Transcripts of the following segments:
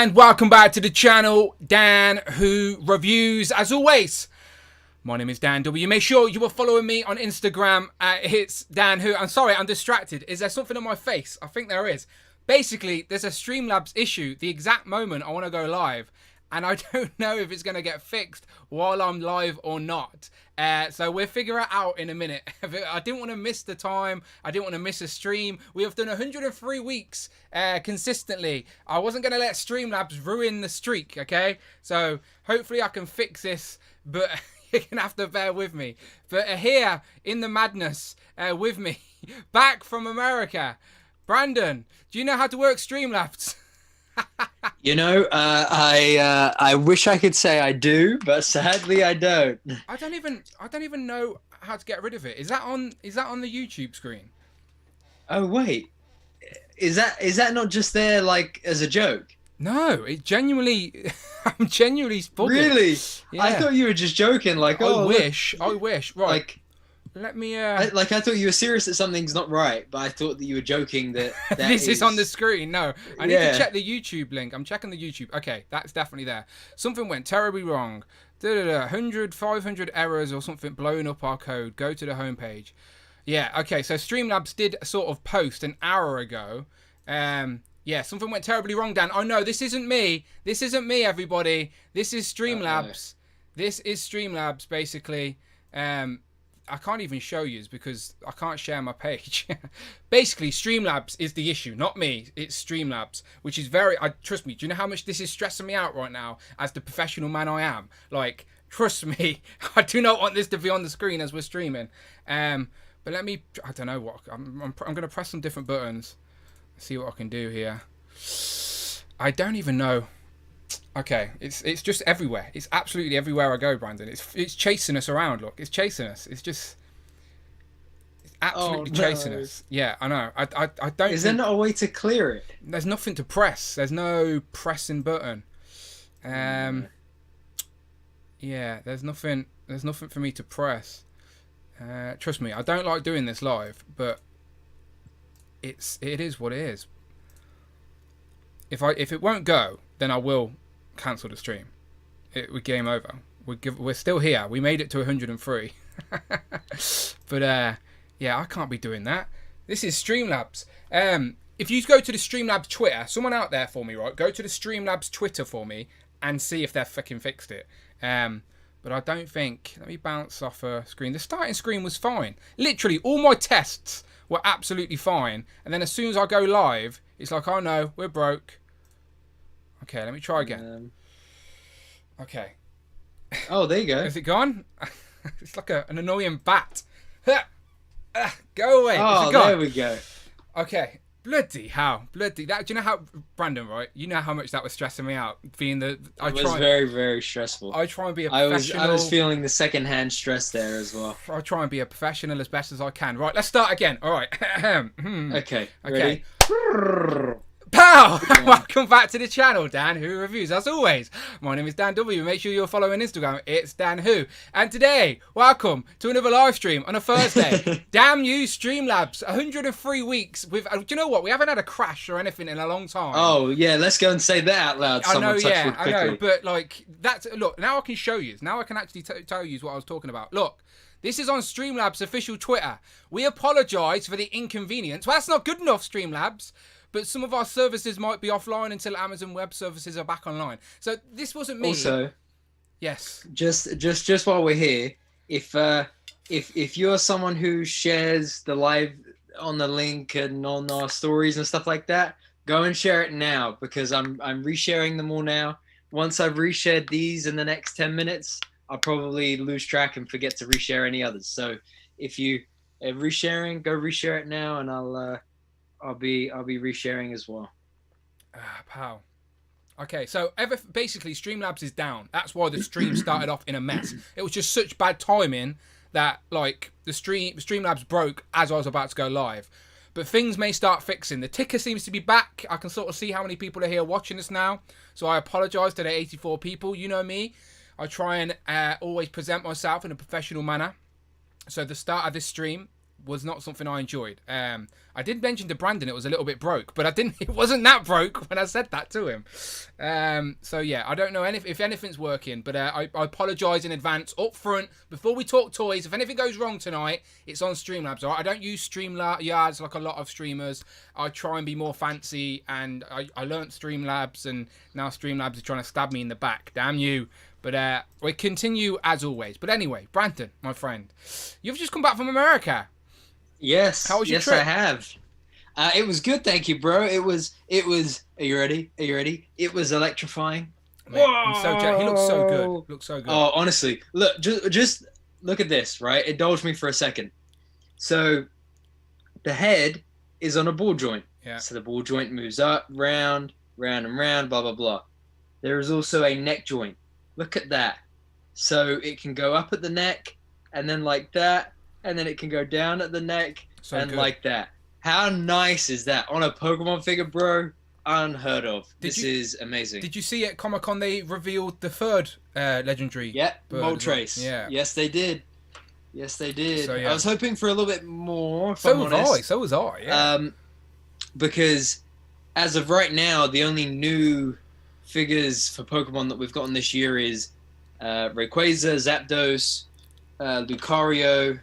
And welcome back to the channel, Dan Who Reviews. As always, my name is Dan W. Make sure you are following me on Instagram. It's Dan Who. I'm sorry, I'm distracted. Is there something on my face? I think there is. Basically, there's a Streamlabs issue the exact moment I want to go live. And I don't know if it's going to get fixed while I'm live or not. So we'll figure it out in a minute. I didn't want to miss the time. I didn't want to miss a stream. We have done 103 weeks consistently. I wasn't going to let Streamlabs ruin the streak, okay? So hopefully I can fix this, but you're going to have to bear with me. But here in the madness with me, back from America, Brandon, do you know how to work Streamlabs? You know, I wish I could say I do, but sadly I don't. I don't even know how to get rid of it. Is that on the YouTube screen? Oh wait, is that not just there like as a joke? No, it genuinely. I'm genuinely spoken. Really? Yeah. I thought you were just joking. Like, I wish. Right. Like, let me. I thought you were serious that something's not right, but I thought that you were joking that this is on the screen. No, I need to check the YouTube link. I'm checking the YouTube. Okay, that's definitely there. Something went terribly wrong. 100, 500 errors or something blowing up our code. Go to the homepage. Yeah. Okay. So Streamlabs did sort of post an hour ago. Yeah, something went terribly wrong, Dan. Oh no, this isn't me. This isn't me, everybody. This is Streamlabs. This is Streamlabs, basically. I can't even show you because I can't share my page. Basically, Streamlabs is the issue, not me. It's Streamlabs, which is trust me, do you know how much this is stressing me out right now as the professional man I am? Like, trust me, I do not want this to be on the screen as we're streaming. But let me, I don't know what, I'm going to press some different buttons. See what I can do here. I don't even know. Okay, it's just everywhere. It's absolutely everywhere I go, Brandon. It's chasing us around. Look, it's chasing us. It's absolutely chasing us. Yeah, I know. I don't. Is there not a way to clear it? There's nothing to press. There's no pressing button. Yeah, there's nothing. There's nothing for me to press. Trust me, I don't like doing this live, but it is what it is. If it won't go, then I will cancel the stream. We're game over. We're still here. We made it to 103. But yeah, I can't be doing that. This is Streamlabs. If you go to the Streamlabs Twitter, someone out there for me, right? Go to the Streamlabs Twitter for me and see if they've fucking fixed it. But I don't think. Let me bounce off a screen. The starting screen was fine. Literally, all my tests were absolutely fine. And then as soon as I go live, it's like, oh no, we're broke. Okay, let me try again. Okay. Oh, there you go. Is it gone? It's like an annoying bat. Go away. Oh, Is it gone? there we go. Okay. Bloody hell. Bloody that. Do you know how, Brandon, right? You know how much that was stressing me out. Being the... It was very, very stressful. I try and be a professional. I was feeling the second-hand stress there as well. I try and be a professional as best as I can. Right, let's start again. All right. Okay. Okay. Ready? Pow! Welcome back to the channel, Dan Who Reviews. As always, my name is Dan W. Make sure you're following Instagram. It's Dan Who. And today, welcome to another live stream on a Thursday. Damn you, Streamlabs. 103 weeks with. Do you know what? We haven't had a crash or anything in a long time. Oh yeah, let's go and say that out loud. I know, yeah, I know. But like, look. Now I can show you. Now I can actually tell you what I was talking about. Look. This is on Streamlabs' official Twitter. We apologise for the inconvenience. Well, that's not good enough, Streamlabs. But some of our services might be offline until Amazon Web Services are back online. So this wasn't me. Also, yes. Just while we're here, if you're someone who shares the live on the link and on our stories and stuff like that, go and share it now because I'm resharing them all now. Once I've reshared these in the next 10 minutes, I'll probably lose track and forget to reshare any others. So if you are resharing, go reshare it now, and I'll be resharing as well. Pal. Okay, so basically Streamlabs is down. That's why the stream started off in a mess. It was just such bad timing that like the Streamlabs broke as I was about to go live. But things may start fixing. The ticker seems to be back. I can sort of see how many people are here watching us now. So I apologise to the 84 people. You know me. I try and always present myself in a professional manner. So the start of this stream was not something I enjoyed. I did mention to Brandon it was a little bit broke, but I didn't. It wasn't that broke when I said that to him. So yeah, I don't know if anything's working, but I apologise in advance, up front, before we talk toys. If anything goes wrong tonight, it's on Streamlabs. All right? I don't use StreamYards like a lot of streamers. I try and be more fancy, and I learnt Streamlabs, and now Streamlabs is trying to stab me in the back. Damn you. But we continue as always. But anyway, Brandon, my friend, you've just come back from America. Yes. How was your trip? Yes, I have. It was good, thank you, bro. It was. Are you ready? It was electrifying. Mate, I'm so jealous. He looks so good. Looks so good. Oh, honestly, look, just look at this, right? Indulge me for a second. So, the head is on a ball joint. Yeah. So the ball joint moves up, round, round, and round, blah blah blah. There is also a neck joint. Look at that. So it can go up at the neck, and then like that, and then it can go down at the neck, and good. Like that. How nice is that? On a Pokemon figure, bro? Unheard of. This is amazing. Did you see at Comic-Con they revealed the third legendary? Yeah, Moltres. Well? Yeah. Yes, they did. Yes, they did. So, yeah. I was hoping for a little bit more, if I'm honest. So was I, yeah. Because as of right now, the only new figures for Pokemon that we've gotten this year is Rayquaza, Zapdos, Lucario,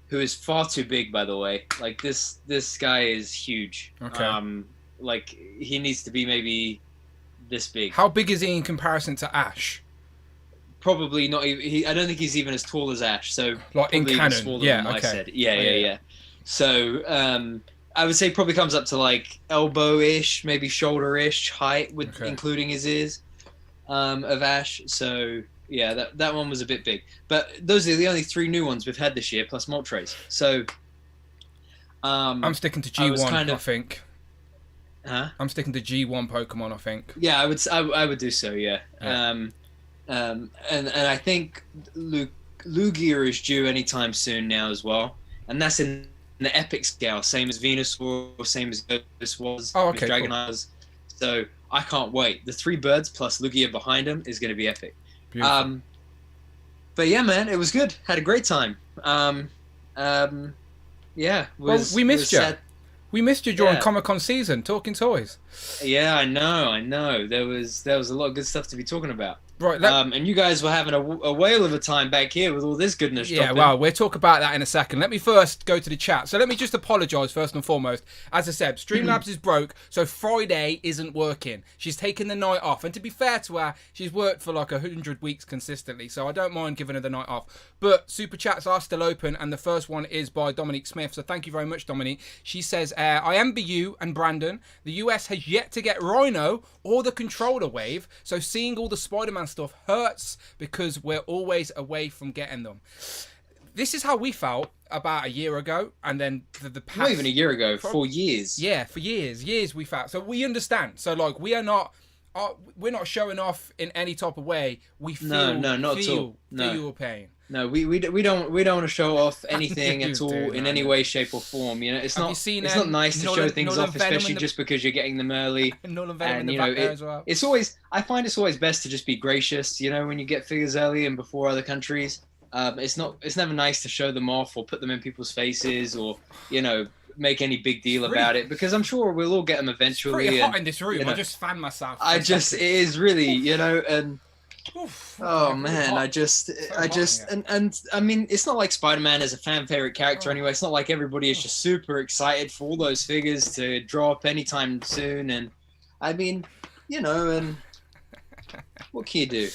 who is far too big, by the way. Like this guy is huge. Okay. Like he needs to be maybe this big. How big is he in comparison to Ash? Probably not even. I don't think he's even as tall as Ash. So like in canon, yeah. Okay. I said. Yeah. So I would say probably comes up to like elbow-ish, maybe shoulder-ish height, with including his ears of Ash. So yeah, that one was a bit big. But those are the only 3 new ones we've had this year, plus Moltres. So I'm sticking to G1, I think. Huh? I'm sticking to G1 Pokemon, I think. Yeah, I would do so. Yeah. And I think Lugia is due anytime soon now as well, and that's in the epic scale, same as Venusaur, same as Gyarados was, with Dragonite was. So I can't wait. The 3 birds plus Lugia behind him is going to be epic. Beautiful. But yeah, man, it was good. Had a great time. Yeah. We missed you. We missed you during Comic-Con season, talking toys. Yeah, I know. There was a lot of good stuff to be talking about. Right. And you guys were having a whale of a time back here with all this goodness. Yeah, well, we'll talk about that in a second. Let me first go to the chat. So let me just apologise first and foremost. As I said, Streamlabs is broke, so Friday isn't working. She's taken the night off. And to be fair to her, she's worked for like 100 weeks consistently, so I don't mind giving her the night off. But Super Chats are still open, and the first one is by Dominique Smith. So thank you very much, Dominique. She says, I envy you and Brandon. The US has yet to get Rhino or the controller wave, so seeing all the Spider-Man stuff hurts because we're always away from getting them. This is how we felt about a year ago, and then the past... Not even a year ago, 4 years. Yeah, for years we felt. So we understand. So like we're not showing off in any type of way. We feel not at all. Feel pain. No, we don't want to show off anything at all in any way, shape, or form. You know, it's not nice to show things off, especially just because you're getting them early. And you know, it's always. I find it's always best to just be gracious. You know, when you get figures early and before other countries, it's never nice to show them off or put them in people's faces or make any big deal about it, because I'm sure we'll all get them eventually. It's pretty hot in this room. I just fan myself. It is really, and. Oof, man, I mean, it's not like Spider-Man is a fan favorite character anyway. It's not like everybody is just super excited for all those figures to drop anytime soon. And I mean, and what can you do?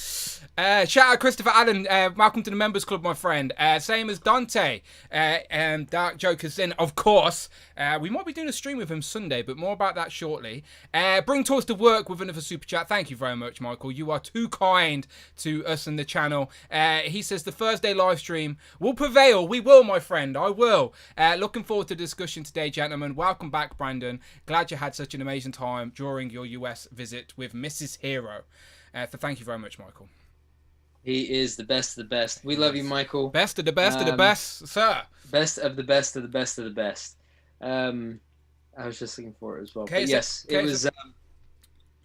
Shout out Christopher Allen. Welcome to the Members Club, my friend. Same as Dante. Dark Joker's in, of course. We might be doing a stream with him Sunday, but more about that shortly. Bring Toys to Work with another super chat. Thank you very much, Michael. You are too kind to us and the channel. He says the Thursday live stream will prevail. We will, my friend. I will. Looking forward to the discussion today, gentlemen. Welcome back, Brandon. Glad you had such an amazing time during your US visit with Mrs. Hero. So thank you very much, Michael. He is the best of the best. We love you, Michael. Best of the best of the best, sir. Best of the best of the best of the best. I was just looking for it as well. But yes, it was.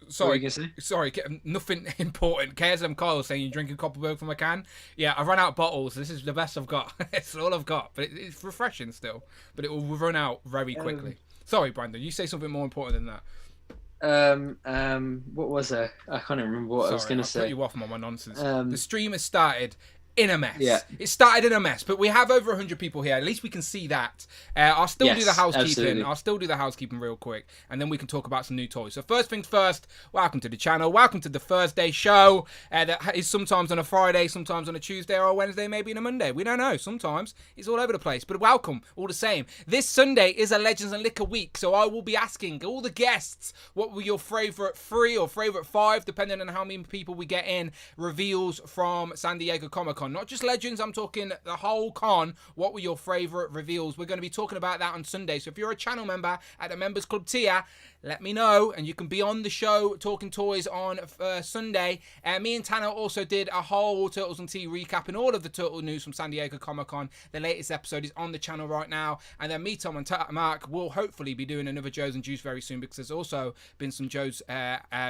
Sorry, nothing important. KSM Kyle saying you're drinking Copperberg from a can. Yeah, I've run out of bottles. This is the best I've got. It's all I've got, but it's refreshing still. But it will run out very quickly. Sorry, Brandon. You say something more important than that. What was I can't even remember what I was going to say. Cut you off on my nonsense. The stream has started in a mess. Yeah. It started in a mess, but we have over 100 people here. At least we can see that. I'll still do the housekeeping. Absolutely. I'll still do the housekeeping real quick, and then we can talk about some new toys. So first things first, welcome to the channel. Welcome to the Thursday show. That is sometimes on a Friday, sometimes on a Tuesday or a Wednesday, maybe on a Monday. We don't know. Sometimes it's all over the place, but welcome all the same. This Sunday is a Legends and Liquor week, so I will be asking all the guests what were your favourite 3 or favourite 5, depending on how many people we get in, reveals from San Diego Comic-Con. Not just Legends, I'm talking the whole con. What were your favourite reveals? We're going to be talking about that on Sunday. So if you're a channel member at the Members Club tier, let me know, and you can be on the show talking toys on Sunday. Me and Tanner also did a whole Turtles and Tea recapping all of the Turtle news from San Diego Comic-Con. The latest episode is on the channel right now, and then me, Tom, and Mark will hopefully be doing another Joe's and Juice very soon, because there's also been some Joe's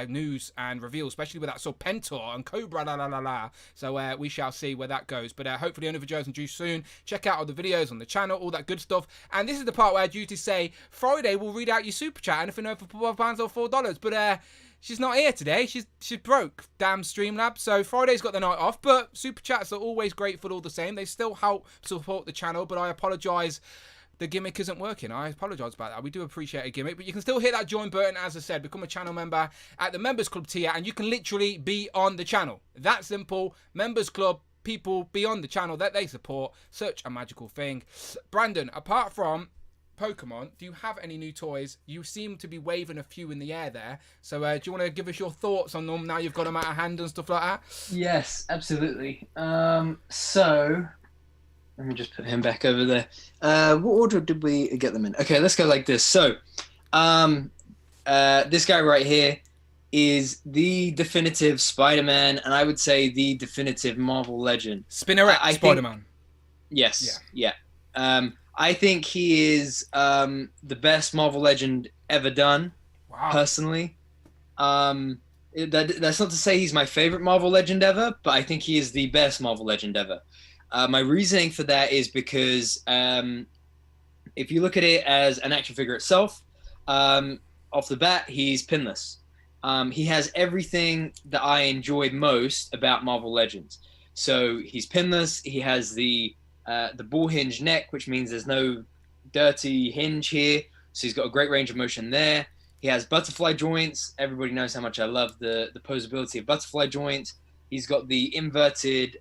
news and reveals, especially with that sort of Panther and Cobra, So we shall see where that goes. But hopefully another Joe's and Juice soon. Check out all the videos on the channel, all that good stuff. And this is the part where I duty say Friday we'll read out your super chat, anything over £12 or $4. But she's not here today. She's broke. Damn Streamlabs. So Friday's got the night off. But super chats are always grateful all the same. They still help support the channel. But I apologise. The gimmick isn't working. I apologise about that. We do appreciate a gimmick, but you can still hit that join button. As I said, become a channel member at the Members Club tier, and you can literally be on the channel. That simple. Members Club, people beyond the channel that they support. Such a magical thing. Brandon, apart from Pokemon, do you have any new toys? You seem to be waving a few in the air there. So do you want to give us your thoughts on them now you've got them out of hand and stuff like that? Yes, absolutely. So let me just put him back over there. What order did we get them in? Okay, let's go like this. So this guy right here is the definitive Spider-Man, and I would say the definitive Marvel Legend. Spinneret Spider-Man. Yes, yeah. I think he is the best Marvel Legend ever done, personally. That's not to say he's my favorite Marvel Legend ever, but I think he is the best Marvel Legend ever. My reasoning for that is because if you look at it as an action figure itself, off the bat, he's pinless. He has everything that I enjoyed most about Marvel Legends. So he's pinless. He has the ball hinge neck, which means there's no dirty hinge here. So he's got a great range of motion there. He has butterfly joints. Everybody knows how much I love the posability of butterfly joints. He's got the inverted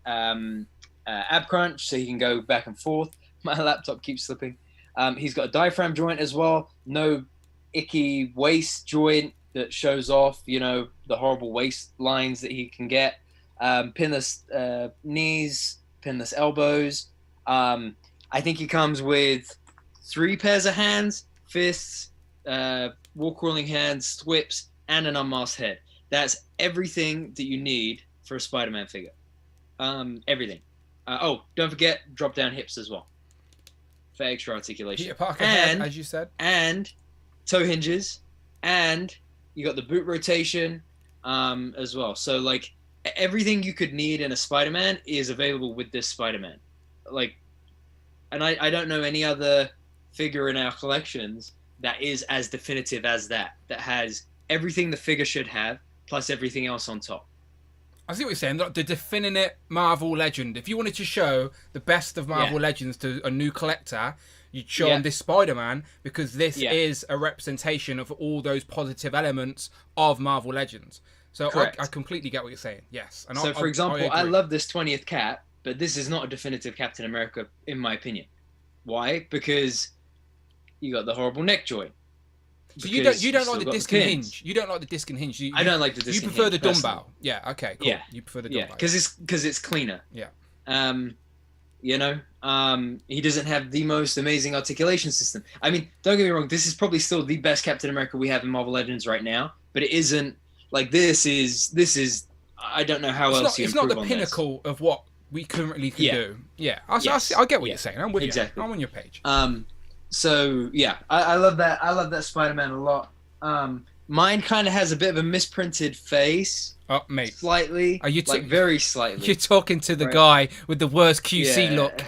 ab crunch, so he can go back and forth. My laptop keeps slipping. He's got a diaphragm joint as well. No icky waist joint that shows off, the horrible waist lines that he can get. Pinless knees, pinless elbows. I think he comes with 3 pairs of hands, fists, wall crawling hands, whips, and an unmasked head. That's everything that you need for a Spider-Man figure. Everything. Don't forget drop down hips as well for extra articulation. Peter Parker head, as you said. And toe hinges, and you got the boot rotation as well. So like everything you could need in a Spider-Man is available with this Spider-Man. And I don't know any other figure in our collections that is as definitive as that has everything the figure should have, plus everything else on top. I see what you're saying. The definitive Marvel Legend. If you wanted to show the best of Marvel Legends to a new collector, you'd show them this Spider-Man, because this is a representation of all those positive elements of Marvel Legends. So I completely get what you're saying. Yes. And so, for example, I love this 20th Cap, but this is not a definitive Captain America, in my opinion. Why? Because you got the horrible neck joint. So you don't like the disc and hinge. You don't like the disc and hinge. I don't like the disc and hinge. You prefer the dumbbell. Yeah. Okay. Cool. Yeah. You prefer the dumbbell. Because it's cleaner. Yeah. He doesn't have the most amazing articulation system. I mean, don't get me wrong. This is probably still the best Captain America we have in Marvel Legends right now, but it isn't like this is. I don't know how else you improve on this. It's not the pinnacle of what we currently can do. Yeah. I get what you're saying. I'm with you. I'm on your page. So yeah, I love that. I love that Spider-Man a lot. Mine kind of has a bit of a misprinted face. Oh, mate. Slightly. Are you like very slightly? You're talking to the guy with the worst QC look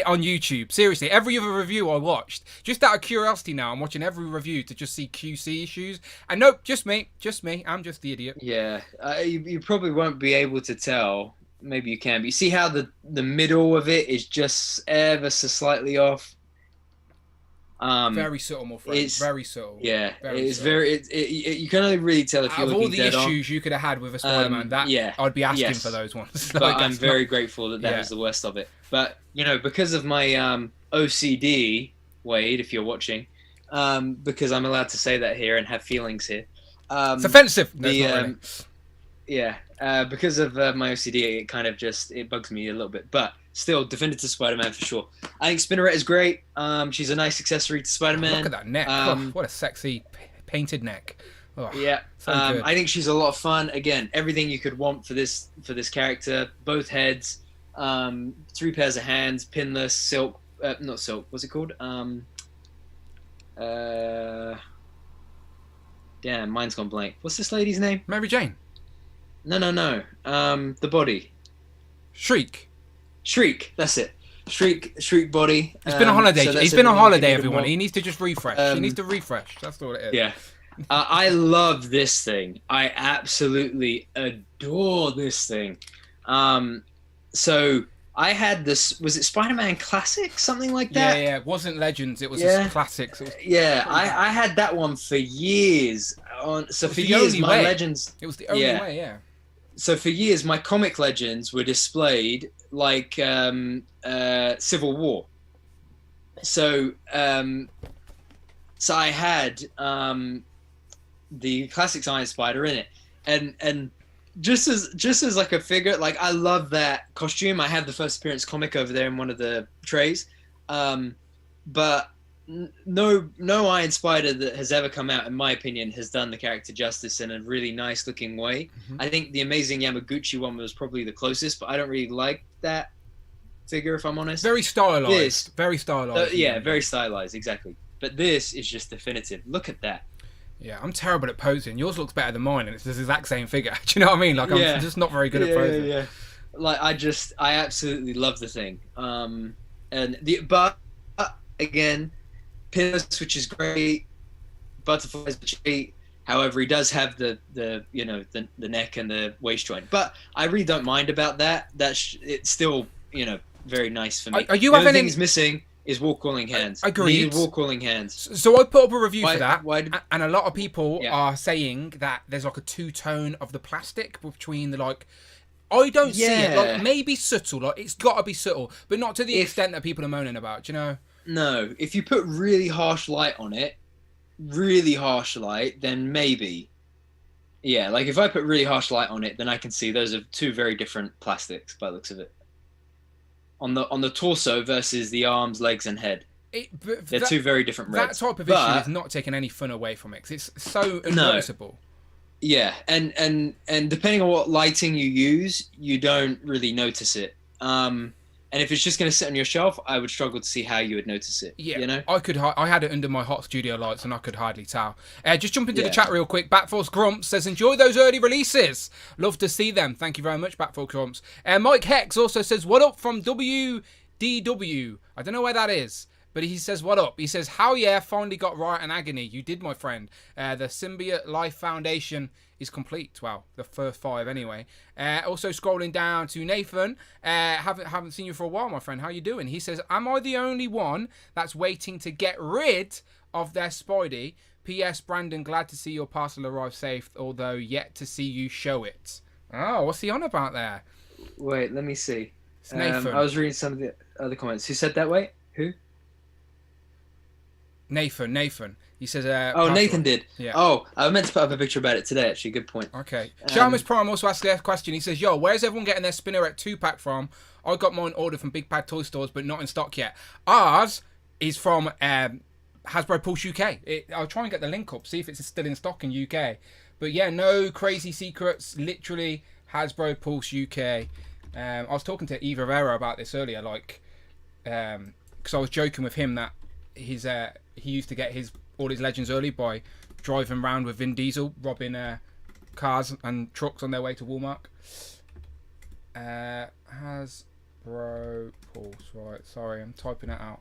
on YouTube. Seriously, every other review I watched, just out of curiosity now, I'm watching every review to just see QC issues. And nope, just me. I'm just the idiot. Yeah, you probably won't be able to tell. Maybe you can. But you see how the middle of it is just ever so slightly off? Very subtle, my friend. It's very subtle. Yeah, it's very. You can only really tell if you're looking all the issues you could have had with a Spider-Man, I'd be asking for those ones. But I'm very grateful that was the worst of it. But because of my OCD, Wade, if you're watching, because I'm allowed to say that here and have feelings here. It's offensive. No, it's not really. Yeah, because of my OCD, it kind of it bugs me a little bit. But still, definitive Spider-Man for sure. I think Spinneret is great. She's a nice accessory to Spider-Man. Look at that neck. What a sexy painted neck. Oh, yeah, so good. I think she's a lot of fun. Again, everything you could want for this character. Both heads, 3 pairs of hands, pinless, silk. Not silk. What's it called? Damn, mine's gone blank. What's this lady's name? Mary Jane. No. The body. Shriek. That's it. Shriek body. He's been on holiday. He's been on holiday, everyone. He needs to just refresh. He needs to refresh. That's all it is. Yeah. I love this thing. I absolutely adore this thing. So I had this. Was it Spider-Man Classic? Something like that? Yeah. It wasn't Legends. It was just Classics. I had that one for years. For years, my Legends. It was the only way, yeah. So for years, my comic Legends were displayed like Civil War. So I had the Classics Iron Spider in it, and just as like a figure, like I love that costume. I have the first appearance comic over there in one of the trays, but no Iron Spider that has ever come out, in my opinion, has done the character justice in a really nice looking way. I think the Amazing Yamaguchi one was probably the closest, but I don't really like that figure, if I'm honest. Very stylized. Very stylized. Very stylized, exactly. But this is just definitive. Look at that. Yeah, I'm terrible at posing. Yours looks better than mine, and it's the exact same figure. Do you know what I mean? Like, I'm just not very good at posing. Yeah. Like, I absolutely love the thing. But again, Pinless, which is great. Butterflies, which is great. However, he does have the neck and the waist joint. But I really don't mind about that. It's still very nice for me. Are you the having only thing he's missing is wall calling hands. Agreed. Wall calling hands. So I put up a review for that, and a lot of people are saying that there's like a two-tone of the plastic between the like. I don't see it. Like, maybe subtle. Like, it's got to be subtle, but not to the extent that people are moaning about. You know. No, if you put really harsh light on it, then maybe. Yeah, like if I put really harsh light on it, then I can see those are two very different plastics by the looks of it. On the torso versus the arms, legs, and head. They're two very different reds. That type of issue is not taking any fun away from it, 'cause it's so unnoticeable. Yeah, and depending on what lighting you use, you don't really notice it. And if it's just going to sit on your shelf, I would struggle to see how you would notice it. Yeah, I had it under my hot studio lights, and I could hardly tell. Just jump into the chat real quick. Batforce Grumps says, enjoy those early releases. Love to see them. Thank you very much, Batforce Grumps. Mike Hex also says, what up from WDW? I don't know where that is, but he says, what up? He says, how finally got Riot and Agony. You did, my friend. The Symbiote Life Foundation is complete. Well, the first 5 anyway. Also scrolling down to Nathan. Haven't seen you for a while, my friend. How you doing? He says, am I the only one that's waiting to get rid of their Spidey? P.S. Brandon, glad to see your parcel arrive safe, although yet to see you show it. Oh, what's he on about there? Wait, let me see. It's Nathan. I was reading some of the other comments. Who said that? Wait, who? Nathan. He says, Nathan did. Yeah. Oh, I meant to put up a picture about it today, actually. Good point. Okay. Shamus Prime also asked a question. He says, where's everyone getting their Spinneret 2-pack from? I got mine ordered from Big Bad Toy Stores, but not in stock yet. Ours is from Hasbro Pulse UK. I'll try and get the link up, see if it's still in stock in UK. But yeah, no crazy secrets. Literally, Hasbro Pulse UK. I was talking to Eva Rivera about this earlier, because I was joking with him that he used to get all his Legends early by driving around with Vin Diesel, robbing cars and trucks on their way to Walmart. Hasbro Pulse. Right, sorry, I'm typing it out.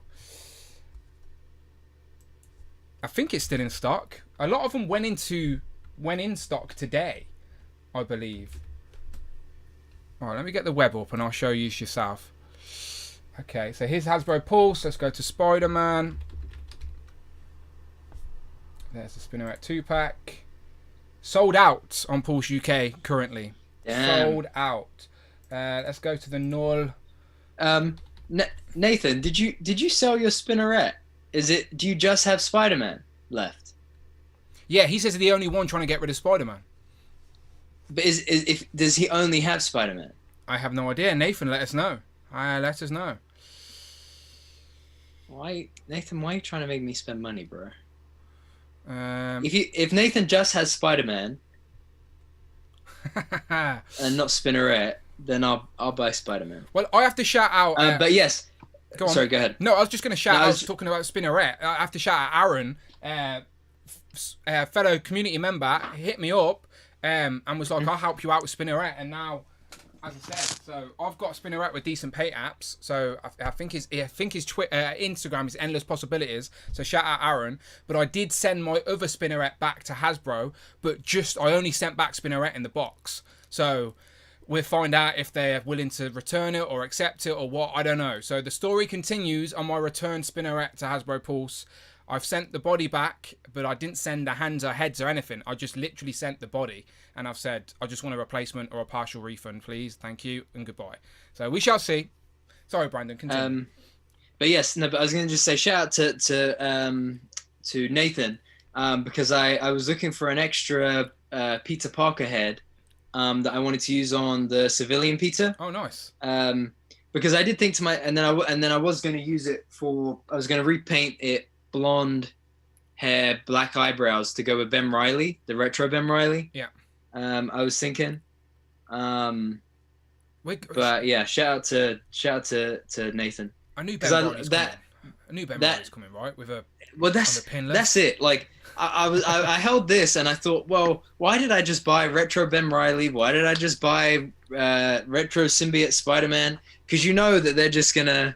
I think it's still in stock. A lot of them went in stock today, I believe. Alright, let me get the web up and I'll show you yourself. Okay, so here's Hasbro Pulse. Let's go to Spider-Man. There's the Spinneret 2-pack. Sold out on Pulse UK currently. Damn. Sold out. Let's go to the Null. Nathan, did you sell your Spinneret? Do you just have Spider-Man left? Yeah, he says he's the only one trying to get rid of Spider-Man. But does he only have Spider-Man? I have no idea. Nathan, let us know. Let us know. Nathan, why are you trying to make me spend money, bro? If If Nathan just has Spider-Man and not Spinneret, then I'll buy Spider-Man. Well, I have to shout out. But yes, go on. Sorry, go ahead. No, I was just going to shout. I was talking about Spinneret. I have to shout out Aaron, fellow community member, hit me up and was like, "I'll help you out with Spinneret." And now, as I said, so I've got Spinneret with decent paint apps. So I think his Instagram is Endless Possibilities. So shout out Aaron. But I did send my other Spinneret back to Hasbro, but I only sent back Spinneret in the box. So we'll find out if they're willing to return it or accept it or what. I don't know. So the story continues on my return Spinneret to Hasbro Pulse. I've sent the body back, but I didn't send the hands or heads or anything. I just literally sent the body. And I've said, I just want a replacement or a partial refund, please. Thank you and goodbye. So we shall see. Sorry, Brandon, continue. But yes, no. But I was going to just say shout out to Nathan because I was looking for an extra Peter Parker head that I wanted to use on the civilian Peter. Oh, nice. Because I did think to and then I was going to use it I was going to repaint it blonde hair, black eyebrows to go with Ben Reilly, the retro Ben Reilly. Yeah. I was thinking. But yeah, shout out to Nathan. I knew Ben Reilly's coming. I knew Ben Reilly's coming, right? With a that's it. Like I held this and I thought, well, why did I just buy retro Ben Reilly? Why did I just buy retro symbiote Spider-Man? Because you know that they're just gonna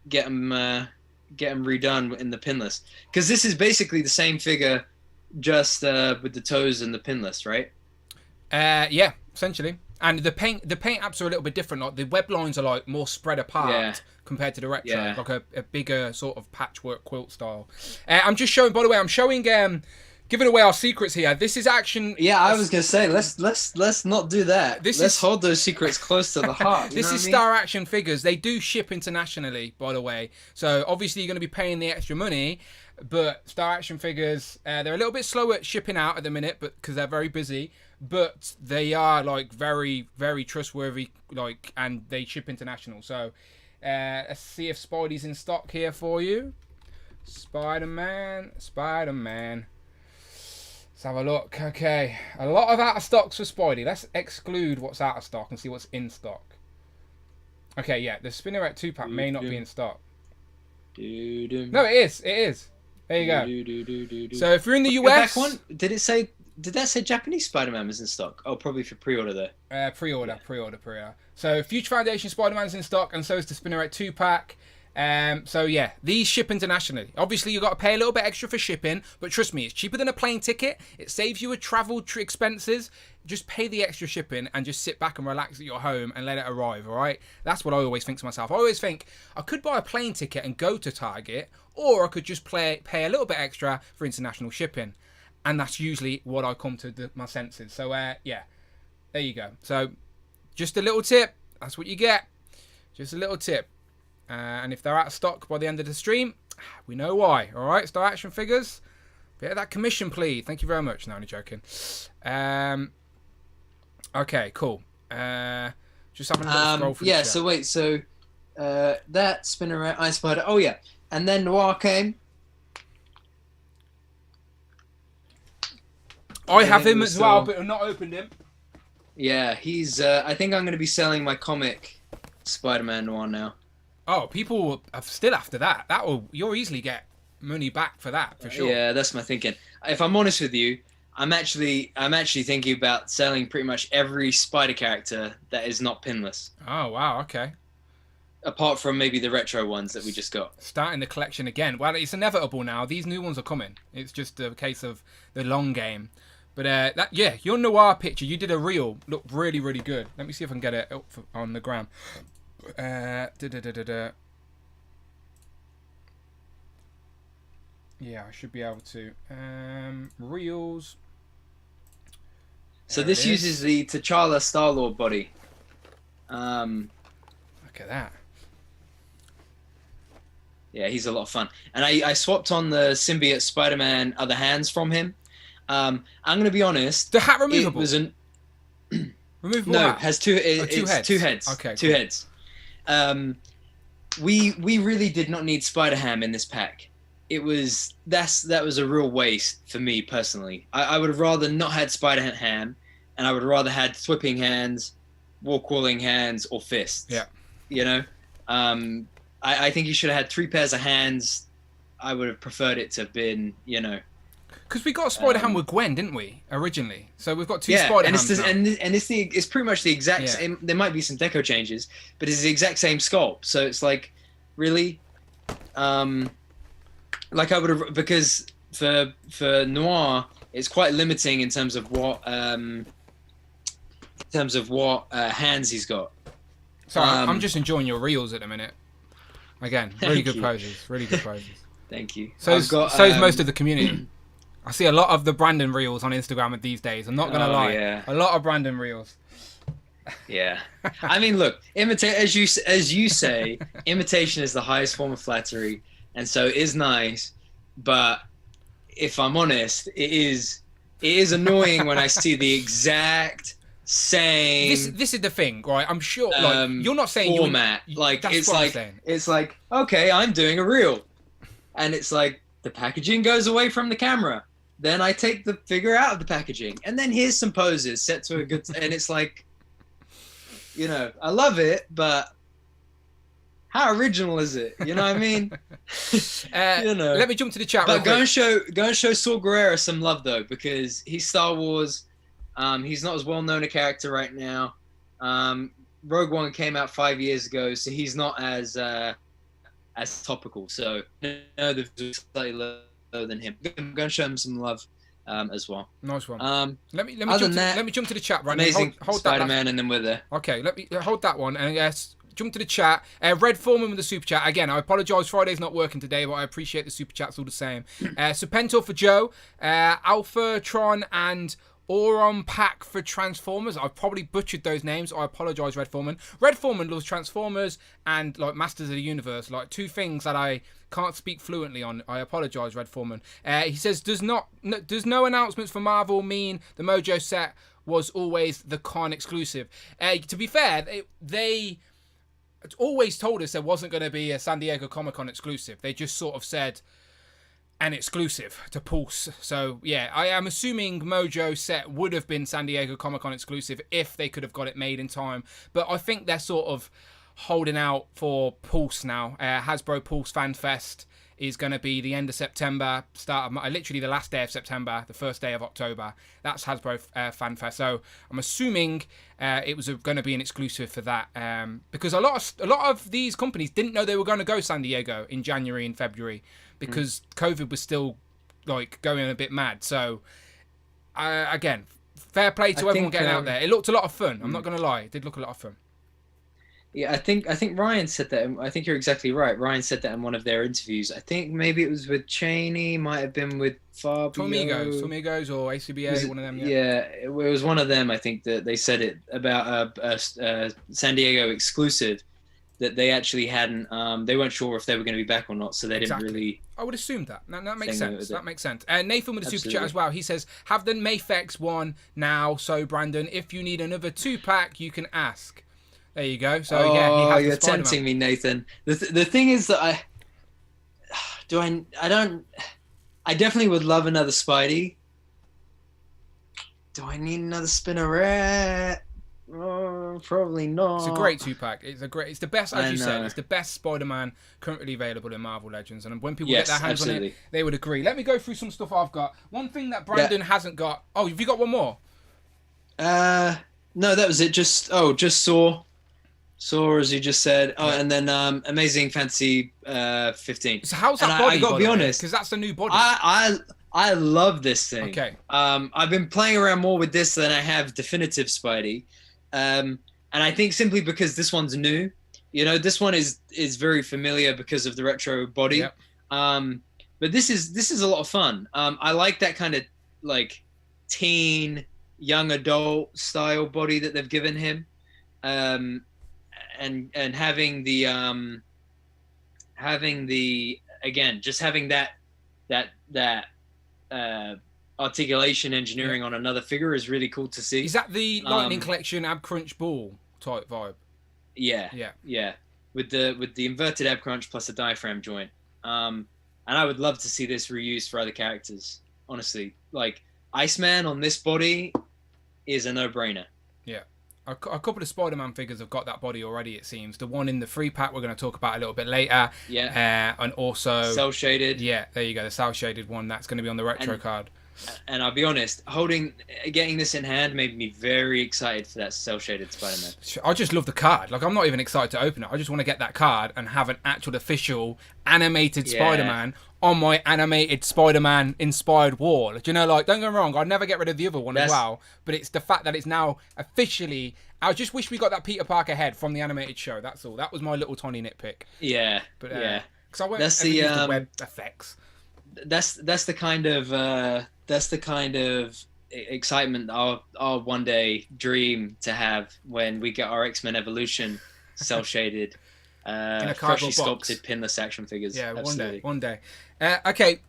get them redone in the pinless. Because this is basically the same figure, just with the toes and the pinless, right? Yeah, essentially. And the paint apps are a little bit different. Like the web lines are like more spread apart compared to the retro, like a bigger sort of patchwork quilt style. I'm just showing. By the way, I'm showing. Giving away our secrets here. This is action. Yeah, I was gonna say let's not do that. Let's hold those secrets close to the heart. This is Star Action figures. They do ship internationally, by the way. So obviously you're going to be paying the extra money. But Star Action figures, they're a little bit slow at shipping out at the minute, but because they're very busy. But they are like very, very trustworthy, and they ship international. So let's see if Spidey's in stock here for you. Spider-Man. Let's have a look. Okay, a lot of out of stocks for Spidey. Let's exclude what's out of stock and see what's in stock. Okay, yeah, the Spinneret 2-pack may not be in stock. No, it is. It is. There you go. So if you're in the US, did that say Japanese Spider-Man was in stock? Oh, probably for pre-order there. Pre-order. So Future Foundation Spider-Man's in stock, and so is the Spinneret 2-pack. So yeah, these ship internationally. Obviously, you got to pay a little bit extra for shipping, but trust me, it's cheaper than a plane ticket. It saves you a travel expenses. Just pay the extra shipping and just sit back and relax at your home and let it arrive. All right, that's what I always think to myself. I always think I could buy a plane ticket and go to Target, or I could just pay a little bit extra for international shipping, and that's usually what I come to my senses. So yeah, there you go. So just a little tip. That's what you get. Just a little tip. And if they're out of stock by the end of the stream, we know why. All right, Star Action figures. Bit of that commission, please. Thank you very much. No, only joking. Okay, cool. Just having a little scroll through. Yeah. So wait. So that Spinneret, Ice Spider. Oh yeah. And then Noir came. I have him as well, but I've not opened him. Yeah, he's. I think I'm going to be selling my comic Spider-Man Noir now. Oh, people are still after that. You'll easily get money back for that for sure. Yeah, that's my thinking. If I'm honest with you, I'm actually thinking about selling pretty much every Spider character that is not pinless. Oh wow, okay. Apart from maybe the retro ones that we just got. Starting the collection again. Well, it's inevitable now. These new ones are coming. It's just a case of the long game. But your noir picture, you did a reel, looked really, really good. Let me see if I can get it up on the gram. Yeah, I should be able to. Reels. So this uses the T'Challa Star-Lord body. Look at that. Yeah, he's a lot of fun. And I swapped on the symbiote Spider-Man other hands from him. I'm going to be honest. The hat removable? It was an... removable No, hat? It has two heads. Two heads. Okay, two heads. We really did not need Spider-Ham in this pack. That was a real waste for me personally. I would have rather not had Spider-Ham, and I would rather had swipping hands, wall-crawling hands, or fists. Yeah. You know? I think you should have had 3 pairs of hands. I would have preferred it to have been, you know... Because we got Spider-Ham with Gwen, didn't we, originally? So we've got 2 Spider-Hams now. And it's pretty much the exact same... There might be some deco changes, but it's the exact same sculpt. So it's like, really? Like I would have... Because for Noir, it's quite limiting in terms of what... hands he's got. So I'm just enjoying your reels at the minute. Again, really good poses. Really good poses. Thank you. So's most of the community. I see a lot of the Brandon reels on Instagram these days. I'm not gonna lie. Yeah. A lot of Brandon reels. Yeah. I mean, look, as you say, imitation is the highest form of flattery, and so it is nice. But if I'm honest, it is annoying when I see the exact same. This is the thing, right? I'm sure. Like, you're not saying format. It's like okay, I'm doing a reel, and it's like the packaging goes away from the camera. Then I take the figure out of the packaging, and then here's some poses set to a good. And it's like, you know, I love it, but how original is it? You know what I mean? You know. Let me jump to the chat. But go and show Saul Guerrero some love though, because he's Star Wars. He's not as well known a character right now. Rogue One came out 5 years ago, so he's not as topical. So no, they're slightly lower than him. I'm going to show him some love as well. Nice one. Let me jump to the chat right now. Amazing Spider-Man, and then we're there. Okay, let me hold that one, and yes, jump to the chat. Red Foreman with the super chat again. I apologise, Friday's not working today, but I appreciate the super chats all the same. Serpentor for Joe, Alpha Tron, and Auron Pack for Transformers. I've probably butchered those names. I apologise, Red Foreman. Red Foreman loves Transformers and like Masters of the Universe, like 2 things that I can't speak fluently on. I apologise, Red Foreman. He says, does no announcements for Marvel mean the Mojo set was always the con exclusive? To be fair, they always told us there wasn't going to be a San Diego Comic-Con exclusive. They just sort of said an exclusive to Pulse. So yeah, I am assuming Mojo set would have been San Diego Comic-Con exclusive if they could have got it made in time. But I think they're sort of holding out for Pulse now. Hasbro Pulse Fan Fest is going to be the end of September, literally the last day of September, the first day of October. That's Hasbro Fan Fest. So I'm assuming it was going to be an exclusive for that, because a lot of these companies didn't know they were going to go San Diego in January and February because COVID was still like going a bit mad. So again, fair play to everyone getting out there. It looked a lot of fun. I'm not going to lie, it did look a lot of fun. Yeah, I think Ryan said that. I think you're exactly right. Ryan said that in one of their interviews. I think maybe it was with Cheney, might have been with Fabio. Tomigos or ACBA, one of them. Yeah, it was one of them. I think that they said it about a San Diego exclusive that they actually hadn't. They weren't sure if they were going to be back or not, so they didn't really. I would assume that. That makes sense. That makes sense. Nathan with a super chat as well. He says, "Have the Mayfex one now." So Brandon, if you need another 2-pack, you can ask. There you go. So yeah, you're tempting me, Nathan. The thing is that I definitely would love another Spidey. Do I need another Spinneret? probably not. It's a great 2-pack. It's the best, as you said, it's the best Spider-Man currently available in Marvel Legends. And when people get their hands on it, they would agree. Let me go through some stuff I've got. One thing that Brandon hasn't got. Oh, have you got one more? No, that was it. Just Saw, as you just said. Oh, and then Amazing Fantasy 15. So how's that body? I gotta be honest, because that's the new body. I love this thing. Okay. I've been playing around more with this than I have Definitive Spidey, and I think simply because this one's new. This one is very familiar because of the retro body. Yep. But this is a lot of fun. I like that kind of like teen, young adult style body that they've given him, and having the that articulation engineering on another figure is really cool to see. Is that the Lightning Collection Ab Crunch Ball type vibe? Yeah. With the inverted ab crunch plus a diaphragm joint. And I would love to see this reused for other characters. Honestly, like Iceman on this body is a no-brainer. Yeah. A couple of Spider-Man figures have got that body already, it seems. The one in the 3-pack we're going to talk about a little bit later. Yeah. And also... Cell-shaded. Yeah, there you go. The cell-shaded one. That's going to be on the retro card. And I'll be honest, getting this in hand made me very excited for that cell-shaded Spider-Man. I just love the card. Like, I'm not even excited to open it. I just want to get that card and have an actual official animated Spider-Man on my animated Spider-Man inspired wall. Do you know, like, don't get me wrong, I'd never get rid of the other one as well, but it's the fact that it's now officially... I just wish we got that Peter Parker head from the animated show, that's all. That was my little tiny nitpick. Yeah, but because I won't that's ever use the web effects. That's the kind of excitement I'll one day dream to have when we get our X-Men Evolution cell-shaded, freshly sculpted pinless action figures. Yeah, absolutely. one day. Okay,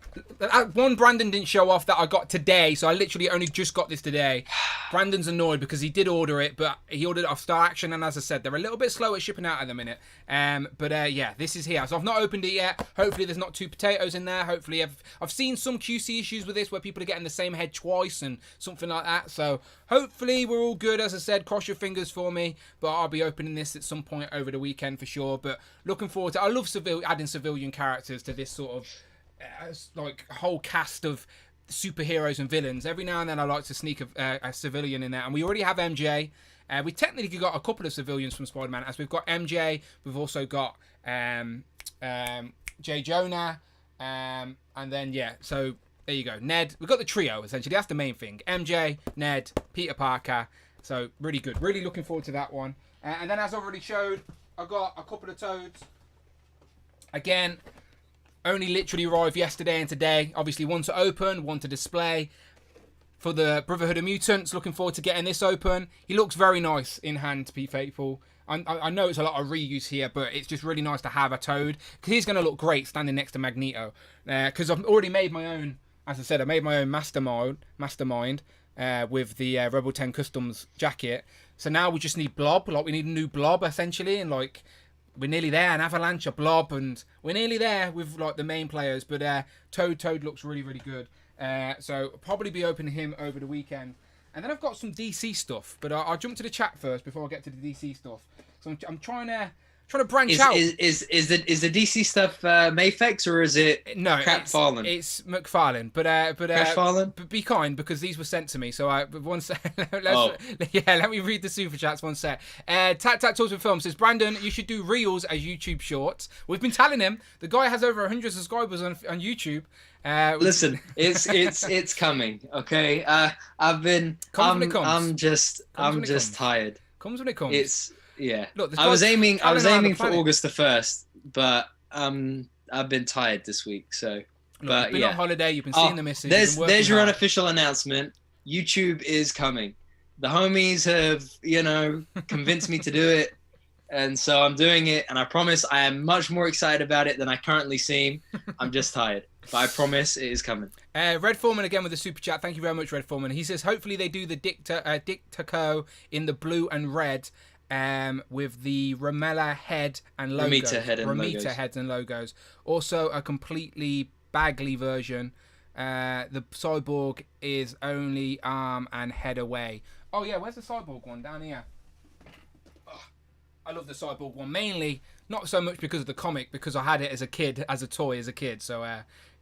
one Brandon didn't show off that I got today, so I literally only just got this today. Brandon's annoyed because he did order it, but he ordered it off Star Action, and as I said, they're a little bit slow at shipping out at the minute. But this is here. So I've not opened it yet. Hopefully there's not two potatoes in there. Hopefully I've seen some QC issues with this where people are getting the same head twice and something like that. So hopefully we're all good. As I said, cross your fingers for me, but I'll be opening this at some point over the weekend for sure. But looking forward to it. I love adding civilian characters to this sort of like whole cast of superheroes and villains. Every now and then I like to sneak a civilian in there, and we already have MJ. We technically got a couple of civilians from Spider-Man, as we've got MJ, we've also got J. Jonah, and then so there you go, Ned. We've got the trio essentially. That's the main thing: MJ, Ned, Peter Parker. So really good, really looking forward to that one. And then, as I already showed, I got a couple of Toads again. Only literally arrived yesterday and today. Obviously, one to open, one to display. For the Brotherhood of Mutants, looking forward to getting this open. He looks very nice in hand, to be faithful. I know it's a lot of reuse here, but it's just really nice to have a Toad. Because he's going to look great standing next to Magneto. Because I've already made my own, as I said, I made my own Mastermind with the Rebel 10 Customs jacket. So now we just need Blob. Like, we need a new Blob, essentially. And, like... we're nearly there, an Avalanche, a Blob, and we're nearly there with like the main players. But Toad looks really, really good. So I'll probably be opening him over the weekend. And then I've got some DC stuff, but I'll jump to the chat first before I get to the DC stuff. So I'm trying to branch out. Is the DC stuff Mayfex or is it Crapfarlane? It's McFarlane, but but be kind because these were sent to me. So one sec. Let me read the super chats. One sec. Tat Talks with Film says, Brandon, you should do reels as YouTube shorts. We've been telling him. The guy has over 100 subscribers on YouTube. Listen, it's coming. Okay, I'm just tired. Comes when it comes. Look, I was aiming for August the 1st, but I've been tired this week. So, you've been on holiday. You've been seeing the missus. There's your unofficial announcement. YouTube is coming. The homies have convinced me to do it, and so I'm doing it. And I promise I am much more excited about it than I currently seem. I'm just tired, but I promise it is coming. Red Foreman again with the super chat. Thank you very much, Red Foreman. He says hopefully they do the Dictaco in the blue and red. With the Ramella head and logos. Romita heads and logos. Also a completely Bagley version. The Cyborg is only arm and head away. Oh yeah, where's the Cyborg one? Down here. I love the Cyborg one mainly, not so much because of the comic, because I had it as a kid, as a toy as a kid. So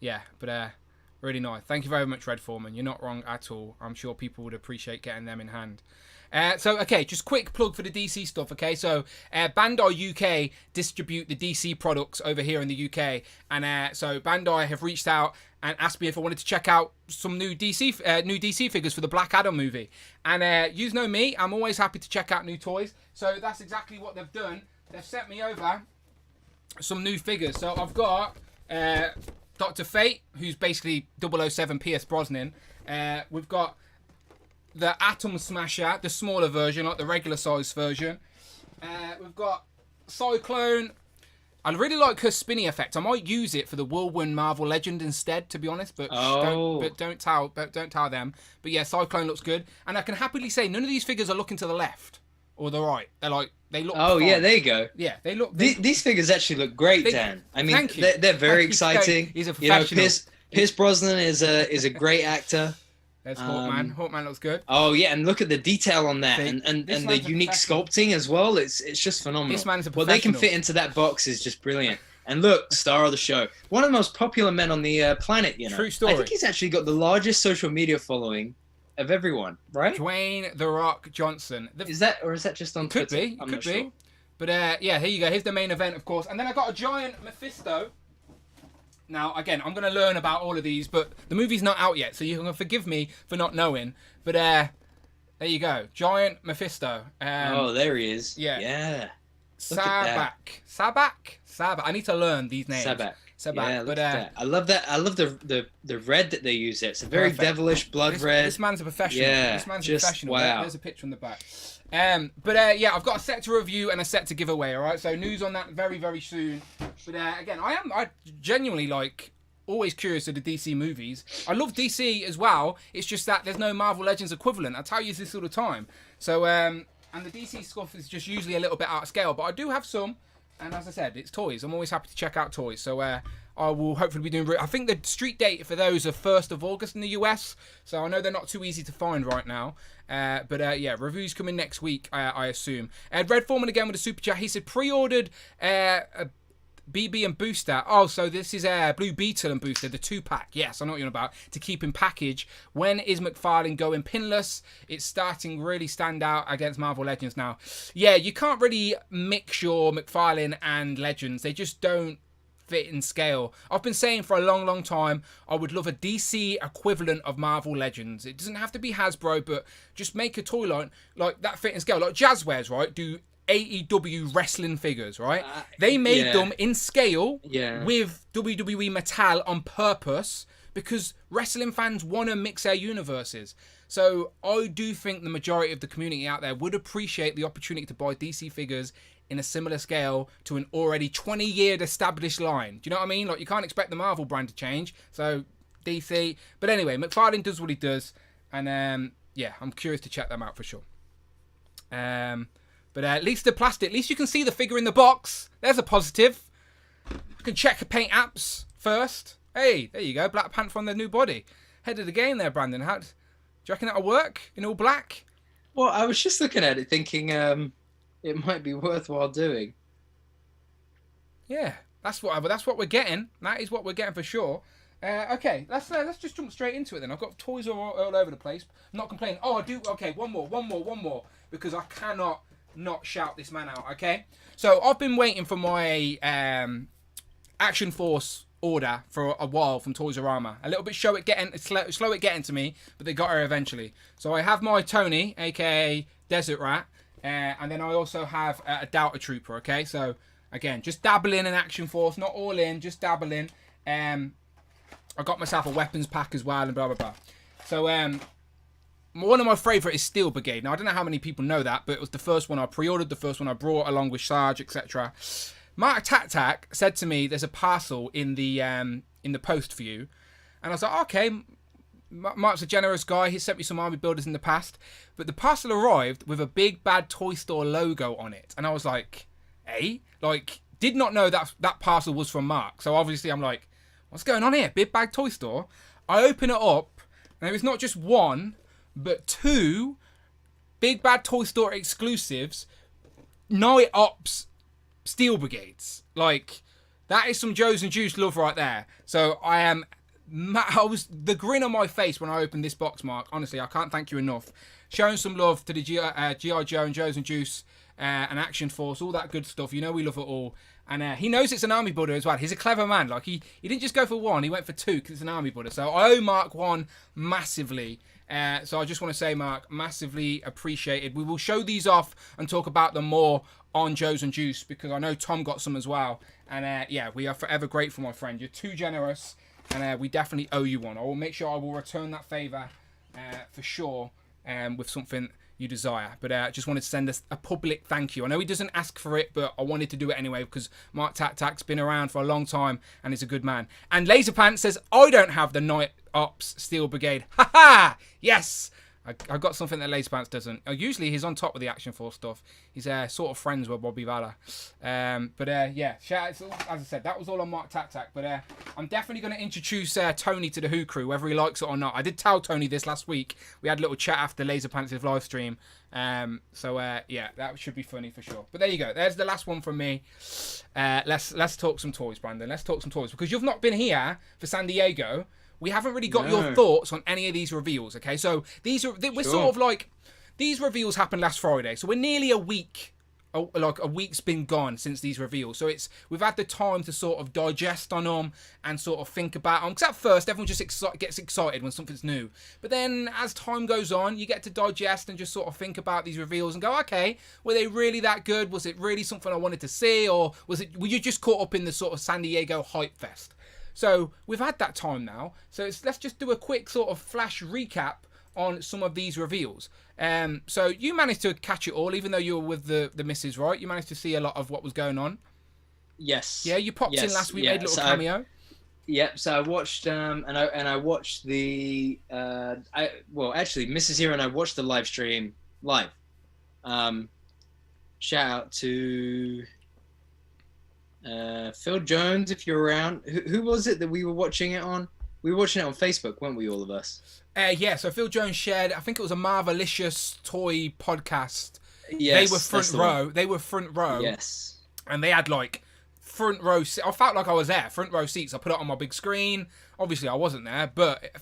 yeah, but really nice. Thank you very much, Red Foreman. You're not wrong at all. I'm sure people would appreciate getting them in hand. So, okay, just quick plug for the DC stuff, okay? So, Bandai UK distribute the DC products over here in the UK. And so, Bandai have reached out and asked me if I wanted to check out some new DC figures for the Black Adam movie. And you know me, I'm always happy to check out new toys. So, that's exactly what they've done. They've sent me over some new figures. So, I've got Dr. Fate, who's basically 007 Pierce Brosnan. We've got the Atom Smasher, the smaller version, like the regular size version. We've got Cyclone. I really like her spinny effect. I might use it for the Whirlwind Marvel Legend instead, to be honest. But don't tell them. But yeah, Cyclone looks good, and I can happily say none of these figures are looking to the left or the right. They look. Oh fine. Yeah, there you go. Yeah, they look. These figures actually look great, Dan. I mean, they're very exciting. He's a professional. Pierce Brosnan is a great actor. There's Hawkman. Hawkman looks good. Oh yeah, and look at the detail on that, and the unique sculpting as well. It's just phenomenal. This man's a professional. What they can fit into that box is just brilliant. And look, star of the show, one of the most popular men on the planet. You know, true story. I think he's actually got the largest social media following of everyone, right? Dwayne The Rock Johnson. Is that just on Twitter? Could be. I'm not sure. But yeah, here you go. Here's the main event, of course. And then I got a giant Mephisto. Now, again, I'm going to learn about all of these, but the movie's not out yet, so you can forgive me for not knowing. But there you go. Giant Mephisto. There he is. Yeah. Yeah. Sabak. I need to learn these names. Sabak. Yeah, but at that. I love that. I love the red that they use there. It's a very devilish blood red. This man's a professional. Yeah. This man's a professional. Wow. There's a picture on the back. But yeah, I've got a set to review and a set to give away. All right, so news on that very, very soon. But again, I genuinely always curious of the DC movies. I love DC as well. It's just that there's no Marvel Legends equivalent. I tell you this all the time. So and the DC stuff is just usually a little bit out of scale, but I do have some. And as I said, it's toys. I'm always happy to check out toys. So I will hopefully be doing. I think the street date for those are 1st of August in the US. So I know they're not too easy to find right now. But yeah, reviews coming next week, I assume. Red Foreman again with a super chat. He said pre-ordered a BB and Booster. Oh, so this is Blue Beetle and Booster, the 2-pack. Yes, I know what you're on about. To keep in package. When is McFarlane going pinless? It's starting really stand out against Marvel Legends now. Yeah, you can't really mix your McFarlane and Legends. They just don't fit in scale. I've been saying for a long, long time, I would love a DC equivalent of Marvel Legends. It doesn't have to be Hasbro, but just make a toy line like that fit in scale. Like Jazzwares, right? Do AEW wrestling figures, right? They made them in scale with WWE Metal on purpose because wrestling fans want to mix their universes. So I do think the majority of the community out there would appreciate the opportunity to buy DC figures in a similar scale to an already 20-year established line. Do you know what I mean? Like, you can't expect the Marvel brand to change. So DC. But anyway, McFarlane does what he does. And yeah, I'm curious to check them out for sure. But at least the plastic, at least you can see the figure in the box. There's a positive. I can check the paint apps first. Hey, there you go. Black Panther on their new body. Head of the game there, Brandon. Do you reckon that'll work in all black? Well, I was just looking at it thinking it might be worthwhile doing. Yeah, that's what we're getting. That is what we're getting for sure. Okay, let's just jump straight into it then. I've got toys all over the place. I'm not complaining. Oh, I do. Okay, one more. Because I cannot not shout this man out, okay? So I've been waiting for my Action Force order for a while from Toys R Us. A little bit slow at getting to me, but they got her eventually. So I have my Tony, aka Desert Rat, and then I also have a Doubter Trooper, okay? So again, just dabbling in Action Force, not all in, just dabbling. I got myself a weapons pack as well, and blah blah blah. So one of my favourite is Steel Brigade. Now, I don't know how many people know that, but it was the first one I pre-ordered, the first one I brought along with Sarge, etc. Mark Tac said to me, there's a parcel in the post for you. And I was like, okay, Mark's a generous guy. He sent me some army builders in the past. But the parcel arrived with a Big Bad Toy Store logo on it. And I was like, hey? Like, did not know that parcel was from Mark. So obviously I'm like, what's going on here? Big Bad Toy Store? I open it up, and it was not just one, but 2 Big Bad Toy Store exclusives Night Ops Steel Brigades. Like, that is some Joe's and Juice love right there. So I was the grin on my face when I opened this box, Mark. Honestly, I can't thank you enough. Showing some love to the G.I. Joe and Joe's and Juice and Action Force, all that good stuff. You know we love it all. And he knows it's an army builder as well. He's a clever man. Like, he didn't just go for one, he went for two because it's an army builder. So I owe Mark one massively. So I just want to say, Mark, massively appreciated. We will show these off and talk about them more on Joe's and Juice because I know Tom got some as well. And yeah, we are forever grateful, my friend. You're too generous, and we definitely owe you one. I will make sure I will return that favour for sure with something you desire. But I just wanted to send us a public thank you. I know he doesn't ask for it, but I wanted to do it anyway because Mark Tac-Tac's been around for a long time and he's a good man. And Laserpants says, I don't have the Night Ops Steel Brigade. Ha ha! Yes! I got something that Laserpants doesn't. Usually he's on top with the Action Force stuff. He's sort of friends with Bobby Valor. But yeah, shout out, as I said, that was all on Mark Tac-Tac. But I'm definitely going to introduce Tony to the Who Crew, whether he likes it or not. I did tell Tony this last week. We had a little chat after Laserpants' live stream. So yeah, that should be funny for sure. But there you go. There's the last one from me. Let's talk some toys, Brandon. Let's talk some toys because you've not been here for San Diego. We haven't really got your thoughts on any of these reveals, okay? So we're sort of like, these reveals happened last Friday, so we're nearly a week, like a week's been gone since these reveals. So we've had the time to sort of digest on them and sort of think about them. Because at first, everyone just gets excited when something's new. But then as time goes on, you get to digest and just sort of think about these reveals and go, okay, were they really that good? Was it really something I wanted to see? Or were you just caught up in the sort of San Diego hype fest? So we've had that time now. So let's just do a quick sort of flash recap on some of these reveals. So you managed to catch it all, even though you were with the missus, right? You managed to see a lot of what was going on. Yes. Yeah, you popped in last week, made a little cameo. Yep. So I watched and I watched the actually Mrs. Hero and I watched the live stream live. Shout out to Phil Jones, if you're around. Who was it that we were watching it on? We were watching it on Facebook, weren't we, all of us? Yeah, so Phil Jones shared, I think it was a Marvelicious toy podcast. Yes, they were front row. They were front row. Yes. And they had like front row. I felt like I was there, front row seats. I put it on my big screen. Obviously, I wasn't there, but it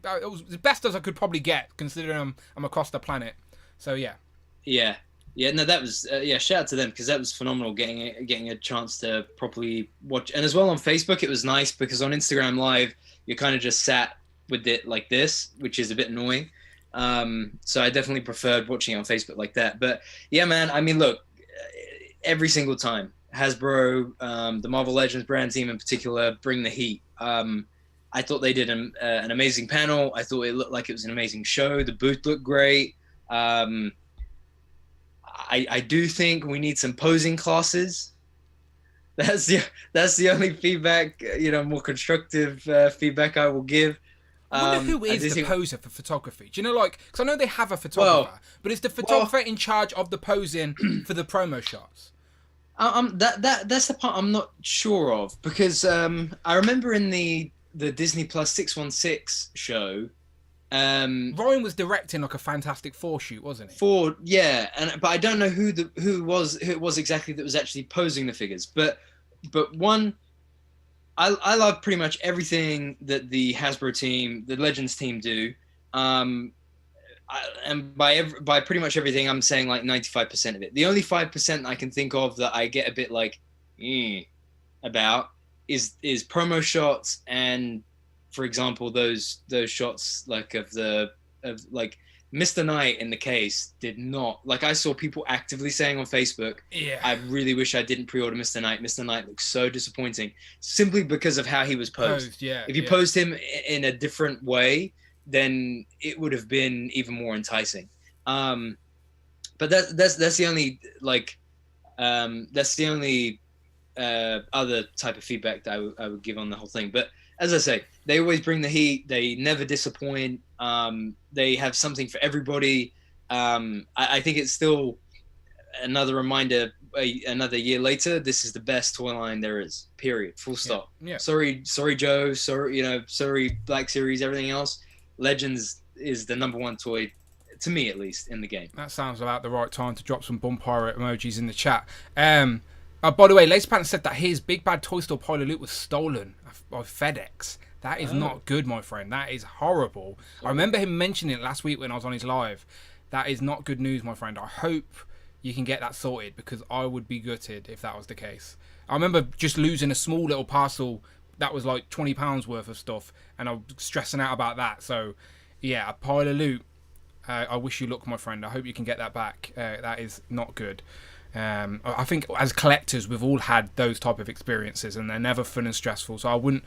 was the best as I could probably get, considering I'm across the planet. So yeah. Yeah. Yeah, no, that was shout out to them because that was phenomenal getting a chance to properly watch. And as well on Facebook, it was nice because on Instagram Live, you kind of just sat with it like this, which is a bit annoying. So I definitely preferred watching it on Facebook like that. But yeah, man, I mean, look, every single time, Hasbro, the Marvel Legends brand team in particular, bring the heat. I thought they did an amazing panel. I thought it looked like it was an amazing show. The booth looked great. I do think we need some posing classes. That's the only feedback, more constructive feedback I will give. I wonder who is the poser for photography. Do you know, like, because I know they have a photographer, but is the photographer in charge of the posing for the promo shots? That's the part I'm not sure of because I remember in the Disney Plus 616 show. Ryan was directing like a Fantastic Four shoot, wasn't he? But I don't know who it was exactly that was actually posing the figures. But one, I love pretty much everything that the Hasbro team, the Legends team do. And by pretty much everything, I'm saying like 95% of it. The only 5% I can think of that I get a bit like about is promo shots and, for example, those shots like of Mr. Knight in the case did not, like, I saw people actively saying on Facebook, I really wish I didn't pre-order Mr. Knight. Mr. Knight looks so disappointing simply because of how he was posed. If you posed him in a different way, then it would have been even more enticing. But that's the only other type of feedback that I would give on the whole thing. But as I say, they always bring the heat. They never disappoint. They have something for everybody. I think it's still another reminder, another year later, this is the best toy line there is, period, full stop. Yeah. Sorry, Joe. Sorry, sorry, Black Series, everything else. Legends is the number one toy to me at least, in the game. That sounds about the right time to drop some bum pirate emojis in the chat. By the way, Laser Panther said that his Big Bad Toy Store pile of loot was stolen by FedEx. That is not good, my friend. That is horrible. I remember him mentioning it last week when I was on his live. That is not good news, my friend. I hope you can get that sorted, because I would be gutted if that was the case. I remember just losing a small little parcel that was like £20 worth of stuff, and I was stressing out about that. So, yeah, a pile of loot. I wish you luck, my friend. I hope you can get that back. That is not good. I think as collectors, we've all had those type of experiences, and they're never fun and stressful. So I wouldn't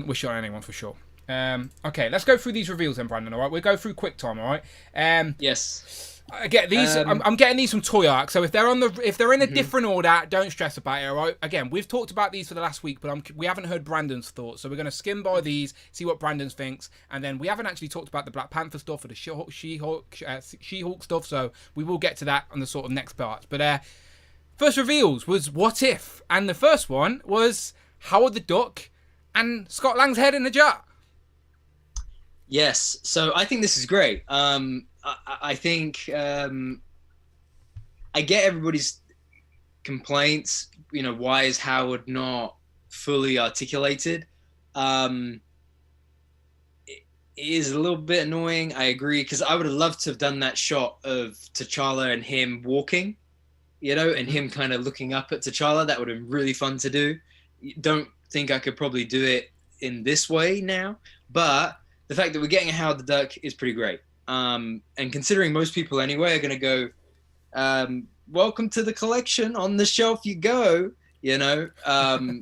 wish it on anyone for sure. Okay, let's go through these reveals then, Brandon. All right, we'll go through quick time. All right. Yes. I get these. I'm getting these from Toy Arc. So if they're in a different order, don't stress about it. All right. Again, we've talked about these for the last week, but we haven't heard Brandon's thoughts. So we're going to skim by these, see what Brandon thinks, and then we haven't actually talked about the Black Panther stuff or the She-Hulk stuff. So we will get to that on the sort of next part. But first reveals was What If, and the first one was Howard the Duck and Scott Lang's head in a jar. Yes. So I think this is great. I think I get everybody's complaints. You know, why is Howard not fully articulated? It is a little bit annoying. I agree, because I would have loved to have done that shot of T'Challa and him walking, you know, and him kind of looking up at T'Challa. That would have been really fun to do. Don't think I could probably do it in this way now, but the fact that we're getting a Howard the Duck is pretty great. And considering most people anyway are going to go, welcome to the collection, on the shelf you go, you know,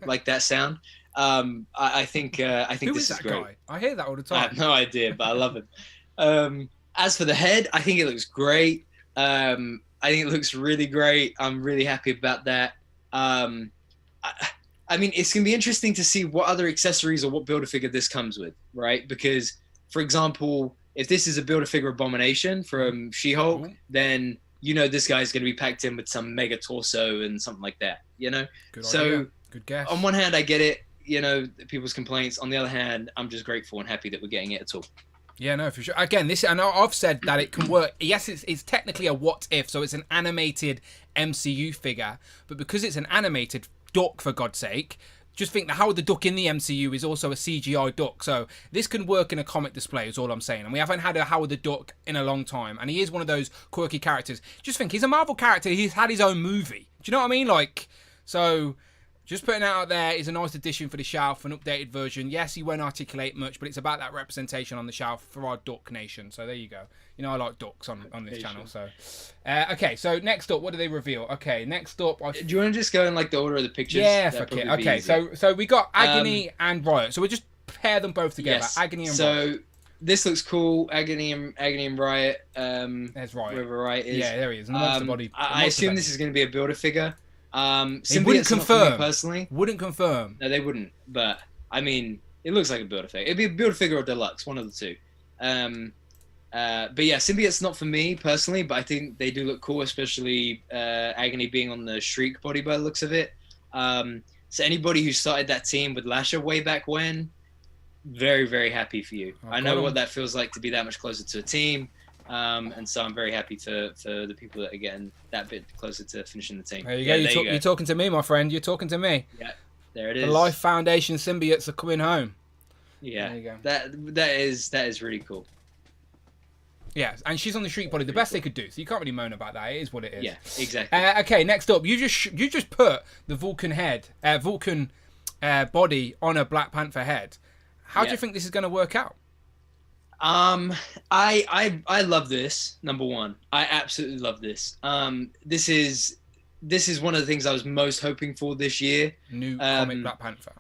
like that sound. I think this is great. Guy? I hear that all the time. I have no idea, but I love it. As for the head, I think it looks great. I think it looks really great. I'm really happy about that. I mean, it's going to be interesting to see what other accessories or what Build-A-Figure this comes with, right? Because, for example, if this is a Build-A-Figure Abomination from She-Hulk, then you know this guy's going to be packed in with some mega torso and something like that, you know? Good idea. Good guess. On one hand, I get it, you know, people's complaints. On the other hand, I'm just grateful and happy that we're getting it at all. Yeah, no, for sure. Again, I know I've said that it can work. Yes, it's technically a what if, so it's an animated MCU figure, but because it's an animated duck, for God's sake, just think that Howard the Duck in the MCU is also a CGI duck, so this can work in a comic display, is all I'm saying. And we haven't had a Howard the Duck in a long time, and he is one of those quirky characters. Just think, he's a Marvel character, he's had his own movie. Do you know what I mean? Like, so just putting it out there is a nice addition for the shelf, an updated version. Yes, he won't articulate much, but it's about that representation on the shelf for our Duck Nation. So there you go. You know, I like ducks on this channel. So, okay. So next up, what do they reveal? Okay, next up. Do you want to just go in like the order of the pictures? Yeah, fuck it. Okay, so we got Agony and Riot. So we'll just pair them both together. Yes. Agony and Riot. So this looks cool. Agony and Riot. There's Riot. Wherever Riot is. Yeah, there he is. Monster body. I assume this is going to be a Build-A-Figure. They wouldn't confirm. Personally, wouldn't confirm. No, they wouldn't. But I mean, it looks like a Build-A-Figure. It'd be a Build-A-Figure or Deluxe, one of the two. But yeah, symbiotes not for me personally, but I think they do look cool, especially Agony being on the Shriek body by the looks of it. So anybody who started that team with Lasher way back when, very, very happy for you. I know what that feels like to be that much closer to a team. And so I'm very happy for the people that are getting that bit closer to finishing the team. There you go. You're talking to me, my friend. You're talking to me. Yeah, there it is. The Life Foundation symbiotes are coming home. Yeah, there you go. That is really cool. Yeah, and she's on the Shriek body. The best they could do. So you can't really moan about that. It is what it is. Yeah, exactly. Okay, next up, you just put the Vulcan body on a Black Panther head. How do you think this is going to work out? I love this. Number one, I absolutely love this. This is one of the things I was most hoping for this year. New comic Black Panther.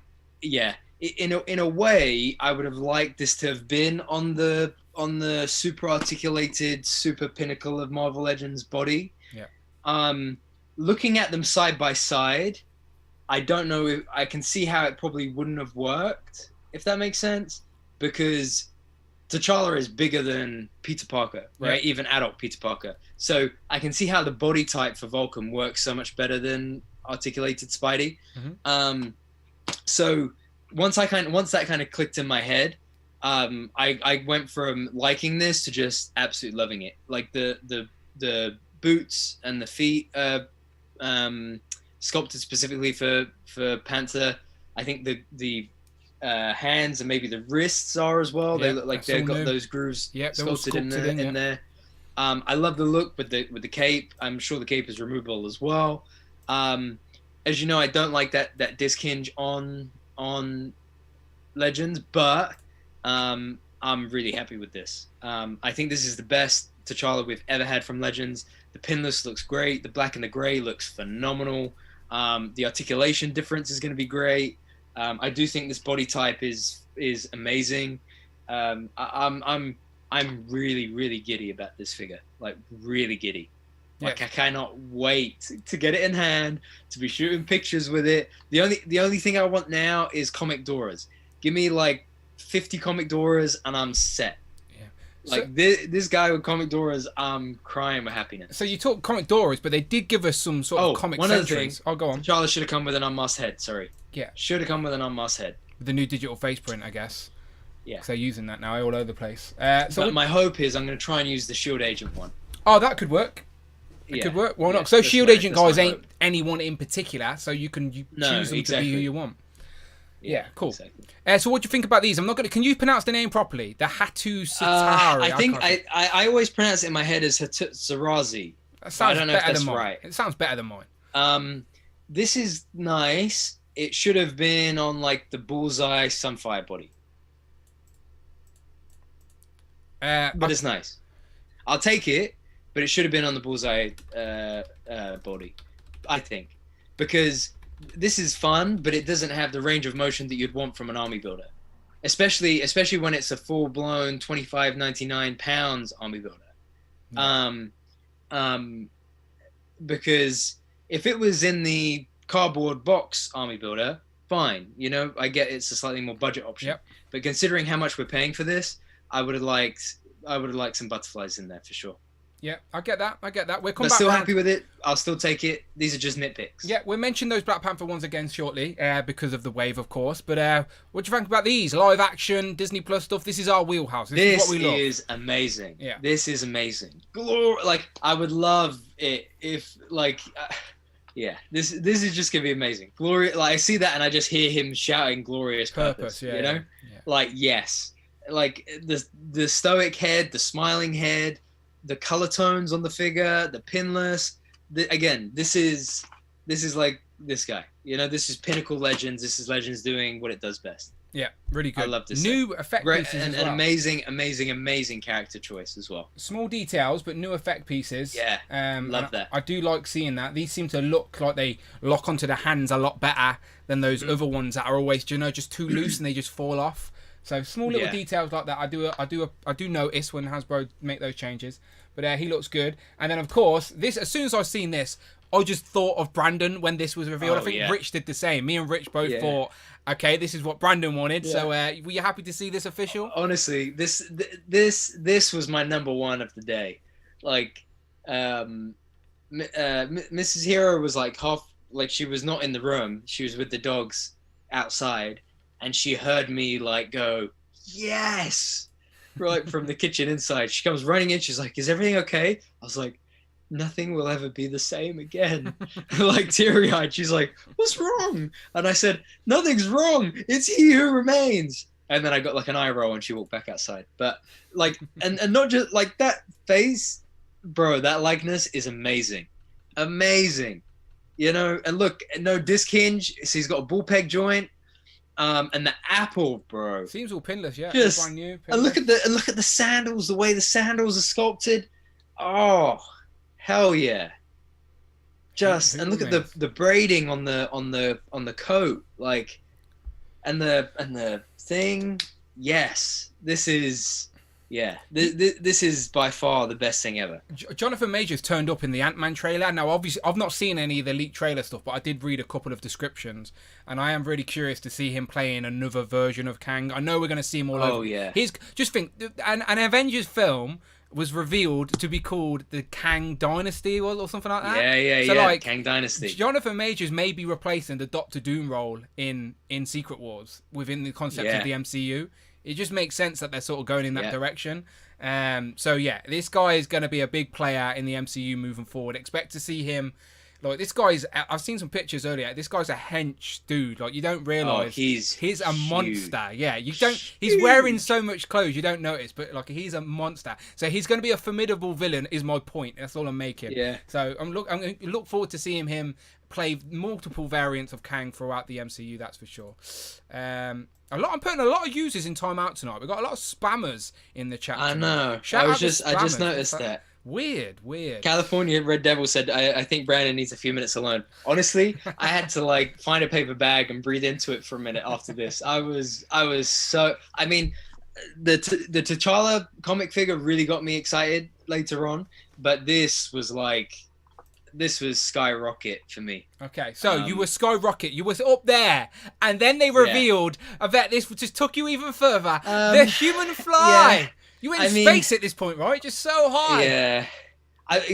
Yeah, in a way, I would have liked this to have been on the super articulated, super pinnacle of Marvel Legends body. Yeah. Looking at them side by side, I don't know if I can see how it probably wouldn't have worked, if that makes sense, because T'Challa is bigger than Peter Parker, right? Yeah. Even adult Peter Parker. So I can see how the body type for Vulcan works so much better than articulated Spidey. Mm-hmm. So once that kind of clicked in my head, I went from liking this to just absolutely loving it. Like the boots and the feet sculpted specifically for Panther. I think the hands and maybe the wrists are as well. They look like they've got those grooves sculpted in there. I love the look with the cape. I'm sure the cape is removable as well. As you know, I don't like that disc hinge on Legends, but I'm really happy with this. I think this is the best T'Challa we've ever had from Legends. The pinless looks great. The black and the gray looks phenomenal. The articulation difference is going to be great. I do think this body type is amazing. I'm really, really giddy about this figure. Like, really giddy. Like, I cannot wait to get it in hand, to be shooting pictures with it. The only thing I want now is comic Doras. Give me like 50 comic Doras and I'm set. Like, this guy with comic Doras, I'm crying with happiness. So you talk comic Doras, but they did give us some sort of comic Sentries. Oh, go on. T'Challa should have come with an unmasked head. Sorry. Yeah. Should have come with an unmasked head. With the new digital face print, I guess. Yeah. Because they're using that now all over the place. But my hope is I'm going to try and use the Shield Agent one. Oh, that could work. It could work. Why not? So Shield Agent guys ain't anyone in particular, so you can choose them to be who you want. Yeah, cool. Exactly. So what do you think about these? I'm not gonna. Can you pronounce the name properly? The Hatu-Satari. I think I always pronounce it in my head as Hatu-Sarazi. I don't know if that's right. It sounds better than mine. This is nice. It should have been on like the Bullseye Sunfire body. But it's nice. I'll take it, but it should have been on the Bullseye body, I think, because this is fun, but it doesn't have the range of motion that you'd want from an army builder, especially when it's a full-blown 25.99 pounds army builder. Because if it was in the cardboard box army builder, fine, you know, I get it's a slightly more budget option. Yep. But considering how much we're paying for this, I would have liked some butterflies in there for sure. Yeah, I get that. We're still happy with it. I'll still take it. These are just nitpicks. Yeah, we'll mention those Black Panther ones again shortly because of the wave, of course. But what do you think about these? Live action, Disney Plus stuff. This is our wheelhouse. This is what we love. This is amazing. Yeah. This is amazing. Like, I would love it if, like, this is just going to be amazing. Like, I see that and I just hear him shouting glorious purpose. You know? Yeah. Like, yes. Like, the stoic head, the smiling head, the color tones on the figure, the pinless. Again, this is like this guy. You know, this is pinnacle Legends. This is Legends doing what it does best. Yeah, really good. I love this. New effect pieces and as well. An amazing character choice as well. Small details, but new effect pieces. Yeah, love that. I do like seeing that. These seem to look like they lock onto the hands a lot better than those other ones that are always, you know, just too loose and they just fall off. So small little details like that, I do notice when Hasbro make those changes. But he looks good. And then of course, this as soon as I seen this, I just thought of Brandon when this was revealed. I think Rich did the same. Me and Rich both thought, okay, this is what Brandon wanted. Yeah. So were you happy to see this official? Honestly, this was my number one of the day. Like, Mrs. Hero was like she was not in the room. She was with the dogs outside. And she heard me like go, yes, right from the kitchen inside. She comes running in. She's like, is everything okay? I was like, nothing will ever be the same again. Like teary-eyed. She's like, what's wrong? And I said, nothing's wrong. It's he who remains. And then I got like an eye roll and she walked back outside. But like, and not just like that face, bro, that likeness is amazing. Amazing. You know, and look, no disc hinge. So he's got a bull peg joint. And the apple, bro. Seems all pinless, yeah. Just, brand new, pinless. And look at the sandals, the way the sandals are sculpted. Oh, hell yeah! And look at the braiding on the coat, like, and the thing. Yes, this is. Yeah, this is by far the best thing ever. Jonathan Majors turned up in the Ant-Man trailer. Now, obviously, I've not seen any of the leaked trailer stuff, but I did read a couple of descriptions, and I am really curious to see him playing another version of Kang. I know we're going to see him all over. Oh, yeah. Just think, an Avengers film was revealed to be called the Kang Dynasty or something like that. Yeah. So, like, Kang Dynasty. Jonathan Majors may be replacing the Doctor Doom role in Secret Wars within the concept of the MCU. It just makes sense that they're sort of going in that direction. So yeah, this guy is going to be a big player in the MCU moving forward. Expect to see him. Like, this guy's, I've seen some pictures earlier. This guy's a hench dude. Like, you don't realize he's a monster. Yeah, you don't. He's wearing so much clothes, you don't notice. But like, he's a monster. So he's going to be a formidable villain. Is my point. That's all I'm making. Yeah. So I'm going to look forward to seeing him play multiple variants of Kang throughout the MCU. That's for sure. I'm putting a lot of users in timeout tonight. We've got a lot of spammers in the chat. I know. I just noticed that. Weird. California Red Devil said, I think Brandon needs a few minutes alone. Honestly, I had to like find a paper bag and breathe into it for a minute after this. I was so, I mean, the T'Challa comic figure really got me excited later on, but this was skyrocket for me. Okay, so you were skyrocket. You was up there, and then they revealed. I bet this just took you even further. The human fly. Yeah. You were in space at this point, right? Just so high. Yeah.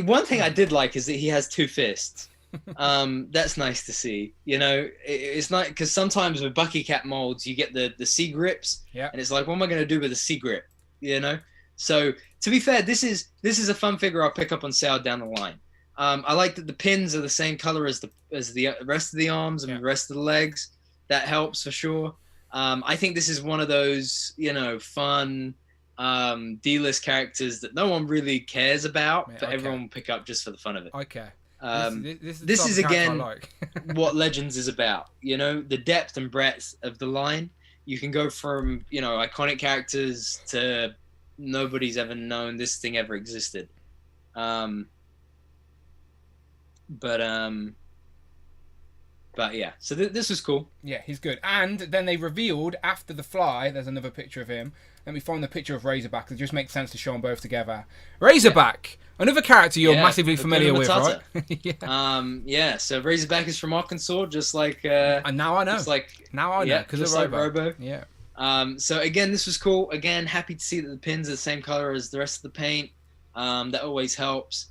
One thing I did like is that he has two fists. That's nice to see. You know, it's not, because sometimes with Bucky Cat molds, you get the C grips. Yeah. And it's like, what am I going to do with a C grip? You know? So, to be fair, this is a fun figure I'll pick up on sale down the line. I like that the pins are the same color as the rest of the arms and the rest of the legs. That helps for sure. I think this is one of those, you know, fun D-list characters that no one really cares about, but everyone will pick up just for the fun of it. Okay. This is again what Legends is about. You know, the depth and breadth of the line. You can go from, you know, iconic characters to nobody's ever known this thing ever existed. But yeah, so this was cool. Yeah, he's good. And then they revealed after the fly, there's another picture of him. Let me find the picture of Razorback. It just makes sense to show them both together. Razorback, another character you're massively familiar with, right? Yeah. So Razorback is from Arkansas, just like. And now I know. Now I know because of Robo. Yeah. So again, this was cool. Again, happy to see that the pins are the same color as the rest of the paint. That always helps.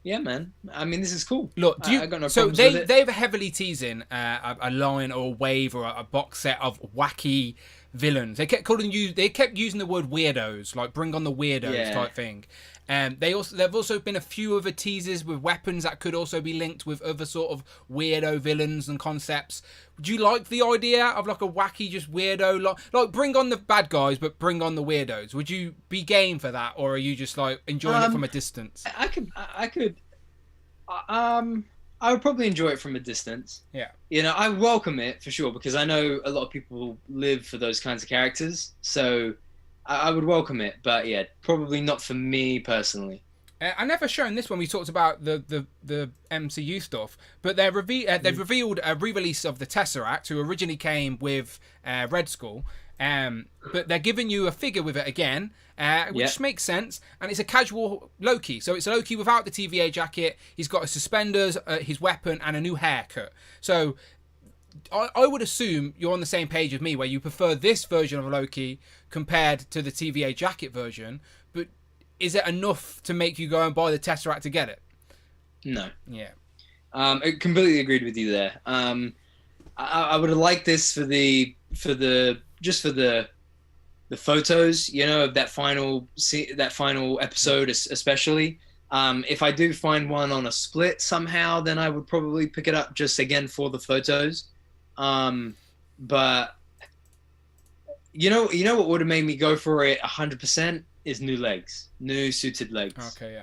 Yeah, man. I mean, this is cool. Look, I got no so problems with it. they're heavily teasing a line or a wave or a box set of wacky villains. They kept using the word weirdos, like bring on the weirdos type thing. There've also been a few other teasers with weapons that could also be linked with other sort of weirdo villains and concepts. Would you like the idea of like a wacky, just weirdo, like bring on the bad guys, but bring on the weirdos? Would you be game for that, or are you just like enjoying it from a distance? I would probably enjoy it from a distance. Yeah. You know, I welcome it for sure, because I know a lot of people live for those kinds of characters. So I would welcome it, but yeah, probably not for me personally. I never shown this when we talked about the MCU stuff, but they've revealed a re-release of the Tesseract, who originally came with Red Skull, but they're giving you a figure with it again, which makes sense, and it's a casual Loki. So it's Loki without the TVA jacket. He's got his suspenders, his weapon, and a new haircut. So I would assume you're on the same page with me, where you prefer this version of Loki compared to the TVA jacket version, but is it enough to make you go and buy the Tesseract to get it? No. Yeah. I completely agreed with you there. I would have liked this for the photos, you know, of that final episode, especially. If I do find one on a split somehow, then I would probably pick it up just again for the photos. But you know what would have made me go for it 100% is new suited legs. Okay, yeah.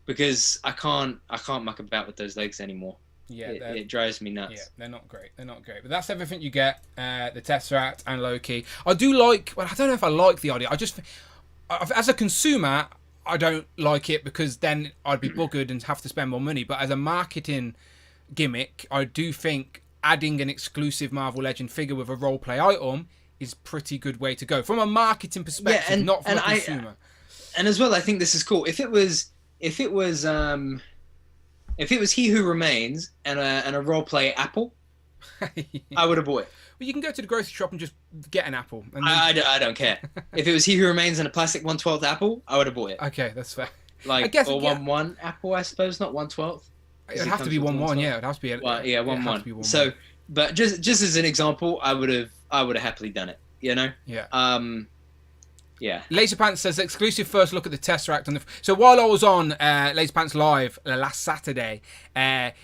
Because I can't muck about with those legs anymore. Yeah, it drives me nuts. Yeah, they're not great. But that's everything you get. The Tesseract and Loki. I do like. Well, I don't know if I like the idea. I just, as a consumer, I don't like it, because then I'd be buggered and have to spend more money. But as a marketing gimmick, I do think adding an exclusive Marvel Legend figure with a roleplay item is pretty good way to go from a marketing perspective, not from a consumer. And as well, I think this is cool. If it was He Who Remains and a roleplay apple, I would have bought it. Well, you can go to the grocery shop and just get an apple. And I don't care. If it was He Who Remains and a plastic 1/12 apple, I would have bought it. Okay, that's fair. Like, I guess, or 1/1 apple, I suppose, not 1/12. It'd have to be 1/1, yeah. It'd have to be 1/1. So, but just as an example, I would have I would have happily done it. Yeah. Yeah. Laserpants says exclusive first look at the Tesseract on the. So while I was on Laserpants Live last Saturday,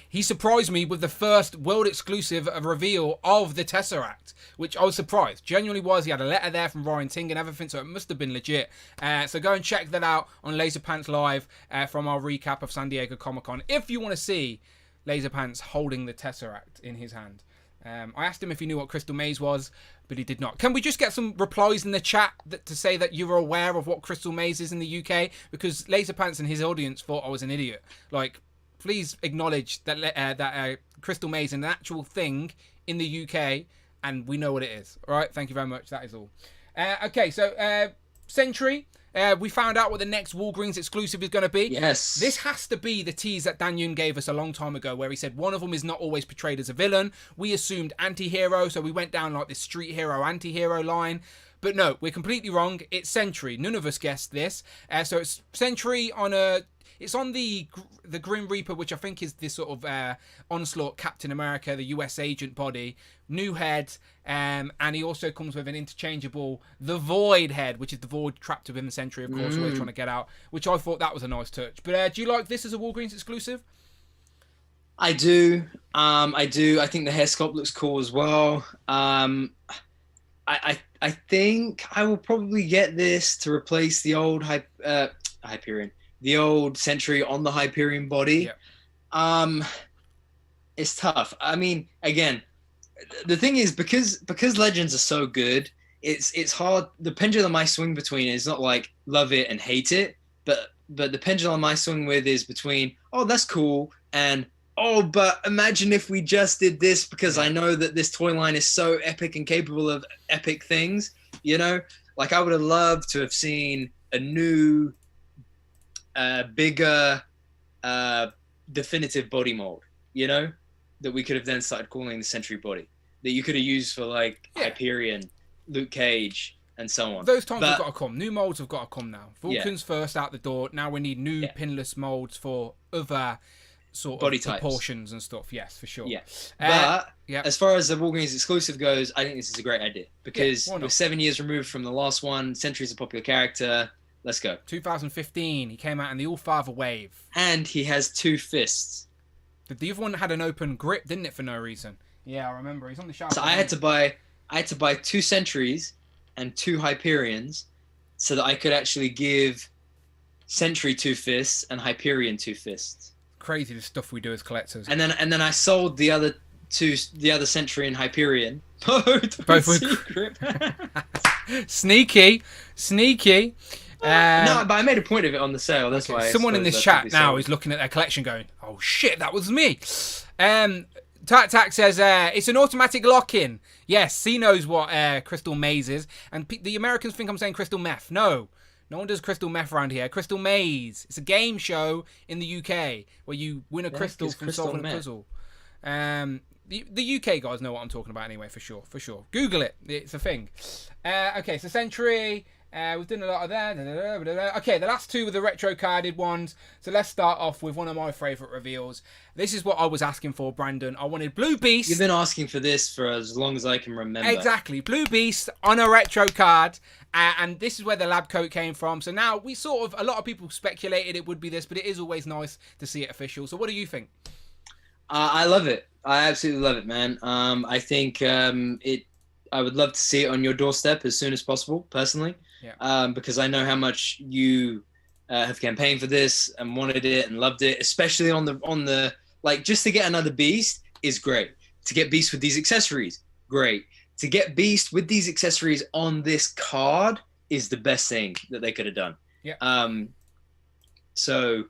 he surprised me with the first world exclusive reveal of the Tesseract, which I was surprised. Genuinely was. He had a letter there from Ryan Ting and everything, so it must have been legit. So go and check that out on Laserpants Live from our recap of San Diego Comic-Con if you want to see Laserpants holding the Tesseract in his hand. I asked him if he knew what Crystal Maze was, but he did not. Can we just get some replies in the chat to say that you are aware of what Crystal Maze is in the UK? Because Laserpants and his audience thought I was an idiot. Like, please acknowledge that Crystal Maze is an actual thing in the UK, and we know what it is. All right, thank you very much. That is all. Okay, so Sentry. We found out what the next Walgreens exclusive is going to be. Yes. This has to be the tease that Dan Yun gave us a long time ago where he said one of them is not always portrayed as a villain. We assumed anti-hero, so we went down like this street hero, anti-hero line. But no, we're completely wrong. It's Sentry. None of us guessed this. So it's Sentry on a... It's on the Grim Reaper, which I think is this sort of Onslaught Captain America, the US agent body. New head, and he also comes with an interchangeable The Void head, which is the Void trapped within the Sentry, of course, we're trying to get out, which I thought that was a nice touch. But do you like this as a Walgreens exclusive? I do. I do. I think the hair sculpt looks cool as well. I think I will probably get this to replace the old Hyperion. The old Sentry on the Hyperion body. Yep. It's tough. I mean, again, the thing is because Legends are so good, it's hard. The pendulum I swing between is not like love it and hate it, but the pendulum I swing with is between, oh, that's cool, and oh, but imagine if we just did this, because I know that this toy line is so epic and capable of epic things. Like I would have loved to have seen a new bigger definitive body mold, that we could have then started calling the Sentry body, that you could have used for like Hyperion, Luke Cage, and so on. Those times have got to come. New molds have got to come now. Vulcan's first out the door. Now we need new pinless molds for other sort body of types, proportions and stuff. Yes, for sure. Yeah. But as far as the Walgreens exclusive goes, I think this is a great idea because we're 7 years removed from the last one. Sentry's a popular character. Let's go. 2015, he came out in the All-Father wave. And he has 2 fists. The other one had an open grip, didn't it, for no reason? Yeah, I remember. He's on the shelf. So I had to buy 2 Sentries and 2 Hyperions so that I could actually give Sentry 2 fists and Hyperion 2 fists. Crazy the stuff we do as collectors. And then I sold the other Sentry and Hyperion. Both with secret. Sneaky. No, but I made a point of it on the sale. That's why. Someone in this chat now is looking at their collection going, oh shit, that was me. Tac says, it's an automatic lock-in. Yes, he knows what Crystal Maze is. And the Americans think I'm saying Crystal Meth. No one does Crystal Meth around here. Crystal Maze. It's a game show in the UK where you win a crystal from solving a puzzle. The UK guys know what I'm talking about anyway, for sure. Google it. It's a thing. Okay, so Sentry... we've done a lot of that. Okay, the last 2 were the retro carded ones. So let's start off with one of my favourite reveals. This is what I was asking for, Brandon. I wanted Blue Beast. You've been asking for this for as long as I can remember. Exactly. Blue Beast on a retro card. And this is where the lab coat came from. So now a lot of people speculated it would be this, but it is always nice to see it official. So what do you think? I love it. I absolutely love it, man. I think I would love to see it on your doorstep as soon as possible, personally. Yeah. Because I know how much you have campaigned for this and wanted it and loved it, especially on the like, just to get another Beast is great. To get Beast with these accessories, great. To get Beast with these accessories on this card is the best thing that they could have done. Yeah. So,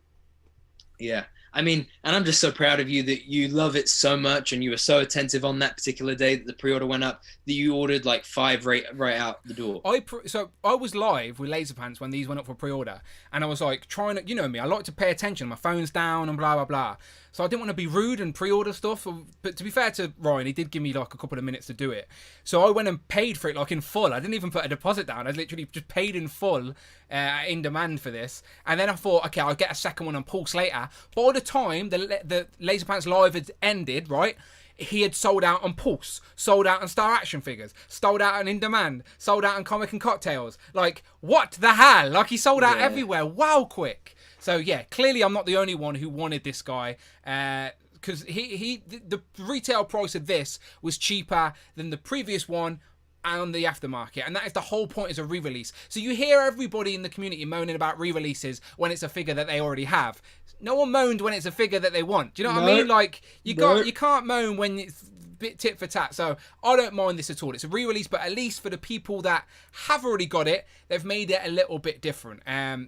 yeah. I mean, and I'm just so proud of you that you love it so much, and you were so attentive on that particular day that the pre-order went up that you ordered like 5 right out the door. So I was live with Laserpants when these went up for pre-order, and I was like trying to, you know me, I like to pay attention. My phone's down and blah blah blah. So I didn't want to be rude and pre-order stuff. But to be fair to Ryan, he did give me like a couple of minutes to do it. So I went and paid for it like in full. I didn't even put a deposit down. I literally just paid in full in demand for this. And then I thought, okay, I'll get a second one on Pulse later. By the time the Laserpants Live had ended, right, he had sold out on Pulse, sold out on Star Action figures, sold out on In Demand, sold out on Comic and Cocktails. Like, what the hell? Like, he sold out everywhere. Wow, quick. So, yeah, clearly I'm not the only one who wanted this guy. Because the retail price of this was cheaper than the previous one and the aftermarket, and that is the whole point, is a re-release. So you hear everybody in the community moaning about re-releases when it's a figure that they already have. No one moaned when it's a figure that they want. Do you know what I mean? Like, you can't moan when it's a bit tit for tat. So I don't mind this at all. It's a re-release, but at least for the people that have already got it, they've made it a little bit different.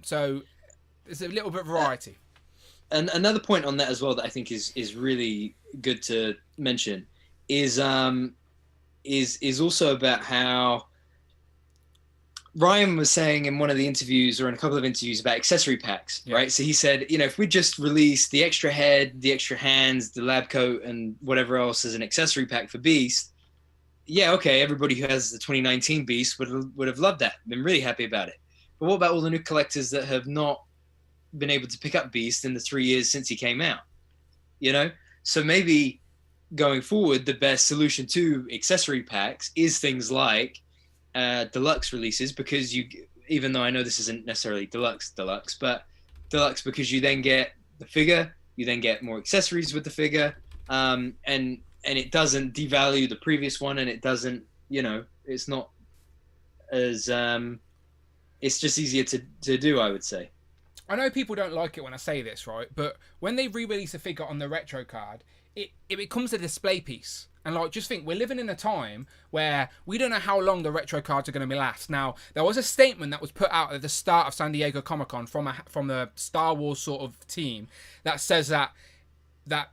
So there's a little bit of variety. And another point on that as well that I think is really good to mention is also about how Ryan was saying in one of the interviews, or in a couple of interviews, about accessory packs, right? So he said, if we just release the extra head, the extra hands, the lab coat, and whatever else as an accessory pack for Beast, okay, everybody who has the 2019 Beast would have loved that, been really happy about it. But what about all the new collectors that have not been able to pick up Beast in the 3 years since he came out? So maybe going forward, the best solution to accessory packs is things like deluxe releases, because even though I know this isn't necessarily deluxe, but deluxe because you then get the figure, you then get more accessories with the figure, and it doesn't devalue the previous one, and it doesn't, it's not as it's just easier to do, I would say. I know people don't like it when I say this, right? But when they re-release a figure on the retro card, it becomes a display piece. And just think, we're living in a time where we don't know how long the retro cards are going to last. Now, there was a statement that was put out at the start of San Diego Comic-Con from the Star Wars sort of team that says that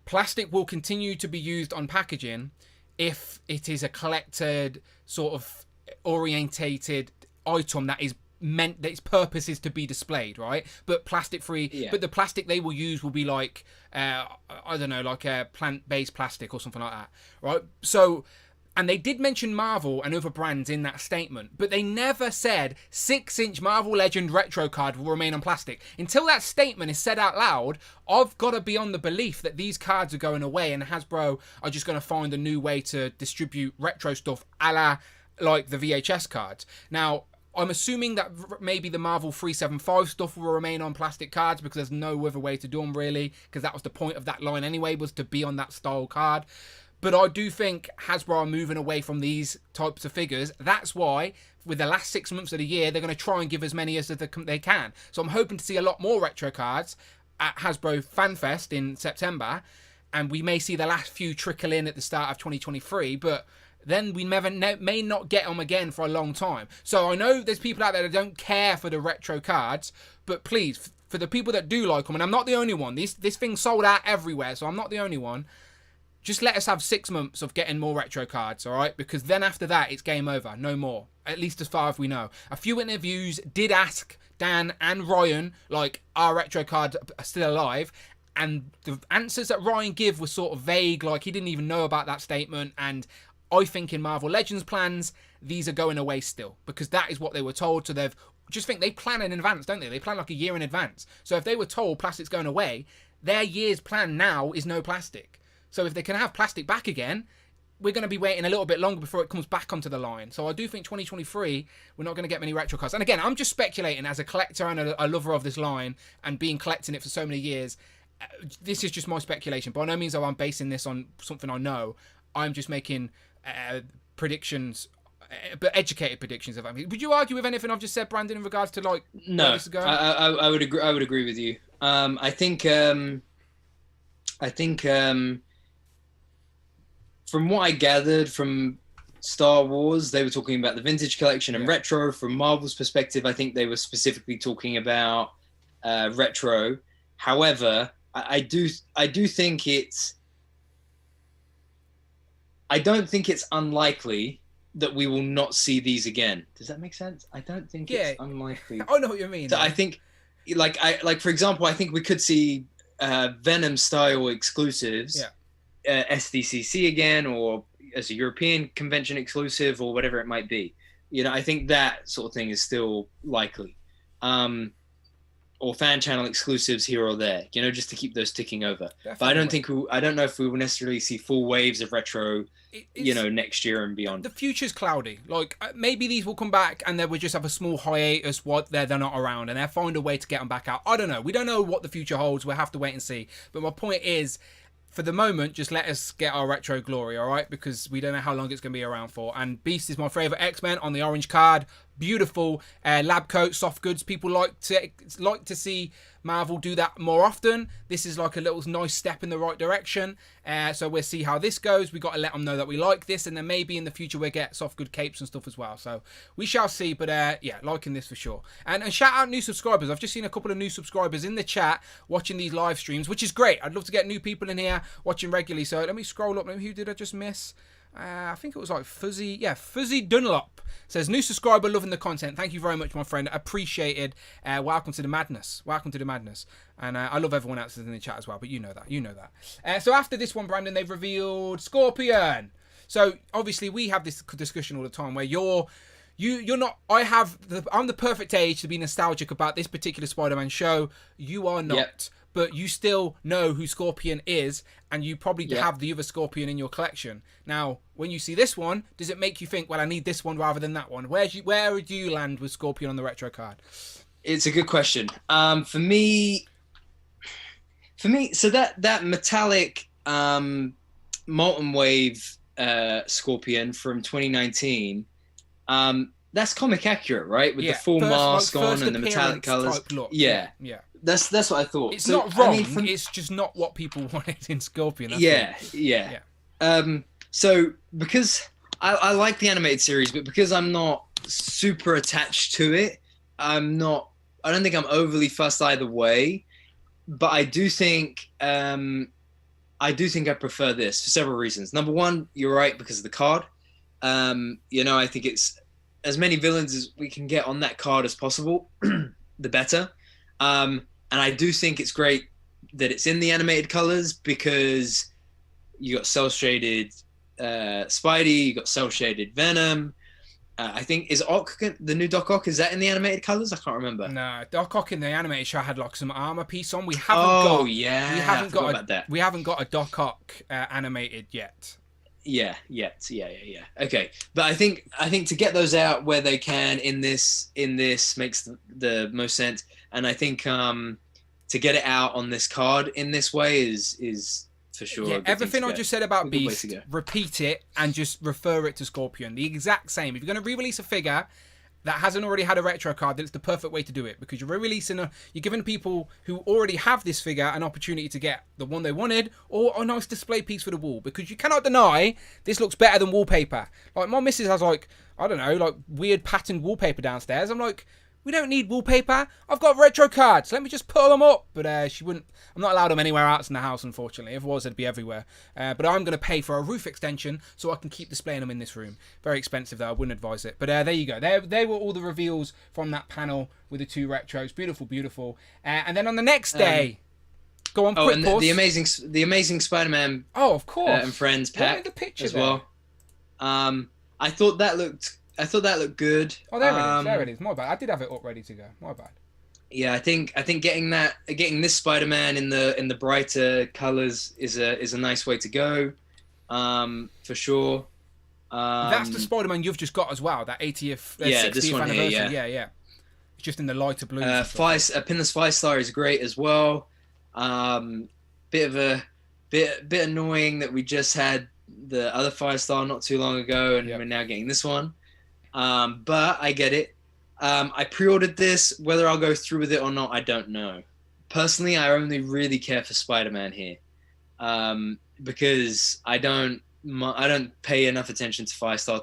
plastic will continue to be used on packaging if it is a collected sort of orientated item that is meant, that its purpose is to be displayed, right? But plastic free. But the plastic they will use will be like I don't know, like a plant-based plastic or something like that, right? So, and they did mention Marvel and other brands in that statement, but they never said 6-inch Marvel Legend retro card will remain on plastic. Until that statement is said out loud, I've got to be on the belief that these cards are going away and Hasbro are just going to find a new way to distribute retro stuff a la like the VHS cards. Now, I'm assuming that maybe the Marvel 375 stuff will remain on plastic cards because there's no other way to do them, really, because that was the point of that line anyway, was to be on that style card. But I do think Hasbro are moving away from these types of figures. That's why, with the last 6 months of the year, they're going to try and give as many as they can. So I'm hoping to see a lot more retro cards at Hasbro FanFest in September, and we may see the last few trickle in at the start of 2023, but then we may not get them again for a long time. So I know there's people out there that don't care for the retro cards, but please, for the people that do like them, and I'm not the only one, this thing sold out everywhere, so I'm not the only one, just let us have 6 months of getting more retro cards, all right? Because then after that, it's game over, no more, at least as far as we know. A few interviews did ask Dan and Ryan, like, are retro cards still alive? And the answers that Ryan gave were sort of vague, like he didn't even know about that statement, and I think in Marvel Legends plans, these are going away still, because that is what they were told. So they plan in advance, don't they? They plan like a year in advance. So if they were told plastic's going away, their year's plan now is no plastic. So if they can have plastic back again, we're going to be waiting a little bit longer before it comes back onto the line. So I do think 2023, we're not going to get many retro cards. And again, I'm just speculating as a collector and a lover of this line and collecting it for so many years. This is just my speculation. By no means am I basing this on something I know. I'm just making predictions, but educated predictions. Would you argue with anything I've just said, Brandon, in regards to like no? Where this is going? I would agree. I would agree with you. I think from what I gathered from Star Wars, they were talking about the vintage collection and retro. From Marvel's perspective, I think they were specifically talking about retro. However, I do think I don't think it's unlikely that we will not see these again. Does that make sense? I don't think it's unlikely. I know what you mean. So I think, for example, I think we could see Venom style exclusives, SDCC again, or as a European convention exclusive, or whatever it might be. I think that sort of thing is still likely. or fan channel exclusives here or there, just to keep those ticking over. Definitely. But I don't know if we will necessarily see full waves of retro, next year and beyond. The future's cloudy. Like, maybe these will come back and then we'll just have a small hiatus while they're not around, and they'll find a way to get them back out. I don't know. We don't know what the future holds. We'll have to wait and see. But my point is, for the moment, just let us get our retro glory, all right? Because we don't know how long it's going to be around for. And Beast is my favourite X-Men on the orange card. Beautiful lab coat, soft goods. People like to see Marvel do that more often. This is like a little nice step in the right direction. So we'll see how this goes. We got to let them know that we like this, and then maybe in the future we'll get soft good capes and stuff as well. So we shall see. But yeah, liking this for sure. And shout out new subscribers. I've just seen a couple of new subscribers in the chat watching these live streams, which is great. I'd love to get new people in here watching regularly. So let me scroll up. Who did I just miss? I think it was like Fuzzy. Yeah, Fuzzy Dunlop says, new subscriber, loving the content. Thank you very much, my friend. Appreciated. Welcome to the madness. Welcome to the madness. And I love everyone else in the chat as well, but you know that. So after this one, Brandon, they've revealed Scorpion. So obviously we have this discussion all the time where you're not. I'm the perfect age to be nostalgic about this particular Spider-Man show. You are not. Yep. But you still know who Scorpion is, and you probably have the other Scorpion in your collection. Now, when you see this one, does it make you think, well, I need this one rather than that one? Where do you land with Scorpion on the retro card? It's a good question. For me, so that metallic Molten Wave Scorpion from 2019, that's comic accurate, right? With the full mask on and the metallic colors. Yeah. That's what I thought. It's not wrong. It's just not what people wanted in Scorpion. Yeah. So because I like the animated series, but because I'm not super attached to it, I don't think I'm overly fussed either way. But I do think I prefer this for several reasons. Number one, you're right, because of the card. I think it's as many villains as we can get on that card as possible, the better. And I do think it's great that it's in the animated colors, because you got cell shaded Spidey, you got cell shaded Venom. I think is the new Doc Ock, is that in the animated colors? I can't remember. No, Doc Ock in the animated show had like some armor piece on. We haven't We haven't got a Doc Ock animated yet. Yeah. Okay, but I think to get those out where they can in this makes the most sense, and I think to get it out on this card in this way is for sure. Yeah, everything I just said about Beast, repeat it and just refer it to Scorpion. The exact same. If you're going to re-release a figure that hasn't already had a retro card, then it's the perfect way to do it, because you're giving people who already have this figure an opportunity to get the one they wanted, or a nice display piece for the wall, because you cannot deny this looks better than wallpaper. Like, my missus has weird patterned wallpaper downstairs. I'm like, we don't need wallpaper. I've got retro cards. Let me just put them up. But she wouldn't. I'm not allowed them anywhere else in the house, unfortunately. If it was, they'd be everywhere. But I'm going to pay for a roof extension so I can keep displaying them in this room. Very expensive, though. I wouldn't advise it. But there you go. They were all the reveals from that panel with the two retros. Beautiful, beautiful. And then on the next day, go on. Quick pause. The amazing Spider-Man. Oh, of course. And Friends pack the picture as well. I thought that looked good. Oh, there it is. My bad. I did have it up ready to go. My bad. Yeah, I think getting this Spider-Man in the brighter colors is a nice way to go, for sure. That's the Spider-Man you've just got as well. That 60th anniversary. Here, yeah. It's just in the lighter blue. Pinless Five Star is great as well. Bit annoying that we just had the other 5-star not too long ago, and we're now getting this one. But I get it. I pre-ordered this. Whether I'll go through with it or not, I don't know. Personally, I only really care for Spider-Man here, because I don't pay enough attention to 5-star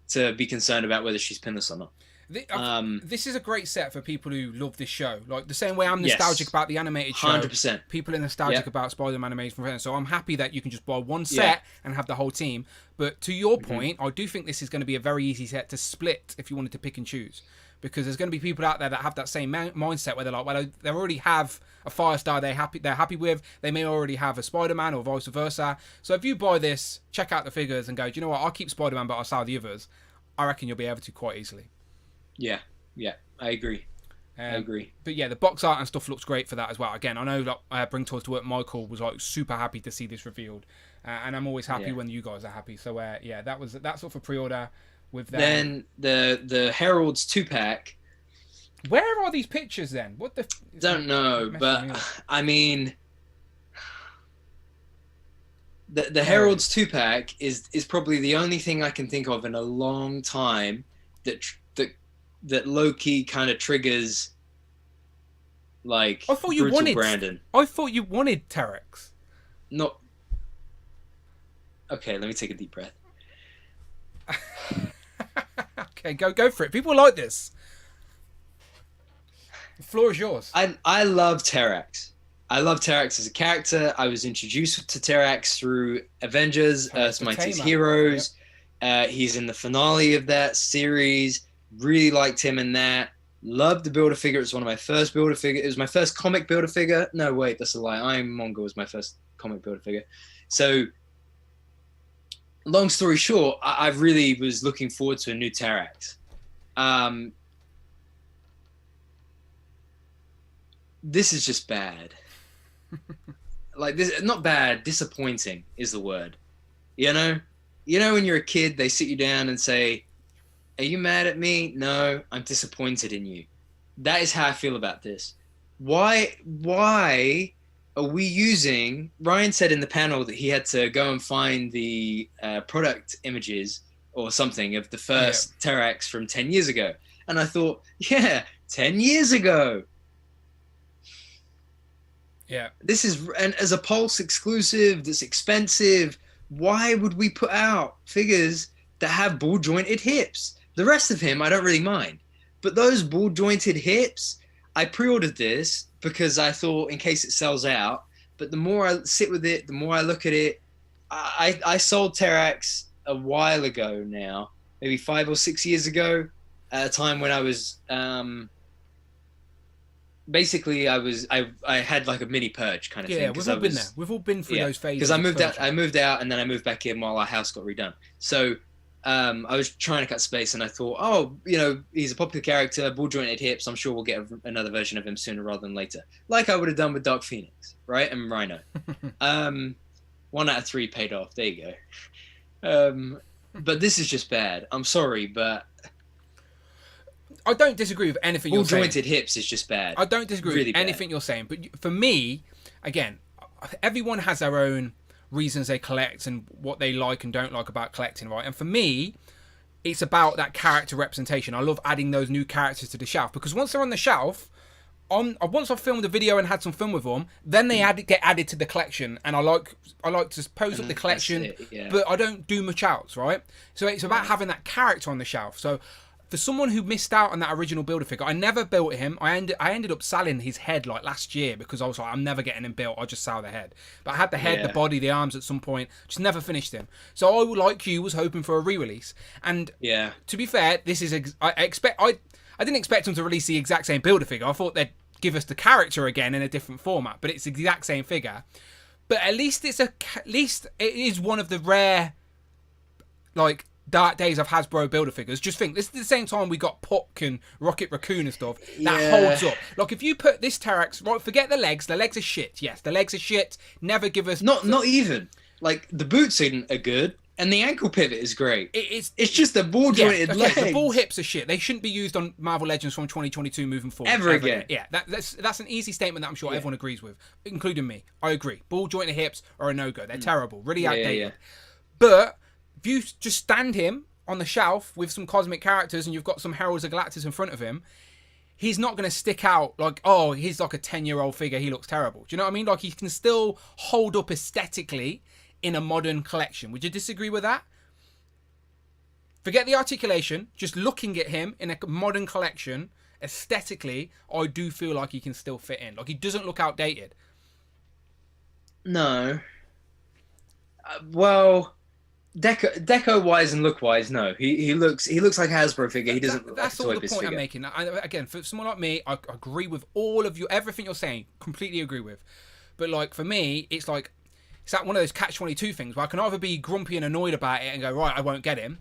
to be concerned about whether she's pinless or not. This is a great set for people who love this show. Like the same way I'm nostalgic about the animated show. 100%. People are nostalgic about Spider-Man animated from Friends. So I'm happy that you can just buy one set and have the whole team. But to your point, I do think this is going to be a very easy set to split if you wanted to pick and choose. Because there's going to be people out there that have that same mindset where they're like, well, they already have a 5-star they're happy with. They may already have a Spider-Man or vice versa. So if you buy this, check out the figures and go, do you know what? I'll keep Spider-Man, but I'll sell the others. I reckon you'll be able to quite easily. Yeah, I agree. I agree. But yeah, the box art and stuff looks great for that as well. Again, I know that Bring Toys to Work Michael was like super happy to see this revealed, and I'm always happy when you guys are happy. So yeah, that's all for pre-order with them. Then the Herald's 2-pack. Where are these pictures then? What the? Don't know, but I mean, the Herald's 2-pack is probably the only thing I can think of in a long time that Loki kind of triggers, like, I thought you wanted Brandon. I thought you wanted Terrax. Not. Okay, let me take a deep breath. Okay, go for it. People like this. The floor is yours. I love Terrax. I love Terrax as a character. I was introduced to Terrax through Avengers, Earth's Mightiest Heroes. Yep. He's in the finale of that series. Really liked him in that. Loved the Build-A-Figure. It's one of my first Build-A-Figure. It was my first comic Build-A-Figure. No, wait, that's a lie. Iron Monger was my first comic Build-A-Figure. So, long story short, I really was looking forward to a new Terrax. This is just bad. Like, this, not bad, disappointing is the word. You know when you're a kid, they sit you down and say, "Are you mad at me?" "No, I'm disappointed in you." That is how I feel about this. Why are we using... Ryan said in the panel that he had to go and find the product images or something of the first Terrax from 10 years ago. And I thought, yeah, 10 years ago. Yeah. This is, and as a Pulse exclusive that's expensive, why would we put out figures that have ball jointed hips? The rest of him, I don't really mind. But those ball jointed hips, I pre-ordered this because I thought in case it sells out. But the more I sit with it, the more I look at it. I sold Terrax a while ago now, maybe 5 or 6 years ago, at a time when I was... basically, I had like a mini purge kind of thing. Yeah, we've all been there. We've all been through those phases. Because I moved out, and then I moved back in while our house got redone. So I was trying to cut space, and I thought, oh, he's a popular character, ball jointed hips. I'm sure we'll get another version of him sooner rather than later, like I would have done with Dark Phoenix, right? And Rhino. 1 out of 3 paid off. There you go. But this is just bad. I'm sorry, but. I don't disagree with anything you're saying. All-jointed hips is just bad. I don't disagree really with anything you're saying. But for me, again, everyone has their own reasons they collect and what they like and don't like about collecting, right? And for me, it's about that character representation. I love adding those new characters to the shelf because once they're on the shelf, once I've filmed a video and had some fun with them, then they get added to the collection. And I like to pose up the collection, but I don't do much else, right? So it's about having that character on the shelf. So for someone who missed out on that original Build-A-Figure, I never built him. I ended up selling his head like last year because I was like, I'm never getting him built. I'll just sell the head. But I had the head, the body, the arms at some point. Just never finished him. So I, like you, was hoping for a re-release. And to be fair, this is I didn't expect them to release the exact same Build-A-Figure. I thought they'd give us the character again in a different format, but it's the exact same figure. But at least it is one of the rare, like, dark days of Hasbro Build-A-Figures. Just think, this is the same time we got Puck and Rocket Raccoon and stuff. That holds up. Like, if you put this Terrax, right, forget the legs. The legs are shit. Yes, the legs are shit. Never give us... Not even. Like, the boots are good, and the ankle pivot is great. It's just the ball-jointed legs. The ball hips are shit. They shouldn't be used on Marvel Legends from 2022 moving forward. Ever again. Yeah, that's an easy statement that I'm sure everyone agrees with, including me. I agree. Ball-jointed hips are a no-go. They're terrible. Really outdated. Yeah. But... if you just stand him on the shelf with some cosmic characters and you've got some Heralds of Galactus in front of him, he's not going to stick out like, oh, he's like a 10-year-old figure, he looks terrible. Do you know what I mean? Like, he can still hold up aesthetically in a modern collection. Would you disagree with that? Forget the articulation, just looking at him in a modern collection, aesthetically, I do feel like he can still fit in. Like, he doesn't look outdated. No. Well... Deco wise and look wise, no. He looks like a Hasbro figure. He doesn't look like a Toy Biz figure. That's all the point I'm making. Again, for someone like me, I agree with all of you, everything you're saying. Completely agree with. But like for me, it's like one of those catch-22 things where I can either be grumpy and annoyed about it and go, right, I won't get him.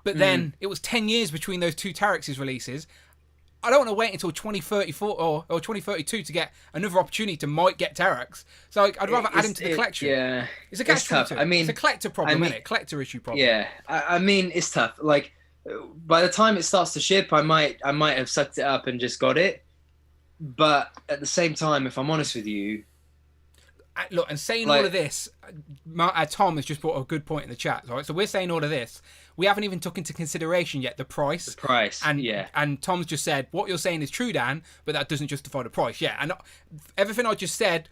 But then it was 10 years between those two Terrax's releases. I don't want to wait until 2034 or 2032 to get another opportunity to might get Terrax. So like, I'd rather add him to the collection. Yeah, it's a tough. I mean, it's a collector problem, isn't it? Collector issue problem. Yeah, I mean, it's tough. Like, by the time it starts to ship, I might have sucked it up and just got it. But at the same time, if I'm honest with you, look, and saying all of this, Tom has just brought a good point in the chat. Right, so we're saying all of this. We haven't even took into consideration yet the price. The price, and Tom's just said what you're saying is true, Dan, but that doesn't justify the price. Yeah, and everything I just said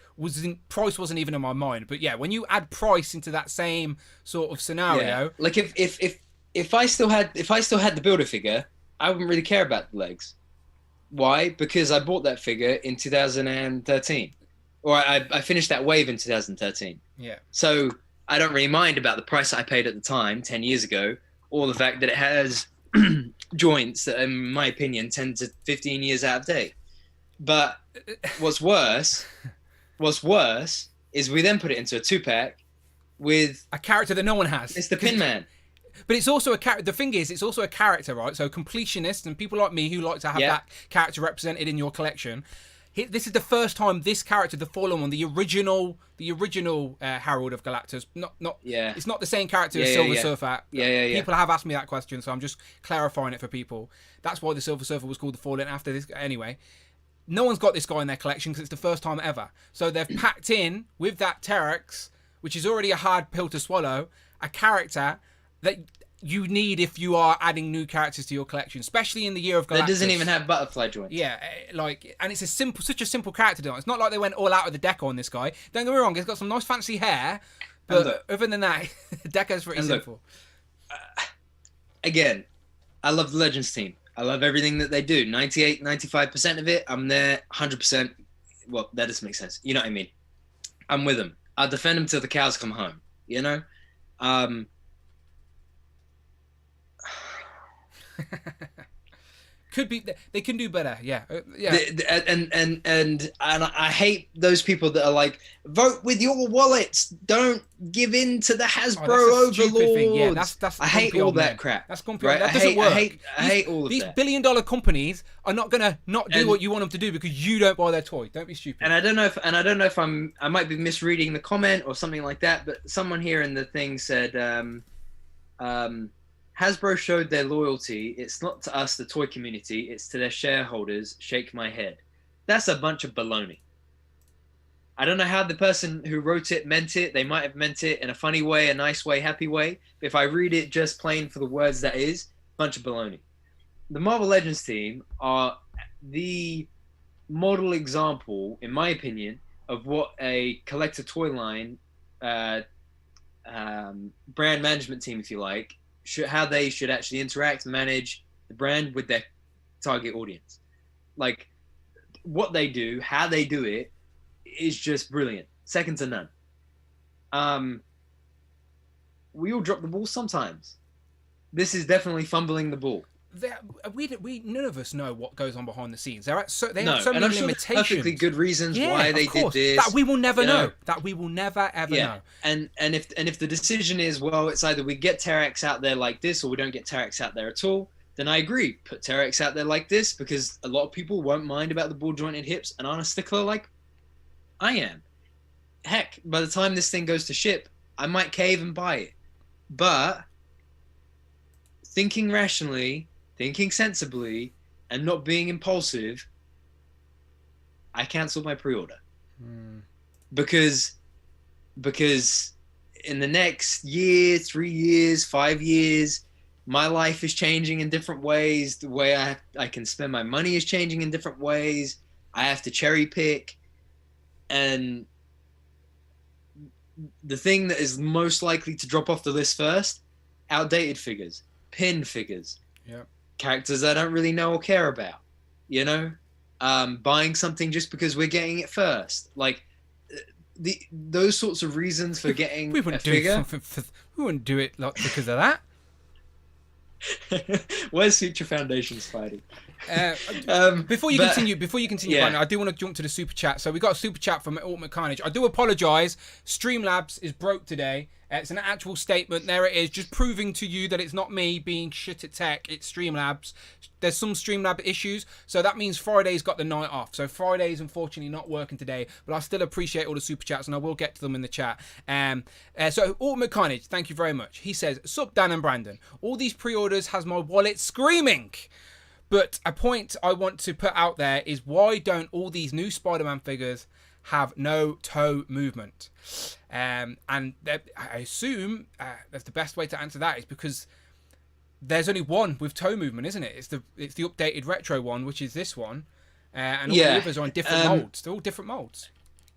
price wasn't even in my mind. But yeah, when you add price into that same sort of scenario, like if I still had the Builder figure, I wouldn't really care about the legs. Why? Because I bought that figure in 2013. Or I finished that wave in 2013. Yeah. So I don't really mind about the price I paid at the time, 10 years ago, or the fact that it has joints that, in my opinion, 10 to 15 years out of date. But what's worse is we then put it into a 2-pack with a character that no one has. It's the Pin Man. But it's also a character. The thing is, it's also a character, right? So completionists and people like me who like to have that character represented in your collection. This is the first time this character, the Fallen One, the original Herald of Galactus, it's not the same character as Silver Surfer. People have asked me that question, so I'm just clarifying it for people. That's why the Silver Surfer was called the Fallen after this. Anyway, no one's got this guy in their collection because it's the first time ever. So they've packed in with that Terrax, which is already a hard pill to swallow, a character that you need if you are adding new characters to your collection, especially in the year of Galactus. That doesn't even have butterfly joints. Yeah, and it's such a simple character design. It's not like they went all out of the deco on this guy. Don't get me wrong, he's got some nice fancy hair, but other than that, the deco's pretty simple. Again, I love the Legends team. I love everything that they do. 98, 95% of it, I'm there. 100%, well, that doesn't make sense. You know what I mean? I'm with them. I'll defend them till the cows come home, you know? Could be they can do better. And I hate those people that are like, vote with your wallets, don't give in to the Hasbro overlords. I hate all that crap. That's right? That doesn't work. I hate all of these that. billion-dollar companies are not gonna not do what you want them to do because you don't buy their toy. Don't be stupid. And I don't know if I might be misreading the comment or something like that, but someone here in the thing said Hasbro showed their loyalty. It's not to us, the toy community. It's to their shareholders. Shake my head. That's a bunch of baloney. I don't know how the person who wrote it meant it. They might have meant it in a funny way, a nice way, happy way. But if I read it just plain for the words that is, bunch of baloney. The Marvel Legends team are the model example, in my opinion, of what a collector toy line, brand management team, if you like, how they should actually interact, manage the brand with their target audience. Like, what they do, how they do it, is just brilliant. Second to none. We all drop the ball sometimes. This is definitely fumbling the ball. We none of us know what goes on behind the scenes. They have so many limitations. Perfectly good reasons why they did this. That we will never know. That we will never ever know. And if the decision is, well, it's either we get Terrax out there like this or we don't get Terrax out there at all, then I agree. Put Terrax out there like this because a lot of people won't mind about the ball jointed hips and aren't a stickler like I am. Heck, by the time this thing goes to ship, I might cave and buy it. But thinking rationally, thinking sensibly, and not being impulsive, I cancelled my pre-order. Because in the next year, 3 years, 5 years, my life is changing in different ways. The way I can spend my money is changing in different ways. I have to cherry pick. And the thing that is most likely to drop off the list first, outdated figures, pin figures. Yeah. Characters I don't really know or care about, you know, buying something just because we're getting it first, like those sorts of reasons for getting we wouldn't a figure. We wouldn't do it because of that. Where's Future Foundations fighting? Before you continue, yeah. Brandon, I do want to jump to the super chat. So we got a super chat from Ultimate Carnage. I do apologise. Streamlabs is broke today. It's an actual statement. There it is, just proving to you that it's not me being shit at tech. It's Streamlabs. There's some Streamlab issues, so that means Friday's got the night off. So Friday's unfortunately not working today, but I still appreciate all the super chats, and I will get to them in the chat. So Ultimate Carnage, thank you very much. He says, "Sup Dan and Brandon. All these pre-orders has my wallet screaming. But a point I want to put out there is why don't all these new Spider-Man figures have no toe movement?" And I assume that's the best way to answer that is because there's only one with toe movement, isn't it? It's the updated retro one, which is this one, and all the others are on different molds. They're all different molds.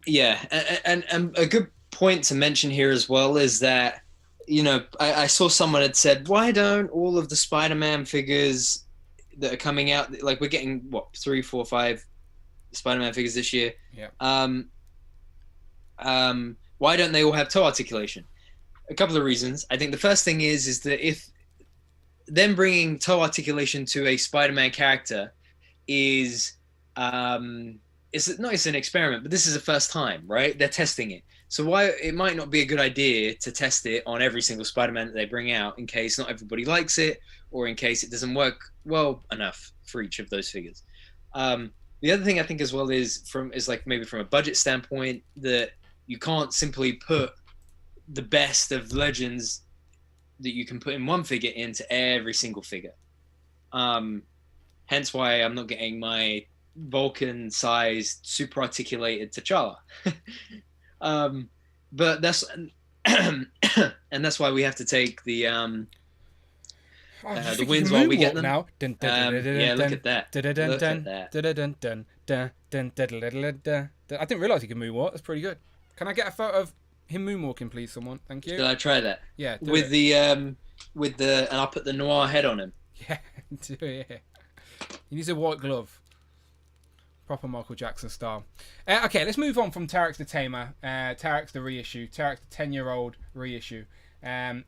Yeah, and a good point to mention here as well is that, you know, I saw someone had said, why don't all of the Spider-Man figures that are coming out, like we're getting what 3, 4, 5 Spider-Man figures this year. Yeah. Why don't they all have toe articulation? A couple of reasons. I think the first thing is that if them bringing toe articulation to a Spider-Man character is it's an experiment, but this is the first time, right? They're testing it. So why it might not be a good idea to test it on every single Spider-Man that they bring out in case not everybody likes it or in case it doesn't work well enough for each of those figures. The other thing I think as well is like maybe from a budget standpoint that you can't simply put the best of Legends that you can put in one figure into every single figure. Hence why I'm not getting my Vulcan-sized, super articulated T'Challa. But that's and that's why we have to take the wins while we get them. Now. Yeah, look at that. I didn't realise he could moonwalk. That's pretty good. Can I get a photo of him moonwalking, please, someone? Thank you. Should I try that? Yeah. With and I'll put the noir head on him. Yeah, do it. Yeah. He needs a white glove. Proper Michael Jackson style. Okay, let's move on from Terrax the Tamer. Terrax the reissue. Terrax the 10-year-old reissue. And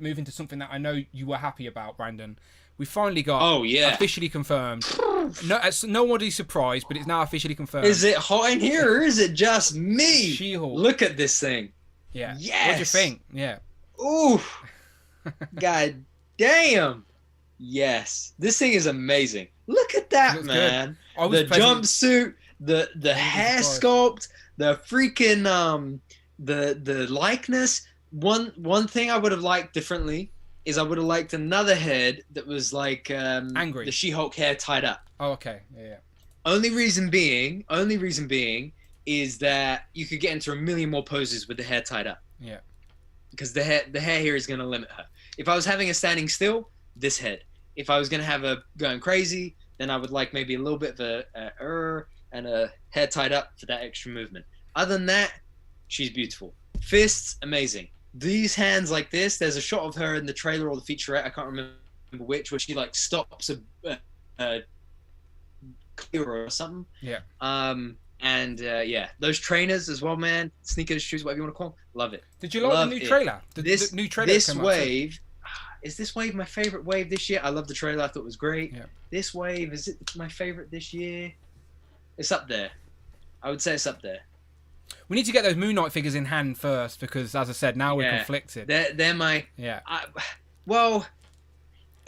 move into something that I know you were happy about, Brandon. We finally got officially confirmed. Nobody's surprised, but it's now officially confirmed. Is it hot in here or is it just me? She-Hulk. Look at this thing. Yeah. Yes. What do you think? Yeah. Ooh. God damn. Yes. This thing is amazing. Look at that, man. The jumpsuit, the hair sculpt, the freaking the likeness. One thing I would have liked differently is I would have liked another head that was like angry. The She-Hulk hair tied up. Oh, okay. Yeah. Only reason being is that you could get into a million more poses with the hair tied up. Yeah. Because the hair here is going to limit her. If I was having a standing still, this head. If I was going to have a going crazy, then I would like maybe a little bit of and a hair tied up for that extra movement. Other than that, she's beautiful. Fists, amazing. These hands like this, there's a shot of her in the trailer or the featurette, I can't remember which, where she like stops a clear or something. Yeah. Yeah, those trainers as well, man. Sneakers, shoes, whatever you want to call them. Love it. Did you like the new trailer? The new trailer. This wave. Is this wave my favorite wave this year? I love the trailer. I thought it was great. Yeah. This wave, is it my favorite this year? It's up there. I would say it's up there. We need to get those Moon Knight figures in hand first because, as I said, now we're conflicted. They're my... Yeah. Well,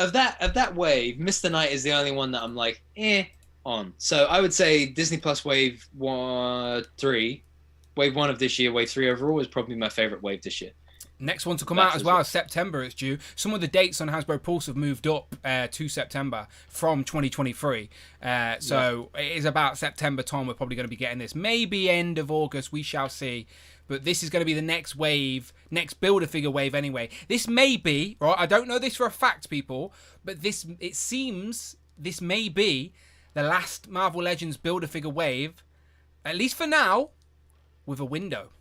of that wave, Mr. Knight is the only one that I'm like, on. So I would say Disney Plus Wave 3, Wave 1 of this year, Wave 3 overall is probably my favorite wave this year. Next one to come out as well, September it's due. Some of the dates on Hasbro Pulse have moved up to September from 2023. So it is about September time we're probably going to be getting this. Maybe end of August, we shall see. But this is going to be the next wave, next Build-A-Figure wave anyway. This may be, right, I don't know this for a fact, people, but it seems this may be the last Marvel Legends Build-A-Figure wave, at least for now, with a window.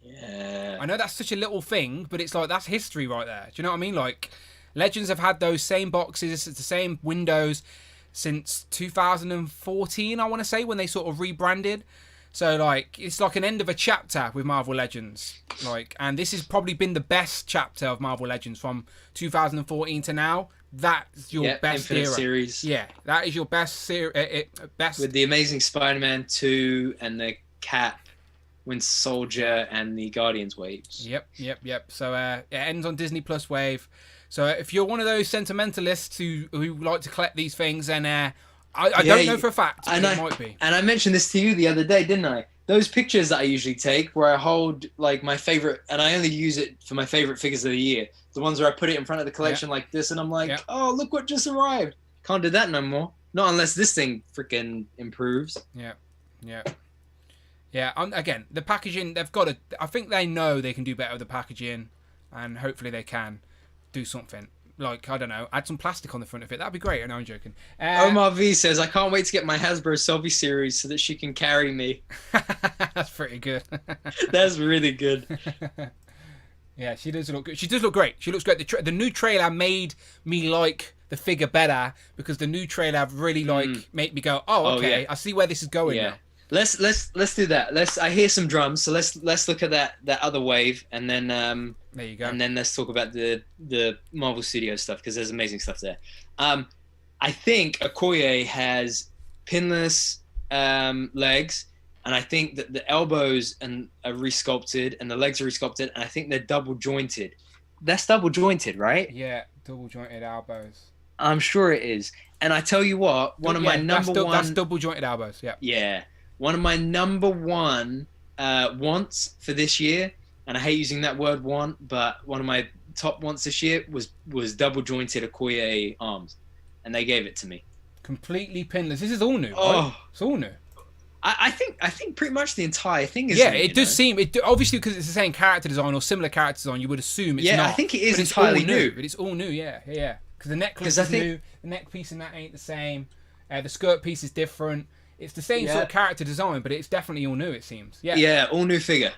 Yeah. I know that's such a little thing, but it's like, that's history right there. Do you know what I mean? Like, Legends have had those same boxes, the same windows since 2014, I want to say, when they sort of rebranded. So, like, it's like an end of a chapter with Marvel Legends. Like, and this has probably been the best chapter of Marvel Legends from 2014 to now. that's your best Infinite era. series. Yeah, that is your best best with the Amazing Spider-Man 2 and the Cap, Winter Soldier, and the Guardians waves. Yep. So it ends on Disney Plus wave. So if you're one of those sentimentalists who like to collect these things, then I don't know for a fact, but it might be. And I mentioned this to you the other day, didn't I? Those pictures that I usually take where I hold like my favorite, and I only use it for my favorite figures of the year. The ones where I put it in front of the collection like this, and I'm like, oh, look what just arrived. Can't do that no more. Not unless this thing freaking improves. Yeah. Again, the packaging, they've got to. I think they know they can do better with the packaging, and hopefully they can do something. Like, I don't know, add some plastic on the front of it. That'd be great. No, I'm joking. Omar V says, I can't wait to get my Hasbro selfie series so that she can carry me. That's pretty good. That's really good. Yeah, she does look good. She does look great. She looks great. The new trailer made me like the figure better because the new trailer really made me go, oh, okay, I see where this is going now. Let's do that. I hear some drums, so let's look at that other wave, and then there you go. And then let's talk about the Marvel Studios stuff because there's amazing stuff there. I think Okoye has pinless legs, and I think that the elbows are resculpted and the legs are resculpted, and I think they're double jointed. That's double jointed, right? Yeah, double jointed elbows. I'm sure it is. And I tell you what, that's double jointed elbows. Yeah. Yeah. One of my number one wants for this year, and I hate using that word want, but one of my top wants this year was double jointed Okoye arms, and they gave it to me. Completely pinless. This is all new. Oh, right? It's all new. I think pretty much the entire thing is. Yeah, new, it does seem. Obviously because it's the same character design or similar character design, you would assume it's not. Yeah, I think it is entirely new. But it's all new. Yeah. Because the necklace is new. The neck piece in that ain't the same. The skirt piece is different. It's the same sort of character design, but it's definitely all new, it seems. Yeah. Yeah, all new figure.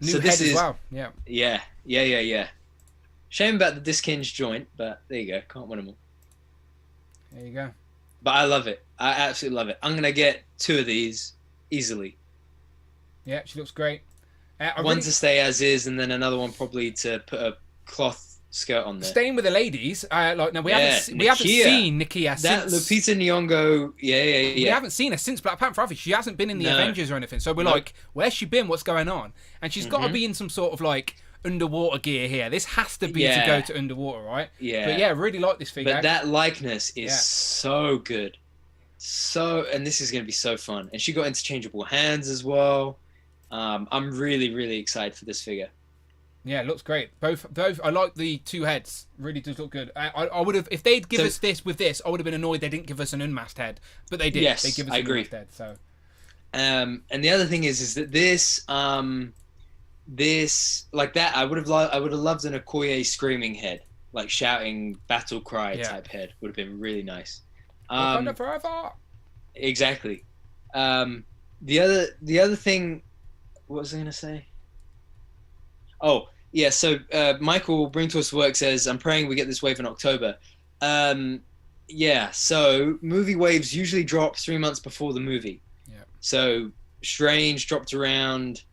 New head as well. Yeah. Yeah. Shame about the disc-hinged joint, but there you go. Can't win them all. There you go. But I love it. I absolutely love it. I'm going to get 2 of these easily. Yeah, she looks great. One to stay as is, and then another one probably to put a cloth skirt on there. Staying with the ladies, we haven't seen Nakia since Lupita Nyong'o. Yeah. We haven't seen her since Black Panther. She hasn't been in the Avengers or anything. So we're like, where's she been? What's going on? And she's got to be in some sort of like underwater gear here. This has to be to go to underwater, right? Yeah. But yeah, really like this figure. But that likeness is so good. And this is going to be so fun. And she got interchangeable hands as well. I'm really, really excited for this figure. Yeah, it looks great. Both. I like the 2 heads. Really does look good. I would have, if they'd give us this with this, I would have been annoyed they didn't give us an unmasked head, but they did. Yes, they give us I an agree. unmasked head. So. And the other thing is that this like that I would have loved an Okoye screaming head, like shouting battle cry type head would have been really nice. Wakanda Forever. Exactly. The other thing, what was I gonna say? Oh. Yeah, so Michael Bring to Us Work says, I'm praying we get this wave in October. Yeah, so movie waves usually drop 3 months before the movie. Yeah. So Strange dropped around,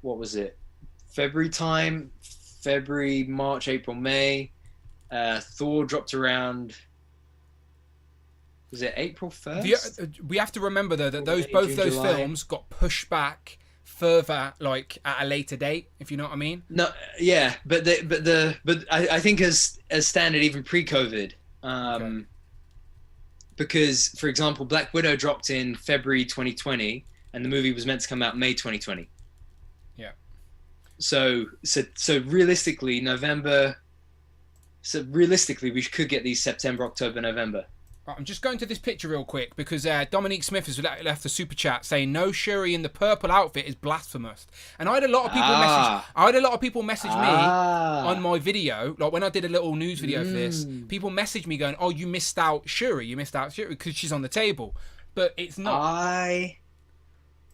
what was it? February time? February, March, April, May. Thor dropped around, was it April 1st? We have to remember, though, that both those July. films got pushed back further, like at a later date, if you know what I mean. No, yeah, but I think as standard even pre-COVID, because for example, Black Widow dropped in February 2020, and the movie was meant to come out May 2020. Yeah. So realistically, November. So realistically, we could get these September, October, November. I'm just going to this picture real quick because Dominique Smith has left a super chat saying no Shuri in the purple outfit is blasphemous, and I had a lot of people message me on my video, like when I did a little news video for this. People messaged me going, "Oh, you missed out Shuri because she's on the table," but it's not.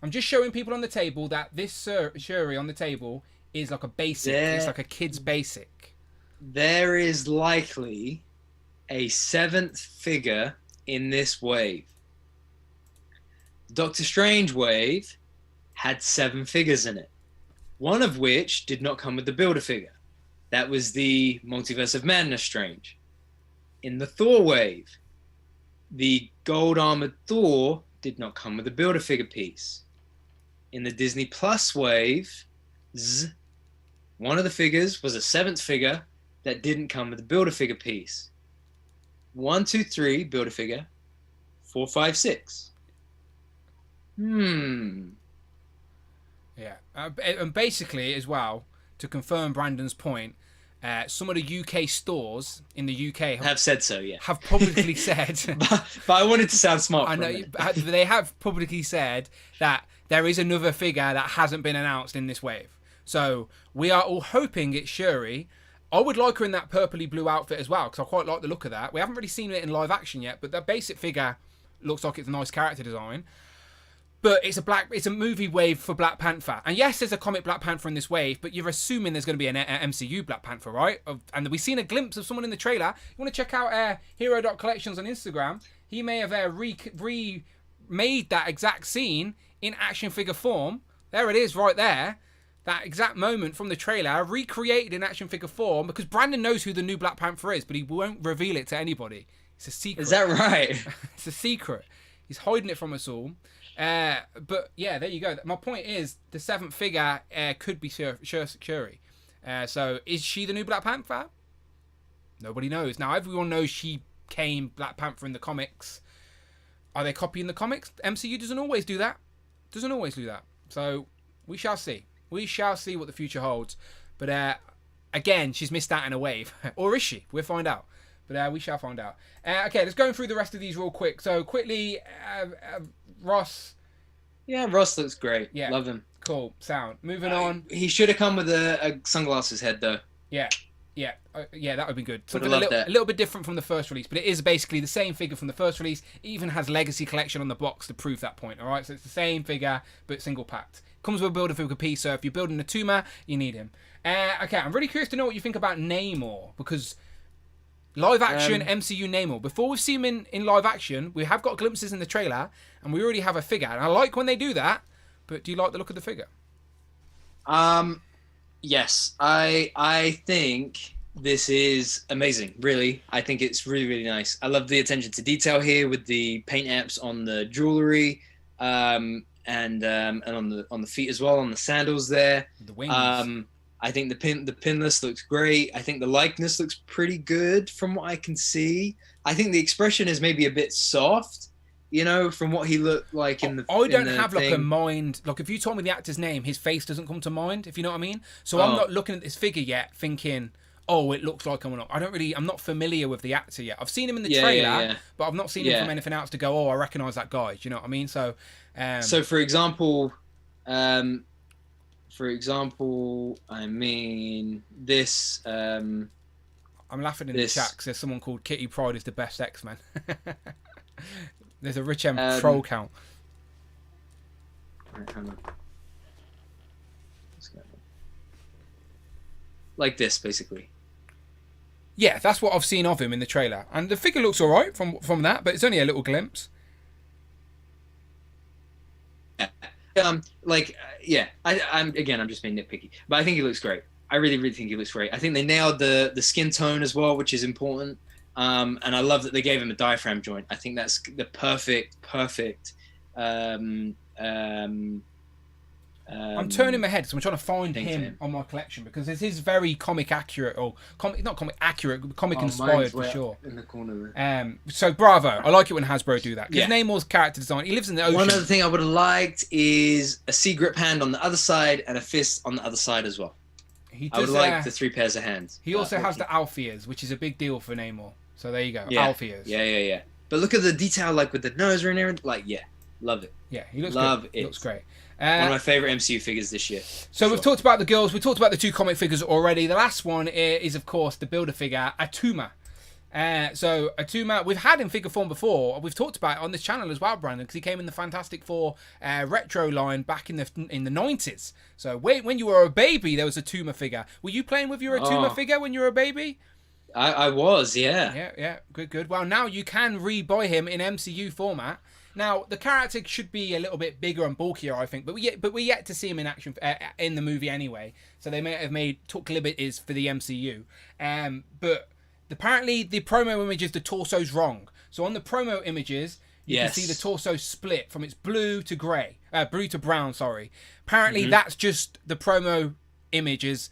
I'm just showing people on the table that this Shuri on the table is like a basic. It's like a kid's basic. There is likely a 7th figure in this wave. Doctor Strange wave had 7 figures in it, one of which did not come with the Builder figure. That was the Multiverse of Madness Strange. In the Thor wave, the gold armored Thor did not come with a Build-A-Figure piece. In the Disney Plus wave, one of the figures was a 7th figure that didn't come with a Build-A-Figure piece. 1, 2, 3, Build-A-Figure. 4, 5, 6. Yeah, and basically as well, to confirm Brandon's point, some of the UK stores in the UK have said so, yeah. Have publicly said... but I wanted to sound smart. I know, they have publicly said that there is another figure that hasn't been announced in this wave. So we are all hoping it's Shuri. I would like her in that purpley blue outfit as well, because I quite like the look of that. We haven't really seen it in live action yet, but the basic figure looks like it's a nice character design. But it's a movie wave for Black Panther. And yes, there's a comic Black Panther in this wave, but you're assuming there's going to be an MCU Black Panther, right? And we've seen a glimpse of someone in the trailer. You want to check out hero.collections on Instagram. He may have remade that exact scene in action figure form. There it is right there. That exact moment from the trailer, recreated in action figure form, because Brandon knows who the new Black Panther is, but he won't reveal it to anybody. It's a secret. Is that right? It's a secret. He's hiding it from us all. But yeah, there you go. My point is, the 7th figure could be Shuri. So is she the new Black Panther? Nobody knows. Now everyone knows she came Black Panther in the comics. Are they copying the comics? MCU doesn't always do that. So we shall see. We shall see what the future holds. But again, she's missed out in a wave. Or is she? We'll find out. But we shall find out. Okay, let's go through the rest of these real quick. So quickly, Ross. Yeah, Ross looks great. Yeah. Love him. Cool. Sound. Moving on. He should have come with a sunglasses head, though. Yeah. That would be good. Something a little bit different from the first release, but it is basically the same figure from the first release. It even has Legacy Collection on the box to prove that point. All right, so it's the same figure but single packed. Comes with a Build-A-Figure piece, so if you're building a Attuma, you need him. Okay, I'm really curious to know what you think about Namor, because live action MCU Namor. Before we've seen him in live action, we have got glimpses in the trailer, and we already have a figure. And I like when they do that, but do you like the look of the figure? Yes, I think this is amazing. Really, I think it's really, really nice. I love the attention to detail here with the paint apps on the jewelry, and on the feet as well, on the sandals there. The wings. I think the pinless looks great. I think the likeness looks pretty good from what I can see. I think the expression is maybe a bit soft, from what he looked like in the. I don't have like a mind. Like if you told me the actor's name, his face doesn't come to mind. If you know what I mean. So I'm not looking at this figure yet, thinking, oh, it looks like him or not. I'm not familiar with the actor yet. I've seen him in the trailer, but I've not seen him from anything else to go, oh, I recognise that guy. Do you know what I mean? So. So for example, I mean this. I'm laughing in the chat because there's someone called Kitty Pryde is the best X-Men. There's a Rich M troll count. Right, hang on. What's going on? Like this, basically. Yeah, that's what I've seen of him in the trailer, and the figure looks alright from that, but it's only a little glimpse. I'm just being nitpicky, but I think he looks great. I really, really think he looks great. I think they nailed the skin tone as well, which is important. And I love that they gave him a diaphragm joint. I think that's the perfect. I'm turning my head, so I'm trying to find him on my collection because this is very comic accurate, or not comic accurate, comic inspired for sure. In the corner there. So bravo! I like it when Hasbro do that because Namor's character design. He lives in the ocean. One other thing I would have liked is a sea grip hand on the other side and a fist on the other side as well. I would like the 3 pairs of hands. He also has the Alf ears, which is a big deal for Namor. So there you go, Alf ears. Yeah. But look at the detail, like with the nose and everything. Love it. Yeah, he looks good. He looks great. One of my favourite MCU figures this year. So we've talked about the girls. We've talked about the 2 comic figures already. The last one is, of course, the Build-A-Figure, Attuma. So Attuma, we've had in figure form before. We've talked about it on this channel as well, Brandon, because he came in the Fantastic Four retro line back in the 90s. So when you were a baby, there was a Attuma figure. Were you playing with your Attuma figure when you were a baby? I was, yeah. Yeah. Good. Well, now you can re-buy him in MCU format. Now, the character should be a little bit bigger and bulkier, I think, but we're yet to see him in action in the movie anyway. So they may have took liberties for the MCU. But apparently the promo images, the torso's wrong. So on the promo images, you can see the torso split from its blue to grey, blue to brown. Sorry. Apparently that's just the promo images.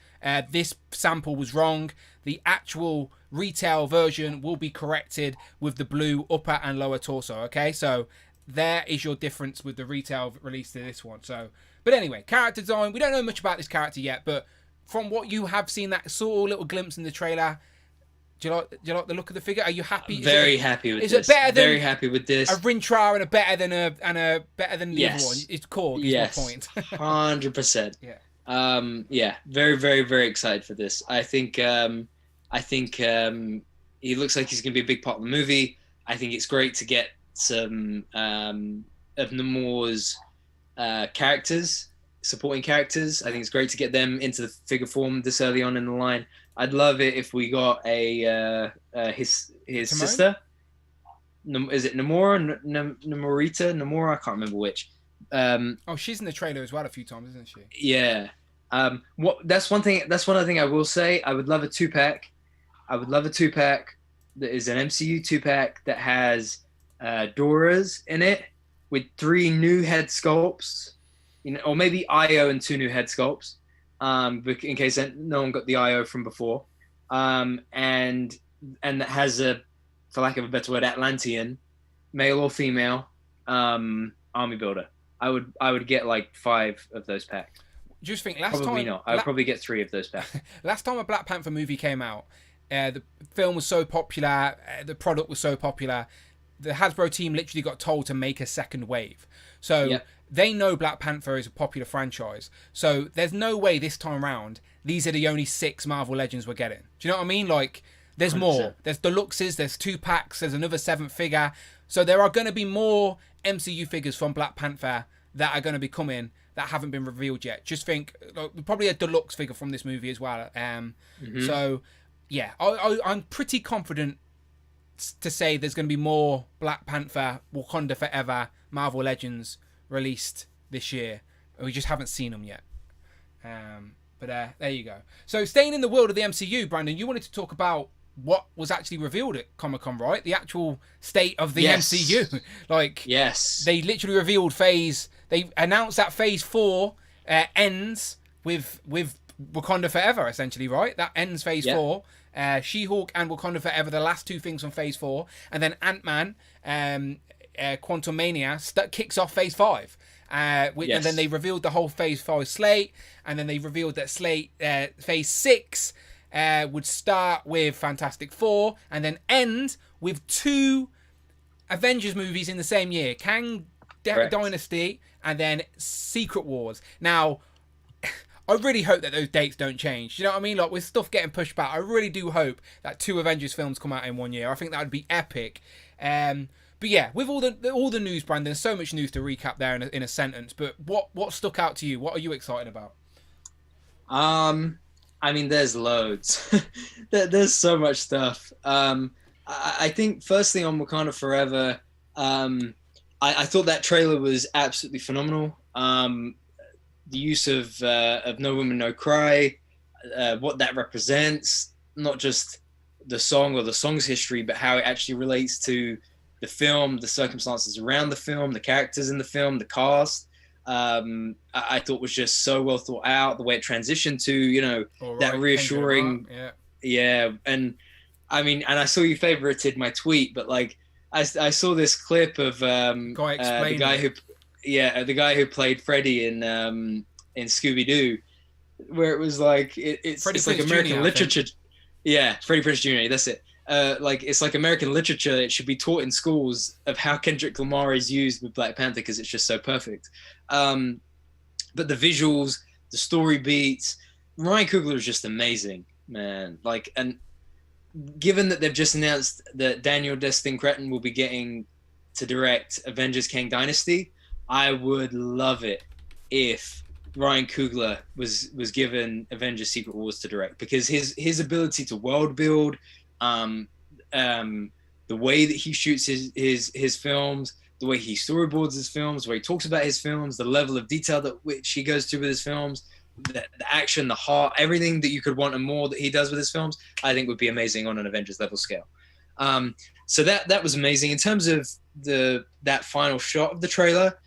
This sample was wrong. The actual retail version will be corrected with the blue upper and lower torso. Okay, so there is your difference with the retail release to this one. So, but anyway, character design. We don't know much about this character yet, but from what you have seen, that sort of little glimpse in the trailer, do you like the look of the figure? Are you happy? Very happy with this. Is it better than very happy with this? A Rintrah and a better than the other one? It's Korg. Yes, is my point. 100%. Yeah. Yeah. Very, very, very excited for this. I think he looks like he's going to be a big part of the movie. I think it's great to get some of Namor's characters, supporting characters. I think it's great to get them into the figure form this early on in the line. I'd love it if we got his sister. Is it Namora? Namorita? Namora? I can't remember which. She's in the trailer as well a few times, isn't she? Yeah. That's one thing. That's one other thing I will say. I would love a 2-pack. I would love a 2-pack that is an MCU 2-pack that has Dora's in it with 3 new head sculpts, or maybe Io and 2 new head sculpts, in case no one got the Io from before, and that has a, for lack of a better word, Atlantean, male or female, army builder. I would get like 5 of those packs. Just think, probably not. I would probably get 3 of those packs. Last time a Black Panther movie came out, the film was so popular, the product was so popular, the Hasbro team literally got told to make a second wave. So they know Black Panther is a popular franchise. So there's no way this time around these are the only 6 Marvel Legends we're getting. Do you know what I mean? Like, there's 100%. More. There's deluxes, there's 2-packs, there's another 7th figure. So there are going to be more MCU figures from Black Panther that are going to be coming that haven't been revealed yet. Just think, probably a deluxe figure from this movie as well. So, yeah, I'm pretty confident to say there's going to be more Black Panther, Wakanda Forever, Marvel Legends released this year. We just haven't seen them yet. But there you go. So staying in the world of the MCU, Brandon, you wanted to talk about what was actually revealed at Comic-Con, right? The actual state of the MCU. They literally revealed they announced that Phase 4 ends with Wakanda Forever, essentially, right? That ends Phase 4. She-Hulk and Wakanda Forever, the last 2 things from Phase 4. And then Ant-Man, Quantumania, kicks off Phase 5. And then they revealed the whole Phase 5 slate. And then they revealed that Phase 6 would start with Fantastic Four and then end with 2 Avengers movies in the same year. Kang Dynasty and then Secret Wars. Now, I really hope that those dates don't change. Do you know what I mean? Like, with stuff getting pushed back, I really do hope that 2 Avengers films come out in one year. I think that would be epic. But yeah, with all the news, Brandon, there's so much news to recap there in a sentence. But what stuck out to you? What are you excited about? I mean, there's loads. There's so much stuff. I think firstly on Wakanda Forever, I thought that trailer was absolutely phenomenal. The use of No Woman, No Cry, what that represents, not just the song or the song's history, but how it actually relates to the film, the circumstances around the film, the characters in the film, the cast. I thought was just so well thought out, the way it transitioned to, that reassuring. And I mean, and I saw you favorited my tweet, but like I saw this clip of the guy who played Freddy in Scooby-Doo, where it was like it's like American literature. Yeah, Freddie Prinze Jr. That's it. It's like American literature. It should be taught in schools of how Kendrick Lamar is used with Black Panther because it's just so perfect. But the visuals, the story beats, Ryan Coogler is just amazing, man. Like, and given that they've just announced that Daniel Destin Cretton will be getting to direct Avengers Kang Dynasty, I would love it if Ryan Coogler was given Avengers Secret Wars to direct, because his ability to world build, the way that he shoots his films, the way he storyboards his films, the way he talks about his films, the level of detail that which he goes to with his films, the action, the heart, everything that you could want and more that he does with his films, I think would be amazing on an Avengers level scale. So that was amazing. In terms of that final shot of the trailer,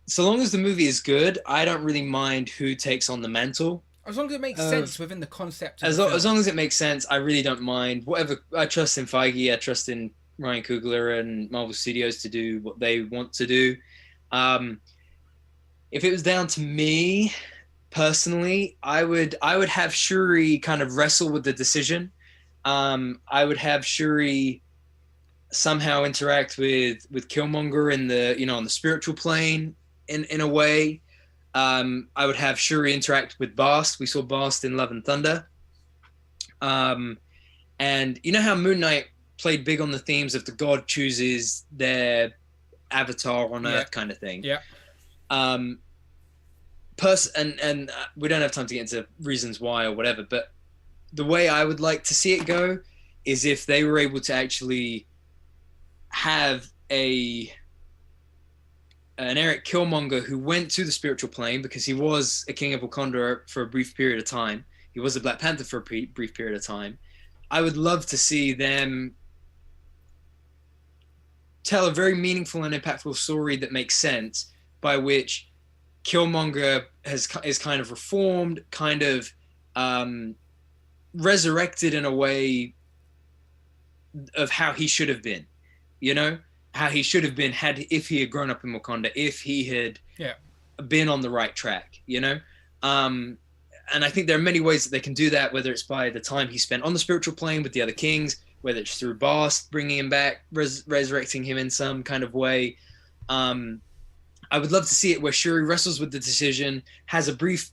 so long as the movie is good, I don't really mind who takes on the mantle. As long as it makes sense within the concept. As long as it makes sense, I really don't mind. Whatever, I trust in Feige. I trust in Ryan Coogler and Marvel Studios to do what they want to do. If it was down to me personally, I would have Shuri kind of wrestle with the decision. I would have Shuri somehow interact with Killmonger in the on the spiritual plane in a way. I would have Shuri interact with Bast. We saw Bast in Love and Thunder. And you know how Moon Knight played big on the themes of the god chooses their avatar on Earth kind of thing. Yeah. And we don't have time to get into reasons why or whatever, but the way I would like to see it go is if they were able to actually have an Eric Killmonger who went to the spiritual plane because he was a King of Wakanda for a brief period of time. He was a Black Panther for a brief period of time. I would love to see them tell a very meaningful and impactful story that makes sense, by which Killmonger is kind of reformed, kind of resurrected in a way of how he should have been, how he should have been if he had grown up in Wakanda, if he had been on the right track, and I think there are many ways that they can do that, whether it's by the time he spent on the spiritual plane with the other kings, whether it's through Bast bringing him back, resurrecting him in some kind of way. I would love to see it where Shuri wrestles with the decision, has a brief,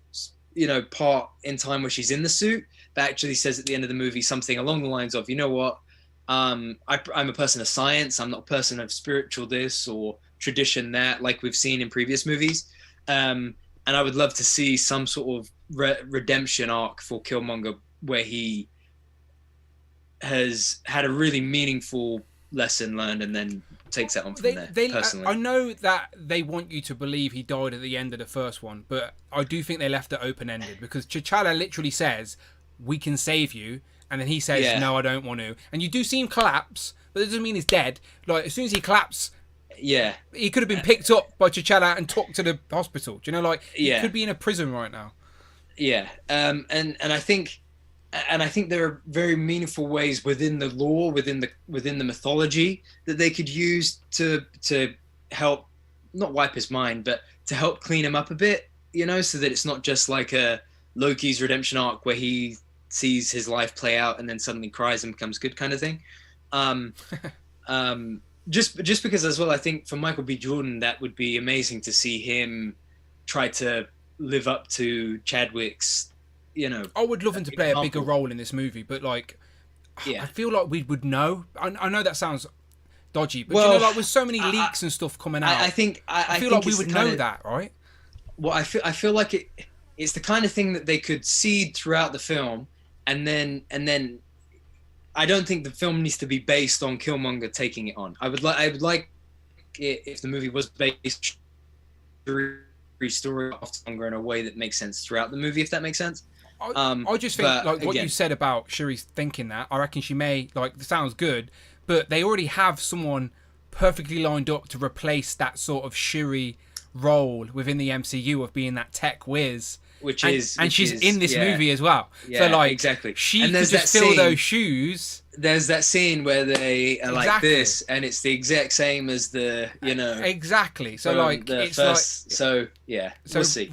part in time where she's in the suit, that actually says at the end of the movie something along the lines of, you know what, I'm a person of science, I'm not a person of spiritual this or tradition that, like we've seen in previous movies. And I would love to see some sort of redemption arc for Killmonger where he has had a really meaningful lesson learned and then takes that on from there, personally. I know that they want you to believe he died at the end of the first one, but I do think they left it open-ended because T'Challa literally says, we can save you, and then he says, no, I don't want to. And you do see him collapse, but that doesn't mean he's dead. Like, as soon as he collapses, he could have been picked up by T'Challa and took to the hospital. Do you know, he could be in a prison right now. Yeah, and I think there are very meaningful ways within the lore, within the mythology that they could use to help not wipe his mind, but to help clean him up a bit, so that it's not just like a Loki's redemption arc where he sees his life play out and then suddenly cries and becomes good kind of thing. Just because as well, I think for Michael B. Jordan, that would be amazing to see him try to live up to Chadwick's, I would love him to play a bigger role in this movie, but I feel like we would know. I know that sounds dodgy, but with so many leaks and stuff coming out, I feel like we would know that, right? Well, I feel like it's the kind of thing that they could seed throughout the film, and then I don't think the film needs to be based on Killmonger taking it on. I would like it if the movie was based story of Killmonger in a way that makes sense throughout the movie, if that makes sense. I just think what you said about Shuri's thinking that, I reckon she may, sounds good, but they already have someone perfectly lined up to replace that sort of Shuri role within the MCU of being that tech whiz. She's in this movie as well. Yeah, so exactly. She could just fill those shoes. There's that scene where they are like this, and it's the exact same as the, Exactly. So it's first, so we'll see.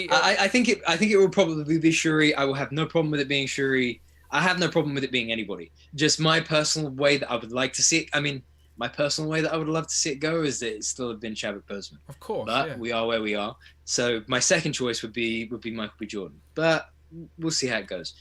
I think it will probably be Shuri. I will have no problem with it being Shuri. I have no problem with it being anybody. Just my personal way that I would like to see it. I mean, my personal way that I would love to see it go is that it still have been Chadwick Boseman. Of course. But we are where we are. So my second choice would be Michael B. Jordan. But we'll see how it goes.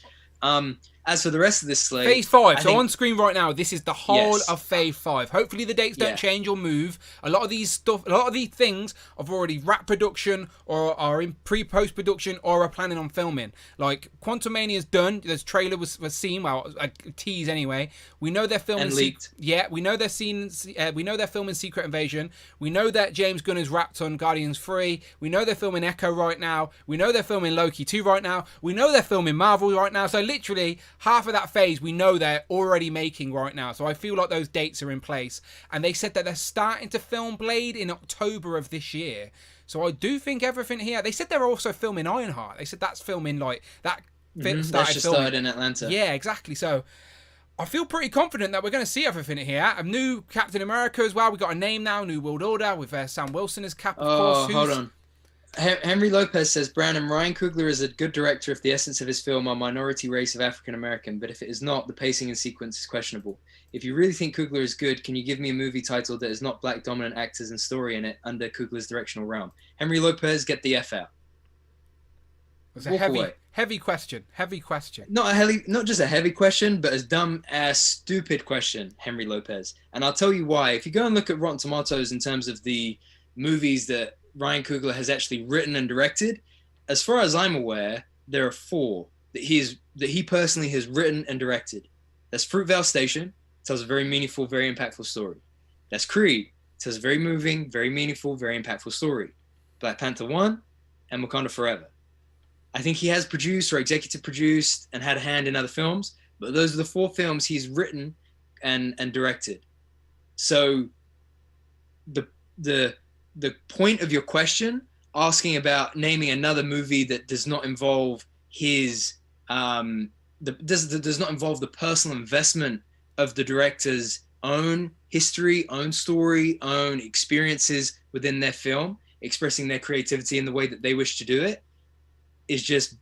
as for the rest of this slate, Phase 5. So on screen right now, this is the whole of Phase 5. Hopefully the dates don't change or move. A lot of these things have already wrapped production or are in pre-post production or are planning on filming. Like Quantumania's done. This trailer was seen. Well, a tease anyway. We know they're filming. And leaked. We know they're we know they're filming Secret Invasion. We know that James Gunn has wrapped on Guardians 3. We know they're filming Echo right now. We know they're filming Loki 2 right now. We know they're filming Marvel right now. So literally half of that phase we know they're already making right now. So I feel like those dates are in place. And they said that they're starting to film Blade in October of this year. So I do think everything here. They said they're also filming Ironheart. They said that's filming like that. Started in Atlanta. Yeah, exactly. So I feel pretty confident that we're going to see everything here. A new Captain America as well. We got a name now, New World Order with Sam Wilson as Cap. Of course. Hold on. Henry Lopez says, Brandon, Ryan Coogler is a good director if the essence of his film are minority race of African American, but if it is not, the pacing and sequence is questionable. If you really think Coogler is good, can you give me a movie title that is not black dominant actors and story in it under Coogler's directional realm? Henry Lopez, get the F out. It's a heavy question. Not just a heavy question, but a dumb ass stupid question, Henry Lopez. And I'll tell you why. If you go and look at Rotten Tomatoes in terms of the movies that Ryan Coogler has actually written and directed, as far as I'm aware, there are 4 that he personally has written and directed. That's Fruitvale Station, tells a very meaningful, very impactful story. That's Creed, tells a very moving, very meaningful, very impactful story. Black Panther 1 and Wakanda Forever. I think he has produced or executive produced and had a hand in other films, but those are the 4 films he's written and directed. So the point of your question, asking about naming another movie that does not involve his does not involve the personal investment of the director's own history, own story, own experiences within their film, expressing their creativity in the way that they wish to do it, is just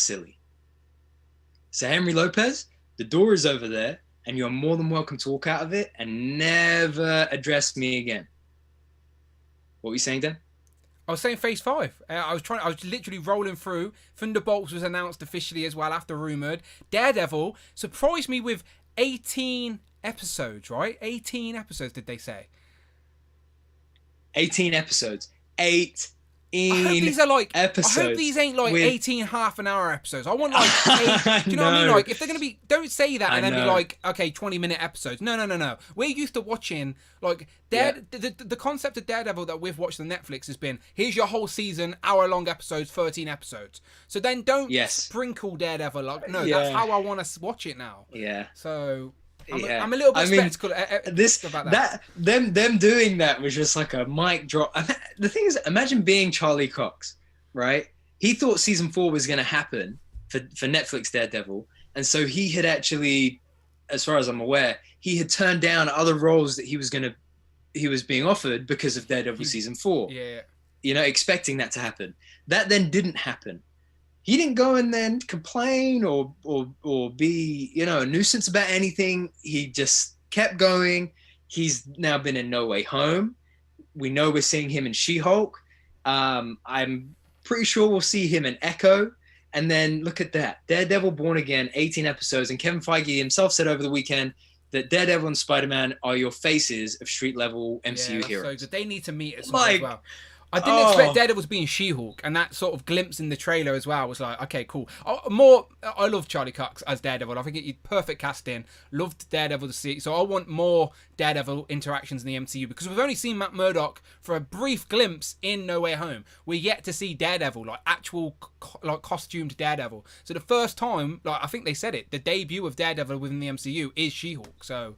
silly. So Henry Lopez, the door is over there, and you're more than welcome to walk out of it and never address me again. What were you saying, Dan? I was saying Phase 5. I was literally rolling through. Thunderbolts was announced officially as well after rumoured. Daredevil surprised me with 18 episodes, right? 18 episodes, did they say? 18 episodes. 8 I hope these are like episodes. I hope these ain't like 18 half-an-hour episodes. I want like 8, do you know what I mean? Like if they're gonna be, don't say that and then be like, okay, 20-minute episodes. No. We're used to watching like the concept of Daredevil that we've watched on Netflix has been, here's your whole season, hour-long episodes, 13 episodes. So then don't sprinkle Daredevil like that's how I want to watch it now. Yeah. So. I'm a little bit skeptical about that. Them doing that was just like a mic drop. The thing is, imagine being Charlie Cox, right? He thought season 4 was going to happen for Netflix Daredevil. And so he had actually, as far as I'm aware, he had turned down other roles that he was being offered because of Daredevil season 4. Yeah. You know, expecting that to happen. That then didn't happen. He didn't go and then complain or be, you know, a nuisance about anything. He just kept going. He's now been in No Way Home. We know we're seeing him in She-Hulk. I'm pretty sure we'll see him in Echo. And then look at that. Daredevil Born Again, 18 episodes. And Kevin Feige himself said over the weekend that Daredevil and Spider-Man are your faces of street-level MCU heroes. So they need to meet at some point as well. I didn't expect Daredevil to be in She-Hulk, and that sort of glimpse in the trailer as well was like, okay, cool. I love Charlie Cox as Daredevil. I think it's perfect casting. Loved Daredevil to see. So I want more Daredevil interactions in the MCU because we've only seen Matt Murdock for a brief glimpse in No Way Home. We're yet to see Daredevil, like actual like costumed Daredevil. So the first time, like I think they said it, the debut of Daredevil within the MCU is She-Hulk. So.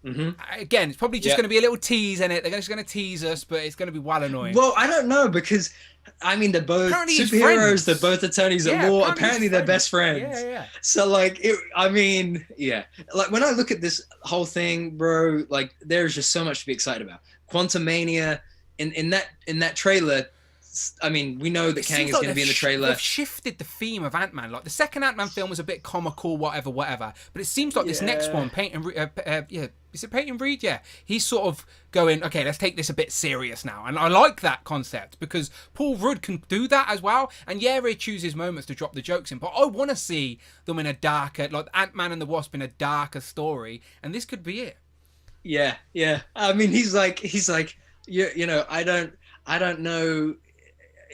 Mm-hmm. Again, it's probably just going to be a little tease in it. They're just going to tease us, but it's going to be well annoying. Well, I don't know because, I mean, they're both superheroes. They're both attorneys at law. Apparently, they're best friends. Yeah. So, like, like when I look at this whole thing, bro, like, there's just so much to be excited about. Quantumania, in that trailer. I mean, we know that Kang is going to be in the trailer. They've shifted the theme of Ant-Man. Like the second Ant-Man film was a bit comical, whatever. But it seems like this next one, Is it Peyton Reed? Yeah. He's sort of going, okay, let's take this a bit serious now. And I like that concept because Paul Rudd can do that as well. And yeah, he chooses moments to drop the jokes in. But I want to see them in a darker, like Ant-Man and the Wasp in a darker story. And this could be it. Yeah, yeah. I mean, he's like, you know, I don't know.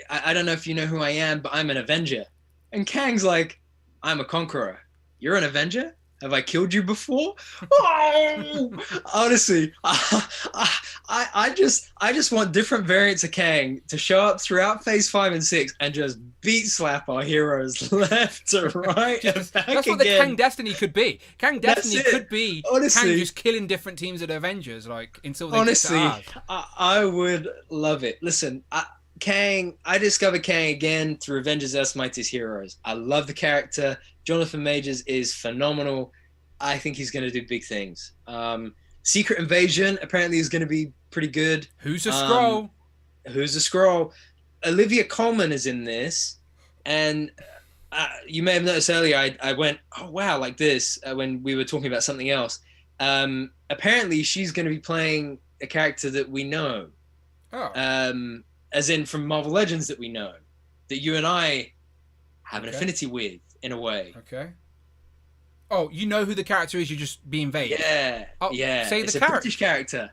I don't know if you know who I am, but I'm an Avenger. And Kang's like, I'm a conqueror. You're an Avenger? Have I killed you before? Oh, honestly, I just want different variants of Kang to show up throughout Phase 5 and 6 and just beat slap our heroes left to right. That's what the Kang Destiny could be. Kang Destiny could be honestly, Kang just killing different teams of the Avengers, like until they honestly, get to ours. I would love it. Listen, I discovered Kang again through Avengers Earth's Mightiest Heroes. I love the character. Jonathan Majors is phenomenal. I think he's going to do big things. Secret Invasion apparently is going to be pretty good. Who's a Skrull? Who's a Skrull? Olivia Colman is in this. And you may have noticed earlier, I went, oh, wow, like this, when we were talking about something else. Apparently, she's going to be playing a character that we know. Oh. As in from Marvel Legends that we know. That you and I have an affinity with, in a way. Okay. Oh, you know who the character is, you're just being vague. Yeah. Oh, yeah. Say it's the a character. British character.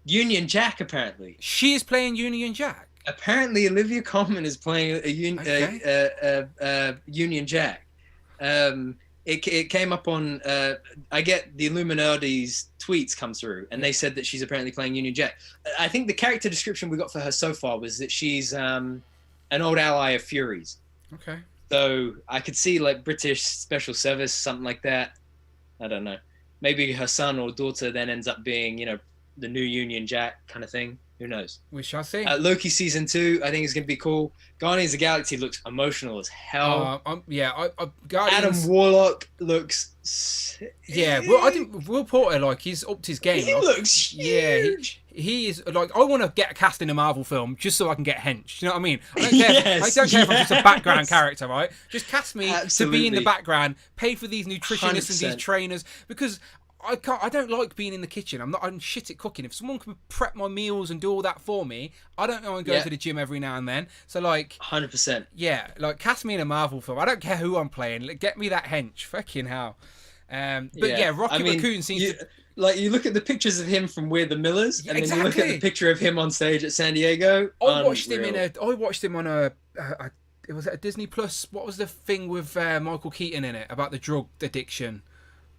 Union Jack, apparently. She is playing Union Jack. Apparently, Olivia Colman is playing Union Jack. It came up on. I get the Illuminati's tweets come through, and they said that she's apparently playing Union Jack. I think the character description we got for her so far was that she's an old ally of Fury's. Okay. So I could see like British Special Service, something like that. I don't know. Maybe her son or daughter then ends up being, you know, the new Union Jack kind of thing. Who knows? We shall see. Loki season 2, I think is going to be cool. Guardians of the Galaxy looks emotional as hell. Guardians... Adam Warlock looks. Yeah, well, I think Will Porter, like, he's upped his game. He looks huge. Yeah, he is, like, I want to get cast in a Marvel film just so I can get hench. You know what I mean? I don't care, I don't care if I'm just a background character, right? Just cast me to be in the background, pay for these nutritionists 100%. And these trainers, because I don't like being in the kitchen. I'm shit at cooking. If someone can prep my meals and do all that for me, I don't know and go to the gym every now and then. So like 100%. Yeah, like cast me in a Marvel film. I don't care who I'm playing. Get me that hench. Fucking hell. Rocket Raccoon seems to... Like, you look at the pictures of him from We're the Millers, and then you look at the picture of him on stage at San Diego. I watched him on a it was a Disney Plus. What was the thing with Michael Keaton in it about the drug addiction?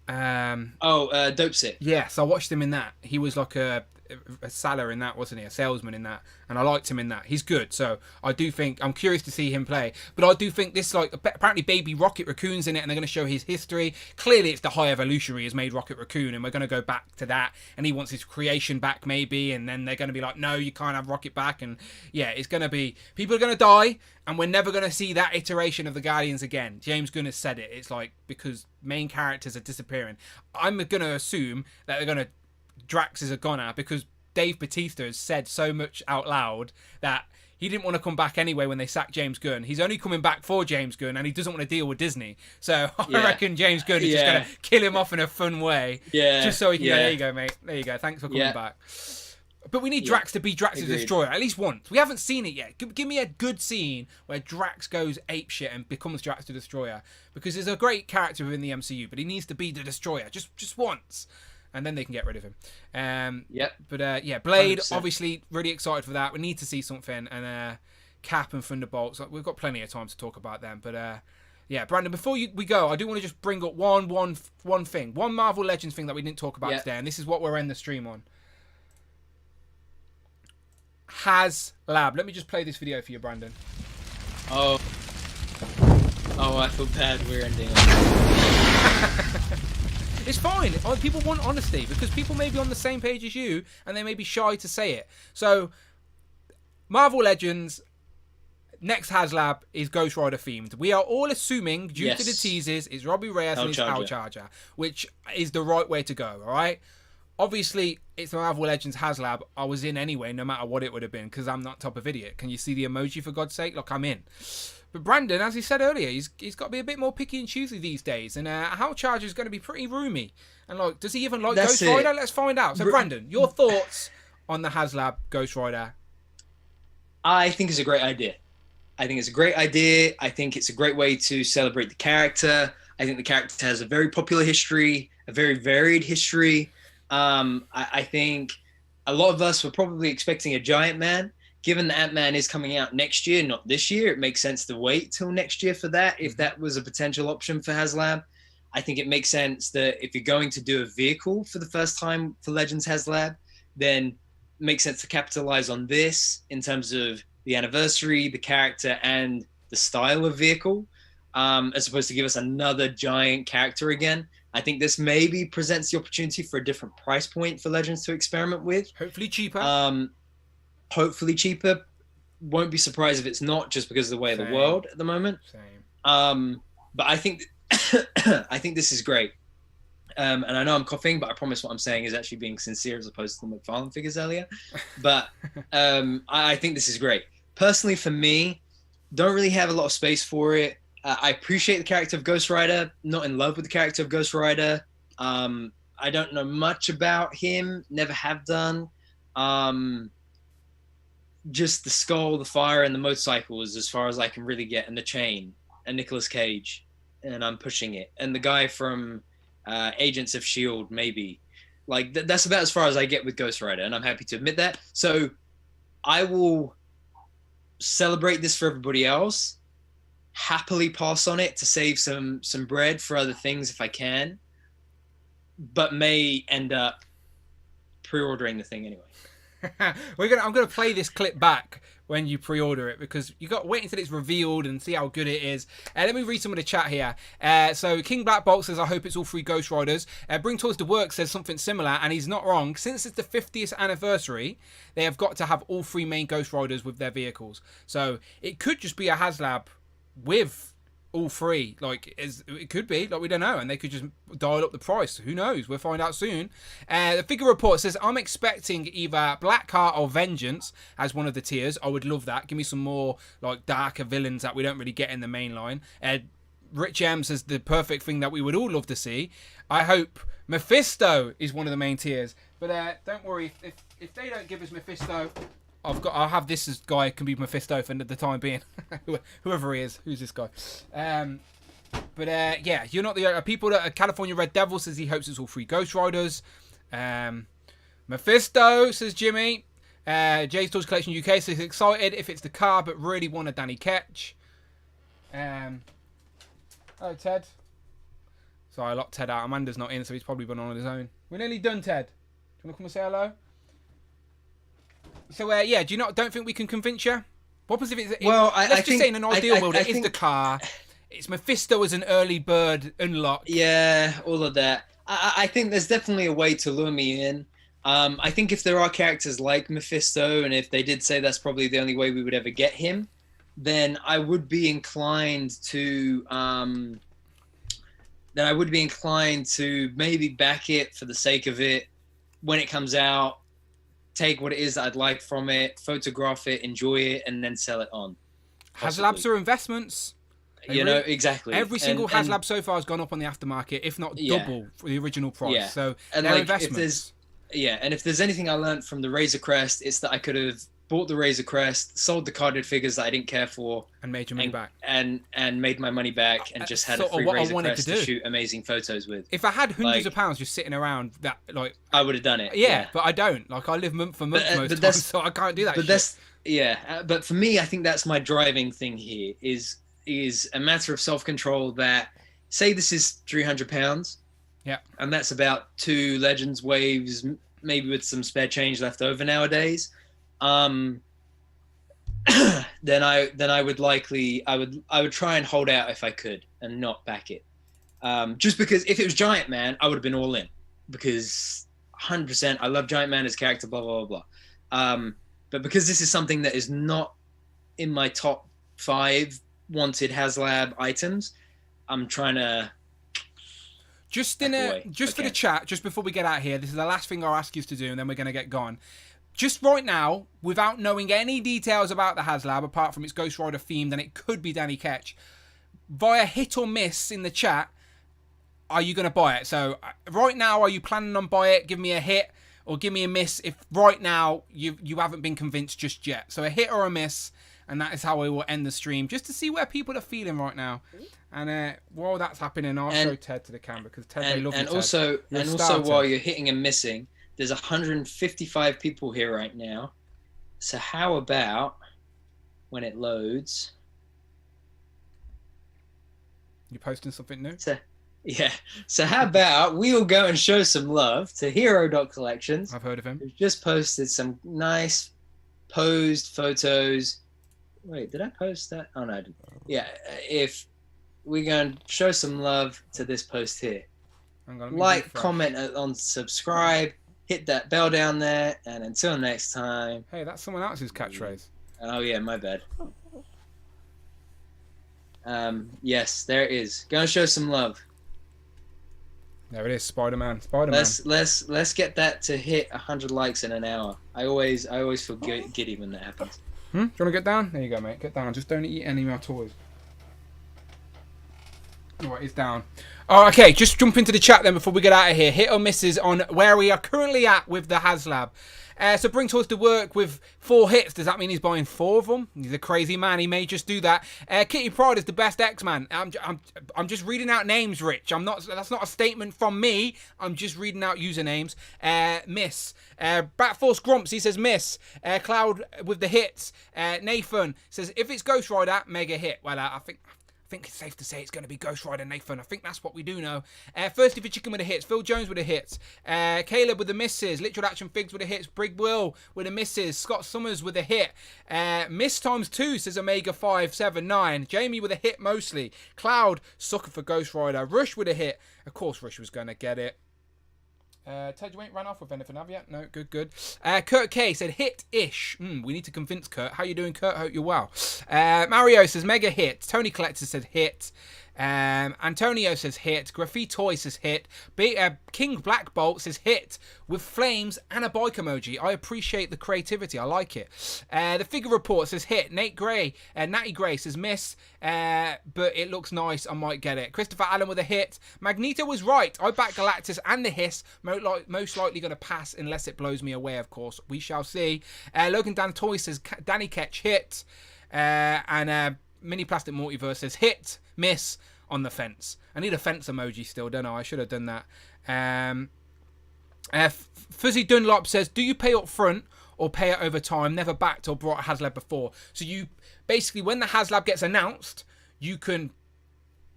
Dope Sick. Yes, I watched him in that. He was like a seller in that, wasn't he? A salesman in that, and I liked him in that. He's good, so I do think I'm curious to see him play. But I do think this, like, apparently Baby Rocket Raccoon's in it, and they're going to show his history. Clearly, it's the High Evolutionary has made Rocket Raccoon, and we're going to go back to that, and he wants his creation back, maybe, and then they're going to be like, no, you can't have Rocket back, and yeah, it's going to be people are going to die, and we're never going to see that iteration of the Guardians again. James Gunn has said it. It's like because main characters are disappearing. I'm going to assume that they're going to. Drax is a goner because Dave Bautista has said so much out loud that he didn't want to come back anyway when they sacked James Gunn. He's only coming back for James Gunn, and he doesn't want to deal with Disney. So I reckon James Gunn is just going to kill him off in a fun way. Yeah. Just so he can go, there you go, mate. There you go. Thanks for coming back. But we need Drax to be Drax the Destroyer, at least once. We haven't seen it yet. Give me a good scene where Drax goes apeshit and becomes Drax the Destroyer. Because he's a great character within the MCU, but he needs to be the Destroyer. Just once. And then they can get rid of him. But Blade, 100%. Obviously, really excited for that. We need to see something. And Cap and Thunderbolts, we've got plenty of time to talk about them. But Brandon, before we go, I do want to just bring up one thing. One Marvel Legends thing that we didn't talk about today. And this is what we're ending the stream on. HasLab. Let me just play this video for you, Brandon. Oh, I feel bad we're ending on It's fine. People want honesty because people may be on the same page as you and they may be shy to say it. So, Marvel Legends, next HasLab is Ghost Rider themed. We are all assuming, due to the teasers, it's Robbie Reyes and his Hell Charger, which is the right way to go, all right? Obviously, it's Marvel Legends HasLab. I was in anyway, no matter what it would have been, because I'm not top of idiot. Can you see the emoji, for God's sake? Look, I'm in. But Brandon, as he said earlier, he's got to be a bit more picky and choosy these days. And Hal Charger's going to be pretty roomy. And like, does he even like Ghost Rider? Let's find out. So, Brandon, your thoughts on the HasLab Ghost Rider? I think it's a great idea. I think it's a great idea. I think it's a great way to celebrate the character. I think the character has a very popular history, a very varied history. I think a lot of us were probably expecting a Giant Man. Given that Ant-Man is coming out next year, not this year, it makes sense to wait till next year for that, if that was a potential option for HasLab. I think it makes sense that if you're going to do a vehicle for the first time for Legends HasLab, then it makes sense to capitalize on this in terms of the anniversary, the character, and the style of vehicle, as opposed to give us another giant character again. I think this maybe presents the opportunity for a different price point for Legends to experiment with. Hopefully cheaper. Hopefully cheaper. Won't be surprised if it's not, just because of the way of the world at the moment. But I think I think this is great. And I know I'm coughing, but I promise what I'm saying is actually being sincere as opposed to the McFarlane figures earlier. But I think this is great. Personally, for me, don't really have a lot of space for it. I appreciate the character of Ghost Rider, not in love with the character of Ghost Rider. I don't know much about him, never have done. Just the skull, the fire, and the motorcycle is as far as I can really get, and the chain, and Nicolas Cage, and I'm pushing it. And the guy from Agents of S.H.I.E.L.D., maybe. Like, that's about as far as I get with Ghost Rider, and I'm happy to admit that. So I will celebrate this for everybody else, happily pass on it to save some bread for other things if I can, but may end up pre-ordering the thing anyway. I'm gonna play this clip back when you pre-order it, because you got to wait until it's revealed and see how good it is. Let me read some of the chat here. So King Black Bolt says, I hope it's all 3 Ghost Riders. Bring Toys to Work says something similar, and he's not wrong. Since it's the 50th anniversary, they have got to have all 3 main Ghost Riders with their vehicles. So it could just be a HasLab with all 3. Like, it could be, like, we don't know, and they could just dial up the price. Who knows? We'll find out soon. The figure report says, I'm expecting either Blackheart or Vengeance as one of the tiers. I would love that. Give me some more like darker villains that we don't really get in the main line. Rich M says the perfect thing that we would all love to see. I hope Mephisto is one of the main tiers, but don't worry, if they don't give us Mephisto, I'll have this as guy can be Mephisto for the time being. Whoever he is. Who's this guy? But yeah, you're not the people that California Red Devil says he hopes it's all 3 Ghost Riders. Mephisto says Jimmy. Jay's Toys Collection UK says excited if it's the car, but really want a Danny Ketch. Oh, Ted. Sorry, I locked Ted out. Amanda's not in, so he's probably been on his own. We're nearly done, Ted. Do you want to come and say hello? So, yeah, don't think we can convince you? What was if it's... let's just say in an ideal world, it is the car. It's Mephisto as an early bird unlock. Yeah, all of that. I think there's definitely a way to lure me in. I think if there are characters like Mephisto, and if they did say that's probably the only way we would ever get him, then I would be inclined to... maybe back it for the sake of it when it comes out. Take what it is that I'd like from it, photograph it, enjoy it, and then sell it on. HasLabs are investments. Exactly. Every single HasLab so far has gone up on the aftermarket, if not double for the original price. Yeah. So and they're like, investments. If there's anything I learned from the Razor Crest, it's that I could have bought the Razor Crest, sold the carded figures that I didn't care for, and made your money back, and made my money back, and just had a free Razor Crest to shoot amazing photos with. If I had hundreds of pounds just sitting around, that I would have done it. Yeah, but I don't. Like, I live month for month most times, so I can't do that. But but for me, I think that's my driving thing here. Is a matter of self-control. That say this is £300, and that's about 2 Legends waves, maybe with some spare change left over nowadays. Then I would try and hold out if I could and not back it. Just because if it was Giant Man, I would have been all in, because 100% I love Giant Man as a character, blah blah blah blah. But because this is something that is not in my top 5 wanted HasLab items, I'm trying to Just for the chat, just before we get out here, this is the last thing I'll ask you to do, and then we're going to get gone. Just right now, without knowing any details about the HasLab, apart from it's Ghost Rider themed and it could be Danny Ketch, via hit or miss in the chat, are you going to buy it? So right now, are you planning on buy it? Give me a hit or give me a miss if right now you haven't been convinced just yet. So a hit or a miss, and that is how we will end the stream, just to see where people are feeling right now. And while that's happening, I'll show Ted to the camera because Ted, they love you, Ted. And also, while you're hitting and missing, there's 155 people here right now. So how about when it loads? You posting something new? So how about we all go and show some love to Hero.Collections. I've heard of him. Who's just posted some nice posed photos. Wait, did I post that? Oh no, I didn't. Yeah, if we're going to show some love to this post here. Like, comment on, subscribe, hit that bell down there, and until next time. Hey, that's someone else's catchphrase. Oh yeah, my bad. Yes, there it is. Go and show some love. There it is, Spider-Man. Let's get that to hit 100 likes in an hour. I always feel giddy when that happens. Do you want to get down? There you go, mate. Get down. Just don't eat any of my toys. Alright, it's down. Oh, okay, just jump into the chat then before we get out of here. Hit or misses on where we are currently at with the HasLab. So bring toys to work with 4 hits. Does that mean he's buying 4 of them? He's a crazy man. He may just do that. Kitty Pride is the best X-Man. I'm just reading out names, Rich. That's not a statement from me. I'm just reading out usernames. Miss. Batforce Grumps, he says miss. Cloud with the hits. Nathan says if it's Ghost Rider, mega hit. Well, I think it's safe to say it's going to be Ghost Rider, Nathan. I think that's what we do know. Thirsty for Chicken with the hits. Phil Jones with the hits. Caleb with the misses. Literal Action Figs with the hits. Brig Will with the misses. Scott Summers with a hit. Miss times 2 says Omega 579. Jamie with a hit mostly. Cloud, sucker for Ghost Rider. Rush with a hit. Of course Rush was going to get it. Ted, you ain't ran off with anything, have you? No, good. Kurt K said hit-ish. We need to convince Kurt. How you doing, Kurt? Hope you're well. Mario says mega hit. Tony Collector said hit. Antonio says hit. Graffiti Toy says hit. King Black Bolt says hit with flames and a bike emoji. I appreciate the creativity. I like it. The Figure Report says hit. Natty Gray says miss, but it looks nice. I might get it. Christopher Allen with a hit. Magneto was right. I back Galactus and the hiss. Most likely going to pass unless it blows me away, of course. We shall see. Logan Dan Toy says Danny Ketch hit. And Mini Plastic Multiverse says hit, miss, on the fence. I need a fence emoji still, don't I? I should have done that. Fuzzy Dunlop says, do you pay up front or pay it over time? Never backed or brought a HasLab before. So you basically, when the HasLab gets announced, you can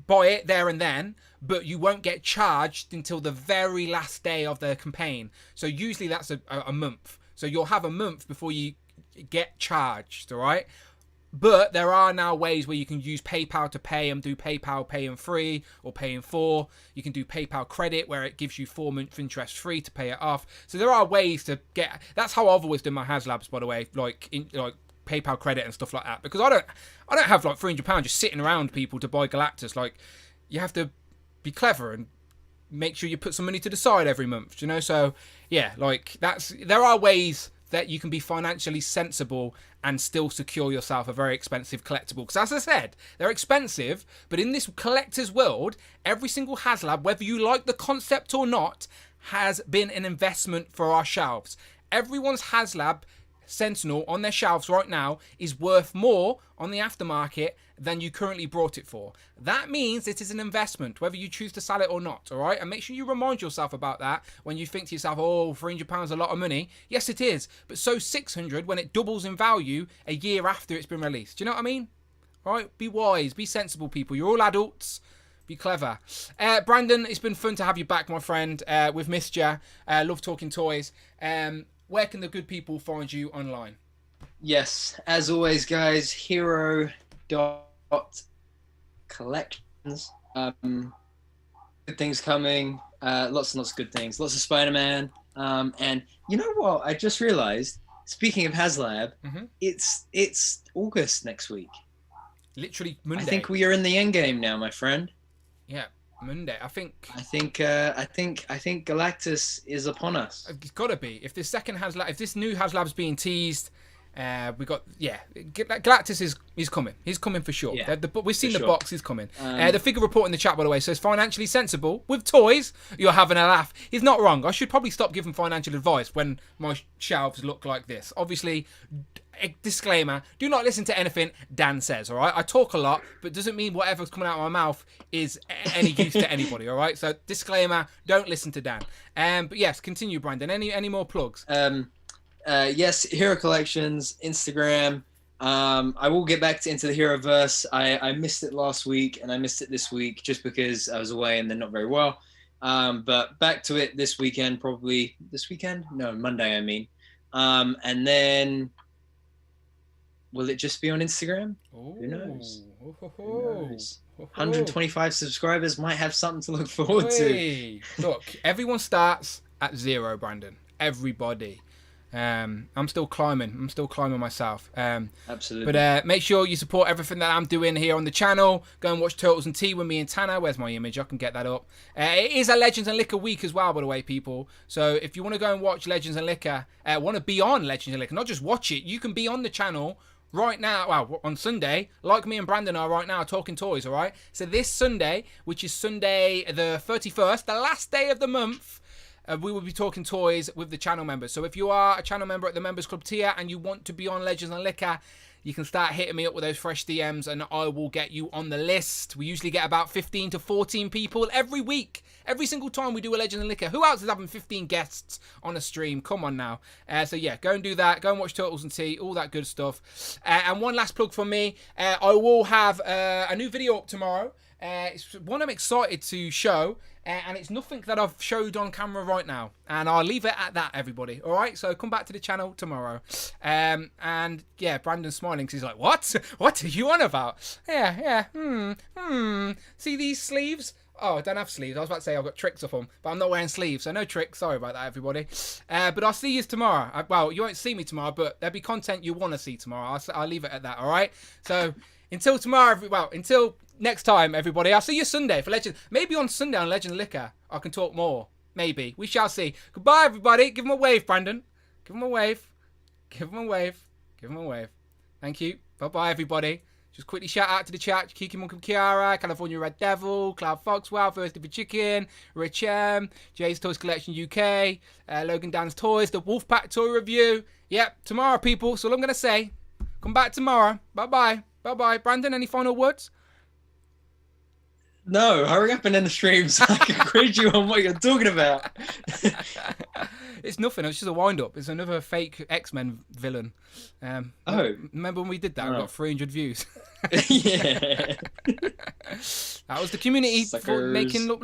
buy it there and then, but you won't get charged until the very last day of the campaign. So usually that's a month. So you'll have a month before you get charged, all right? But there are now ways where you can use PayPal to pay and do PayPal pay in 3 or pay in 4. You can do PayPal credit where it gives you 4 months interest free to pay it off. So there are ways to get. That's how I've always done my HasLabs, by the way, like PayPal credit and stuff like that. Because I don't have like £300 just sitting around people to buy Galactus. Like, you have to be clever and make sure you put some money to the side every month. You know, so yeah, like there are ways that you can be financially sensible and still secure yourself a very expensive collectible. Because as I said, they're expensive, but in this collector's world, every single HasLab, whether you like the concept or not, has been an investment for our shelves. Everyone's HasLab Sentinel on their shelves right now is worth more on the aftermarket than you currently brought it for. That means it is an investment, whether you choose to sell it or not, all right? And make sure you remind yourself about that when you think to yourself, oh, £300 is a lot of money. Yes, it is, but so 600 when it doubles in value a year after it's been released. Do you know what I mean? All right, be wise, be sensible, people. You're all adults. Be clever. Brandon, it's been fun to have you back, my friend. We've missed you. Love talking toys. Where can the good people find you online? Yes, as always, guys, Hero.Collections. Good things coming. Lots and lots of good things. Lots of Spider-Man. And you know what? I just realized, speaking of HasLab, it's August next week. Literally Monday. I think we are in the end game now, my friend. Yeah. Monday. I think Galactus is upon us. It's got to be. If this new HasLab's being teased, we got Galactus is coming. He's coming for sure. Yeah, We've seen the box. He's coming. Um, The figure report in the chat, by the way, says financially sensible with toys. You're having a laugh. He's not wrong. I should probably stop giving financial advice when my shelves look like this. Obviously, a disclaimer: do not listen to anything Dan says. All right, I talk a lot, but doesn't mean whatever's coming out of my mouth is any use to anybody. All right, so disclaimer: don't listen to Dan. But yes, continue, Brandon. Any more plugs? Yes, Hero Collections, Instagram. I will get back into the Heroverse. I missed it last week and I missed it this week just because I was away and they're not very well. But back to it this weekend, probably this weekend? No, Monday, I mean. And then will it just be on Instagram? Ooh. Who knows? Who knows? 125 subscribers might have something to look forward to. Look, everyone starts at 0, Brandon. Everybody. I'm still climbing. Myself. Absolutely. But make sure you support everything that I'm doing here on the channel. Go and watch Turtles and Tea with me and Tanner. Where's my image? I can get that up. It is a Legends and Liquor week as well, by the way, people. So if you want to go and watch Legends and Liquor, want to be on Legends and Liquor, not just watch it, you can be on the channel right now, well, on Sunday, like me and Brandon are right now, talking toys, all right? So this Sunday, which is Sunday the 31st, the last day of the month, we will be talking toys with the channel members. So if you are a channel member at the Members Club tier and you want to be on Legends and Liquor, you can start hitting me up with those fresh DMs and I will get you on the list. We usually get about 15 to 14 people every week. Every single time we do a Legends and Liquor. Who else is having 15 guests on a stream? Come on now. So yeah, go and do that. Go and watch Turtles and Tea. All that good stuff. And one last plug from me. I will have a new video up tomorrow. It's one I'm excited to show, and it's nothing that I've showed on camera right now, and I'll leave it at that, everybody. All right, so come back to the channel tomorrow. And yeah, Brandon's smiling because he's like, what are you on about? Yeah, see these sleeves? Oh, I don't have sleeves. I was about to say I've got tricks off them, but I'm not wearing sleeves, so no tricks. Sorry about that, everybody. But I'll see you tomorrow. Well, you won't see me tomorrow, but there'll be content you want to see tomorrow. I'll leave it at that, all right? So until tomorrow, until next time, everybody. I'll see you Sunday for Legends. Maybe on Sunday on Legend Liquor, I can talk more. Maybe. We shall see. Goodbye, everybody. Give him a wave, Brandon. Give him a wave. Give him a wave. Give him a wave. Thank you. Bye-bye, everybody. Just quickly shout out to the chat. Kiki Monk Kiara, California Red Devil, Cloud Foxwell, Thirsty for Chicken, Rich M, Jay's Toys Collection UK, Logan Dan's Toys, the Wolfpack Toy Review. Yep, tomorrow, people. So all I'm going to say. Come back tomorrow. Bye-bye. Bye-bye. Brandon, any final words? No, hurry up and end the stream so I can quiz you on what you're talking about. It's nothing. It's just a wind-up. It's another fake X-Men villain. Remember when we did that? We got 300 views. Yeah. That was the community for making look